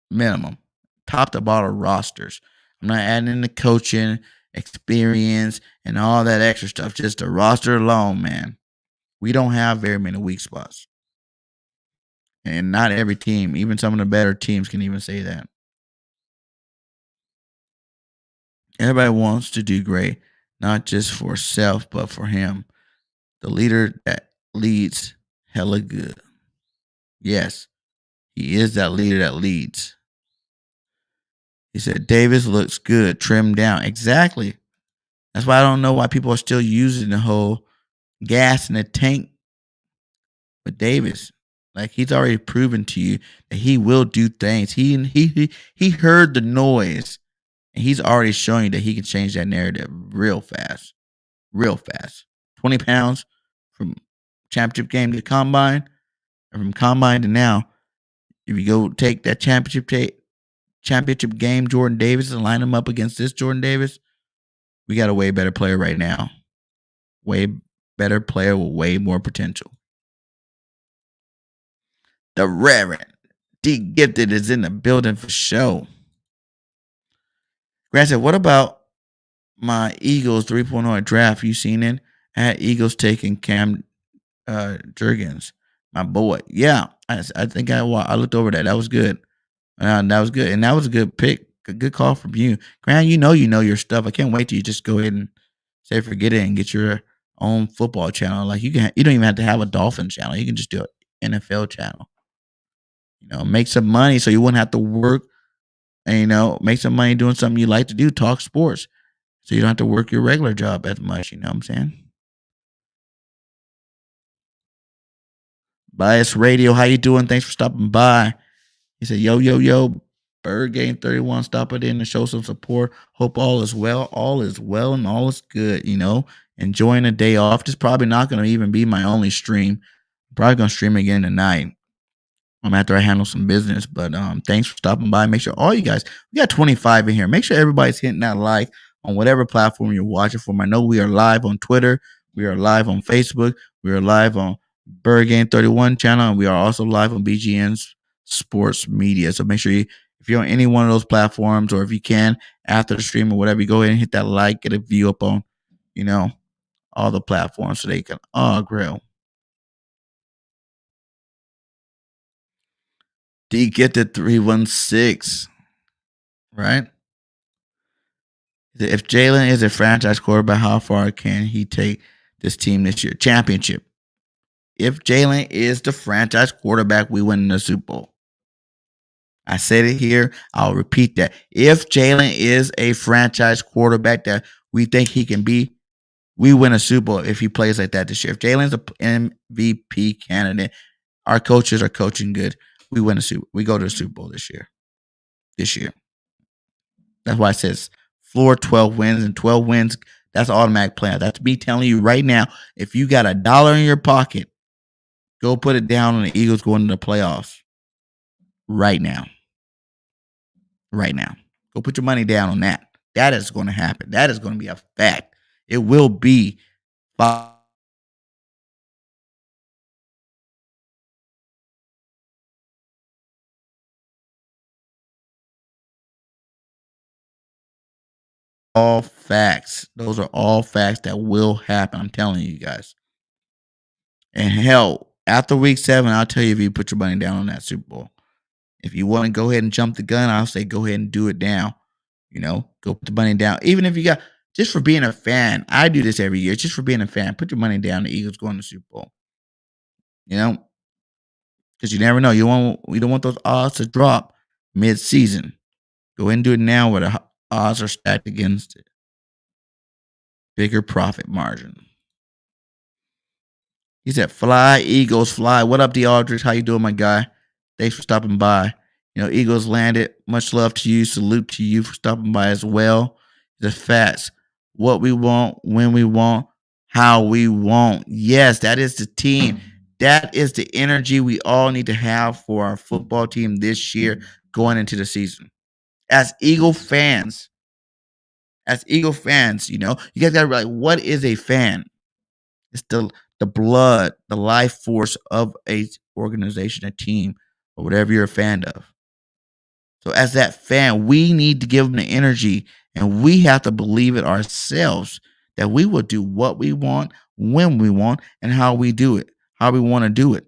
minimum. Top to bottom rosters. I'm not adding in the coaching, experience, and all that extra stuff. Just the roster alone, man. We don't have very many weak spots. And not every team, even some of the better teams, can even say that. Everybody wants to do great, not just for self, but for him. The leader that leads hella good. Yes, he is that leader that leads. He said, Davis looks good, trimmed down. Exactly. That's why I don't know why people are still using the whole gas in the tank with Davis. Like, he's already proven to you that he will do things. He heard the noise, and he's already showing you that he can change that narrative real fast. Real fast. 20 pounds from championship game to combine, and from combine to now. If you go take that championship tape, championship game Jordan Davis and line him up against this Jordan Davis, we got a way better player right now. Way better player with way more potential. The Reverend D Gifted is in the building for show. Grant said, what about my Eagles 3.0 draft? You seen it? I had Eagles taking Cam Jurgens, my boy. Yeah, I think I looked over that. That was good. That was good, and that was a good pick. A good call from you, Grant. You know your stuff. I can't wait till you just go ahead and say forget it and get your own football channel. Like you don't even have to have a Dolphin channel. You can just do an NFL channel. Make some money so you wouldn't have to work, and make some money doing something you like to do. Talk sports, so you don't have to work your regular job as much. You know what I'm saying? Bias Radio, how you doing? Thanks for stopping by. He said, yo, Bird Game 31, stop it in and show some support. Hope all is well. All is well and all is good, Enjoying a day off. This is probably not going to even be my only stream. I'm probably going to stream again tonight. After I handle some business. But thanks for stopping by. Make sure all you guys, we got 25 in here. Make sure everybody's hitting that like on whatever platform you're watching from. I know we are live on Twitter. We are live on Facebook. We are live on Bird Game 31 channel. And we are also live on BGN's Sports Media. So make sure if you're on any one of those platforms, or if you can, after the stream or whatever, you go ahead and hit that like, get a view up on, all the platforms so they can all grill. D Gifted 316, right? If Jalen is a franchise quarterback, how far can he take this team this year? Championship. If Jalen is the franchise quarterback, we win the Super Bowl. I said it here. I'll repeat that. If Jalen is a franchise quarterback that we think he can be, we win a Super Bowl if he plays like that this year. If Jalen's an MVP candidate, our coaches are coaching good, we win a Super. We go to the Super Bowl this year. That's why it says floor 12 wins, and 12 wins, that's automatic playoff. That's me telling you right now, if you got $1 in your pocket, go put it down on the Eagles going to the playoffs right now. Right now. Go put your money down on that. That is going to happen. That is going to be a fact. It will be all facts. Those are all facts that will happen. I'm telling you guys. And hell, after week 7, I'll tell you if you put your money down on that Super Bowl. If you want to go ahead and jump the gun, I'll say go ahead and do it now. Go put the money down. Even if you got, just for being a fan, I do this every year. Just for being a fan, put your money down. The Eagles going to the Super Bowl. Because you never know. We don't want those odds to drop mid-season. Go ahead and do it now where the odds are stacked against it. Bigger profit margin. He said, fly, Eagles, fly. What up, D. Aldridge? How you doing, my guy? Thanks for stopping by. Eagles landed. Much love to you. Salute to you for stopping by as well. The facts. What we want, when we want, how we want. Yes, that is the team. That is the energy we all need to have for our football team this year going into the season. As Eagle fans, you guys got to realize, what is a fan? It's the blood, the life force of a organization, a team, or whatever you're a fan of. So as that fan, we need to give them the energy, and we have to believe it ourselves that we will do what we want, when we want, and how we do it, how we want to do it.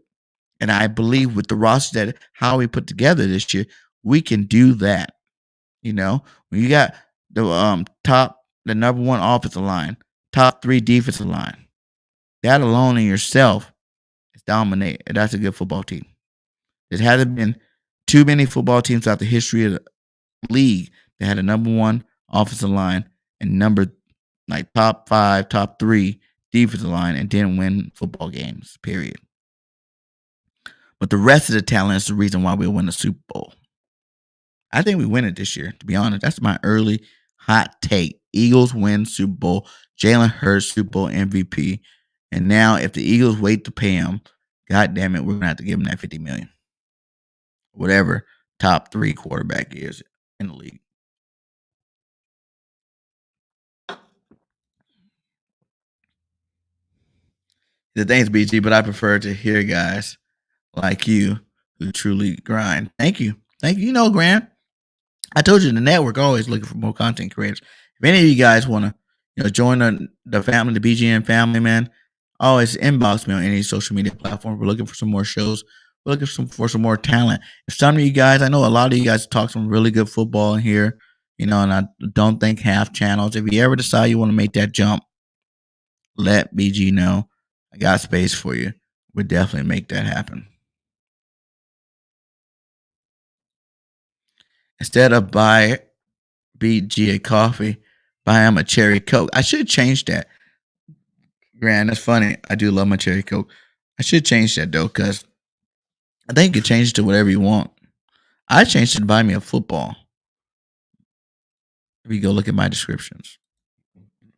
And I believe with the roster that how we put together this year, we can do that. When you got the the number 1 offensive line, top 3 defensive line, that alone in yourself is dominate. And that's a good football team. There hasn't been too many football teams throughout the history of the league that had a number 1 offensive line and top 5, top 3 defensive line and didn't win football games, period. But the rest of the talent is the reason why we win the Super Bowl. I think we win it this year, to be honest. That's my early hot take. Eagles win Super Bowl. Jalen Hurts, Super Bowl MVP. And now if the Eagles wait to pay him, God damn it, we're going to have to give him that $50 million. Whatever top 3 quarterback is. in the league. The thanks, BG, but I prefer to hear guys like you who truly grind. Thank you. Thank you. You know, Grant, I told you the network always looking for more content creators. If any of you guys want to, join the family, the BGN family, man, always inbox me on any social media platform. We're looking for some more shows. We're looking for some more talent. If some of you guys, I know a lot of you guys talk some really good football in here, and I don't think half channels. If you ever decide you want to make that jump, let BG know. I got space for you. We'll definitely make that happen. Instead of buy BG a coffee, buy him a cherry Coke. I should change that. Grant, that's funny. I do love my cherry Coke. I should change that though, because I think you can change it to whatever you want. I changed it to buy me a football. If you go look at my descriptions.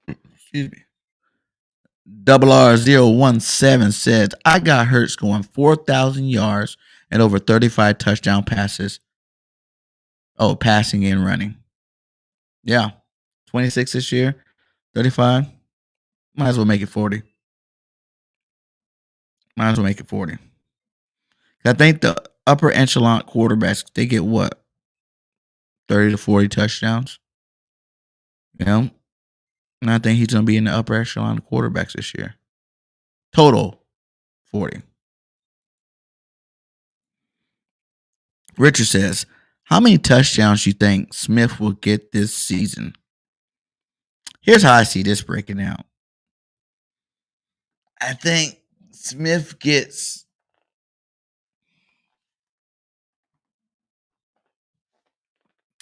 Excuse me. Double R017 says, I got Hurts going 4,000 yards and over 35 touchdown passes. Oh, passing and running. Yeah. 26 this year, 35. Might as well make it 40. Might as well make it 40. I think the upper echelon quarterbacks, they get what? 30 to 40 touchdowns. And I think he's going to be in the upper echelon quarterbacks this year. Total 40. Richard says, how many touchdowns do you think Smith will get this season? Here's how I see this breaking out. I think Smith gets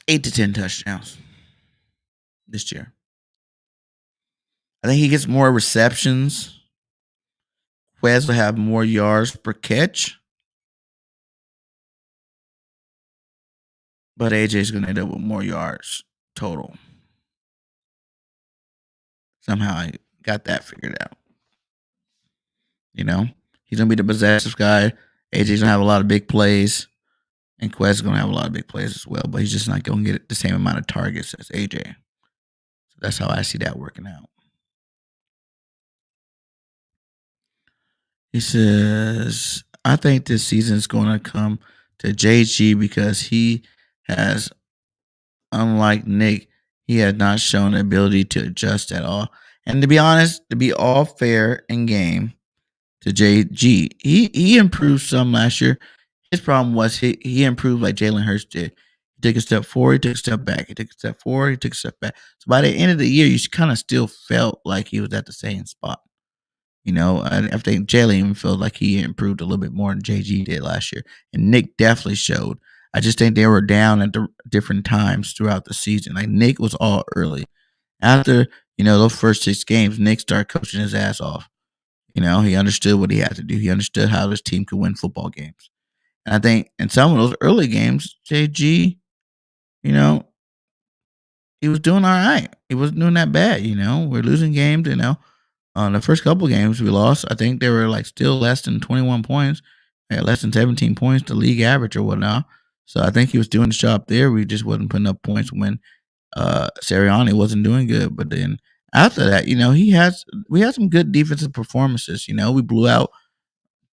8 to 10 touchdowns this year. I think he gets more receptions. Quez will have more yards per catch. But AJ's going to end up with more yards total. Somehow I got that figured out. He's going to be the possessive guy. AJ's going to have a lot of big plays. And Quez is going to have a lot of big plays as well. But he's just not going to get the same amount of targets as AJ. So that's how I see that working out. He says, I think this season is going to come to JG because he has, unlike Nick, he has not shown the ability to adjust at all. And to be honest, to be all fair and game to JG, he improved some last year. His problem was he improved like Jalen Hurts did. He took a step forward, he took a step back. He took a step forward, he took a step back. So by the end of the year, you kind of still felt like he was at the same spot. I think Jalen even felt like he improved a little bit more than JG did last year. And Nick definitely showed. I just think they were down at the different times throughout the season. Like Nick was all early. After, those first 6 games, Nick started coaching his ass off. He understood what he had to do. He understood how his team could win football games. And I think in some of those early games, JG, he was doing all right. He wasn't doing that bad, We're losing games, the first couple games we lost, I think they were like still less than 21 points. They had less than 17 points, the league average or whatnot. So I think he was doing the job there. We just wasn't putting up points when Sirianni wasn't doing good. But then after that, we had some good defensive performances. We blew out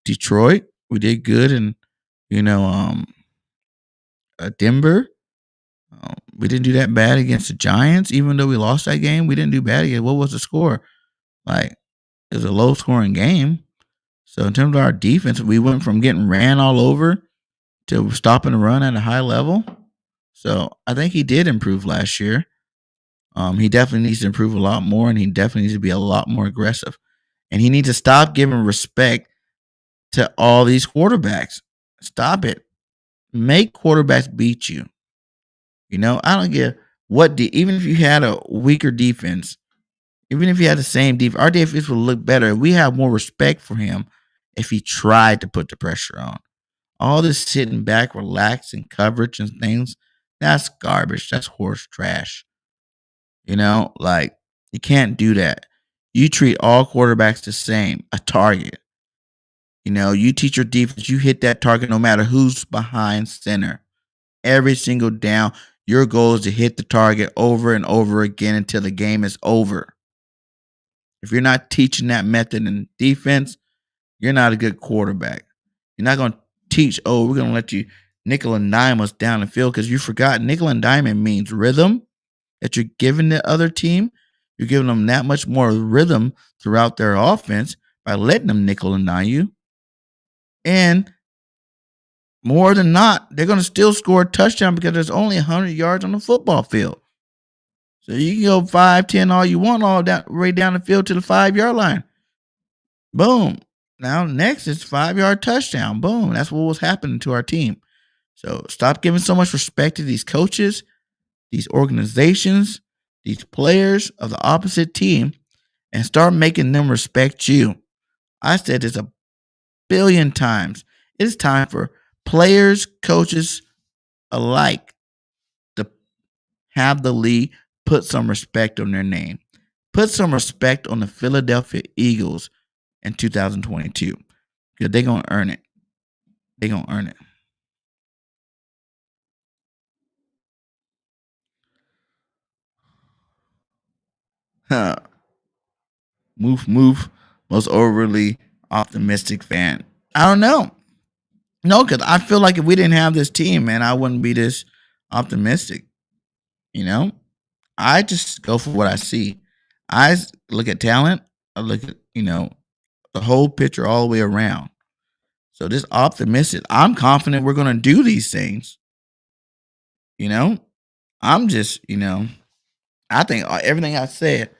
Detroit. We did good in, Denver. We didn't do that bad against the Giants, even though we lost that game. We didn't do bad again. What was the score? Like, it was a low scoring game. So in terms of our defense, we went from getting ran all over to stopping the run at a high level. So I think he did improve last year. He definitely needs to improve a lot more, and he definitely needs to be a lot more aggressive. And he needs to stop giving respect to all these quarterbacks. Stop it. Make quarterbacks beat you. I don't care even if you had a weaker defense, even if he had the same defense, our defense would look better. We have more respect for him if he tried to put the pressure on. All this sitting back, relaxing coverage and things, that's garbage. That's horse trash. You can't do that. You treat all quarterbacks the same, a target. You teach your defense, you hit that target no matter who's behind center. Every single down, Your goal is to hit the target over and over again until the game is over. If you're not teaching that method in defense, you're not a good quarterback. You're not going to teach, oh, we're going to let you nickel and dime us down the field because you forgot nickel and diamond means rhythm that you're giving the other team. You're giving them that much more rhythm throughout their offense by letting them nickel and dime you. And more than not, they're going to still score a touchdown because there's only 100 yards on the football field. So you can go 5, 10, all you want, all down right down the field to the 5-yard line. Boom. Now next is 5-yard touchdown. Boom. That's what was happening to our team. So stop giving so much respect to these coaches, these organizations, these players of the opposite team, and start making them respect you. I said this a billion times. It's time for players, coaches alike to have the league put some respect on their name. Put some respect on the Philadelphia Eagles in 2022 because they're going to earn it. They're going to earn it. Huh. Move. Most overly optimistic fan. I don't know. No, because I feel like if we didn't have this team, man, I wouldn't be this optimistic. You know, I just go for what I see. I look at talent. I look at, the whole picture all the way around. So this optimistic, I'm confident we're going to do these things. I'm just, I think everything I said,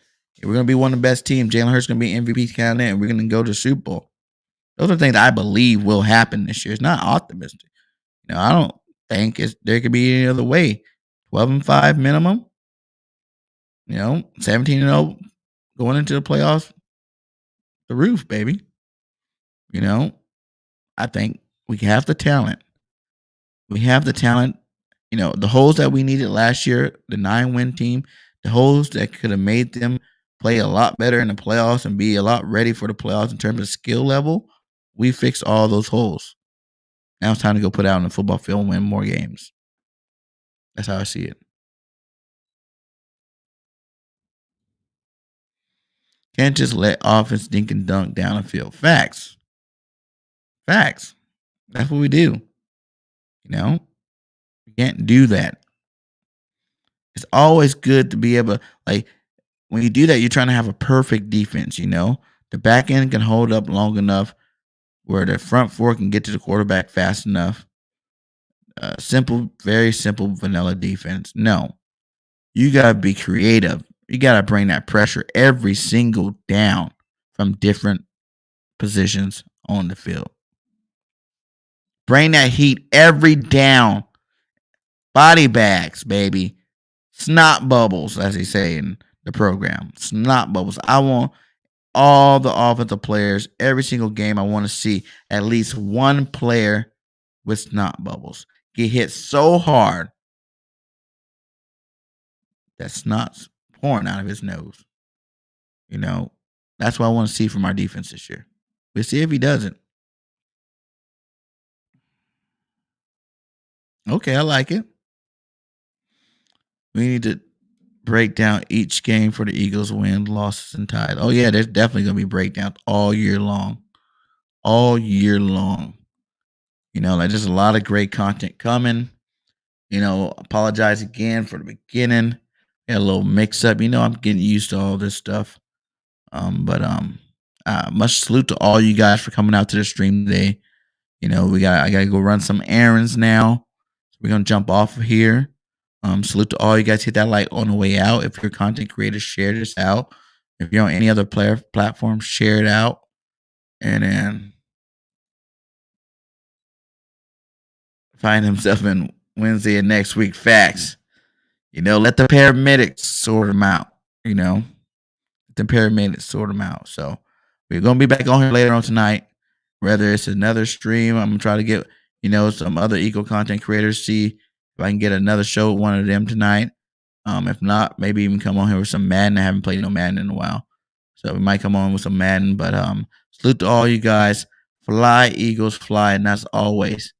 we're going to be one of the best teams. Jalen Hurts is going to be MVP candidate, and we're going to go to the Super Bowl. Those are things I believe will happen this year. It's not optimistic. I don't think there could be any other way. 12-5 minimum. 17-0 going into the playoffs. The roof, baby. I think we have the talent. We have the talent. The holes that we needed last year, the 9-win team, the holes that could have made them play a lot better in the playoffs and be a lot ready for the playoffs in terms of skill level, we fixed all those holes. Now it's time to go put out on the football field and win more games. That's how I see it. Can't just let offense dink and dunk down the field. Facts. That's what we do. We can't do that. It's always good to be able to, like, when you do that, you're trying to have a perfect defense, The back end can hold up long enough where the front four can get to the quarterback fast enough. Simple, very simple vanilla defense. No. You got to be creative. You got to bring that pressure every single down from different positions on the field. Bring that heat every down. Body bags, baby. Snot bubbles, as they say in the program. Snot bubbles. I want all the offensive players, every single game, I want to see at least one player with snot bubbles get hit so hard that snot's pouring out of his nose. That's what I want to see from our defense this year. We'll see if he doesn't. Okay, I like it. We need to break down each game for the Eagles' win, losses, and ties. Oh, yeah, there's definitely going to be breakdowns all year long. All year long. There's a lot of great content coming. Apologize again for the beginning. Had a little mix up. I'm getting used to all this stuff. Much salute to all you guys for coming out to the stream today. I gotta go run some errands now. So we're gonna jump off of here. Salute to all you guys. Hit that like on the way out. If you're a content creator, share this out. If you're on any other platform, share it out. And then find himself in Wednesday of next week. Facts. Let the paramedics sort them out. The paramedics sort them out. So we're gonna be back on here later on tonight. Whether it's another stream, I'm gonna try to get some other eco content creators. See if I can get another show with one of them tonight. If not, maybe even come on here with some Madden. I haven't played no Madden in a while, so we might come on with some Madden. But salute to all you guys. Fly, Eagles, fly, and that's always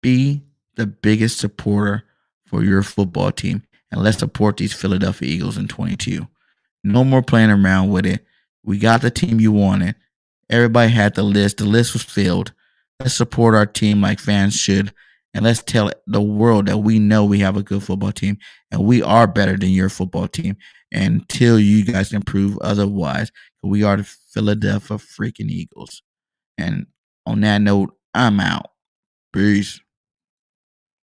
Be the biggest supporter for your football team, and let's support these Philadelphia Eagles in 22. No more playing around with it. We got the team you wanted. Everybody had the list. The list was filled. Let's support our team like fans should. And let's tell the world that we know we have a good football team and we are better than your football team until you guys can prove otherwise. We are the Philadelphia freaking Eagles. And on that note, I'm out. Peace.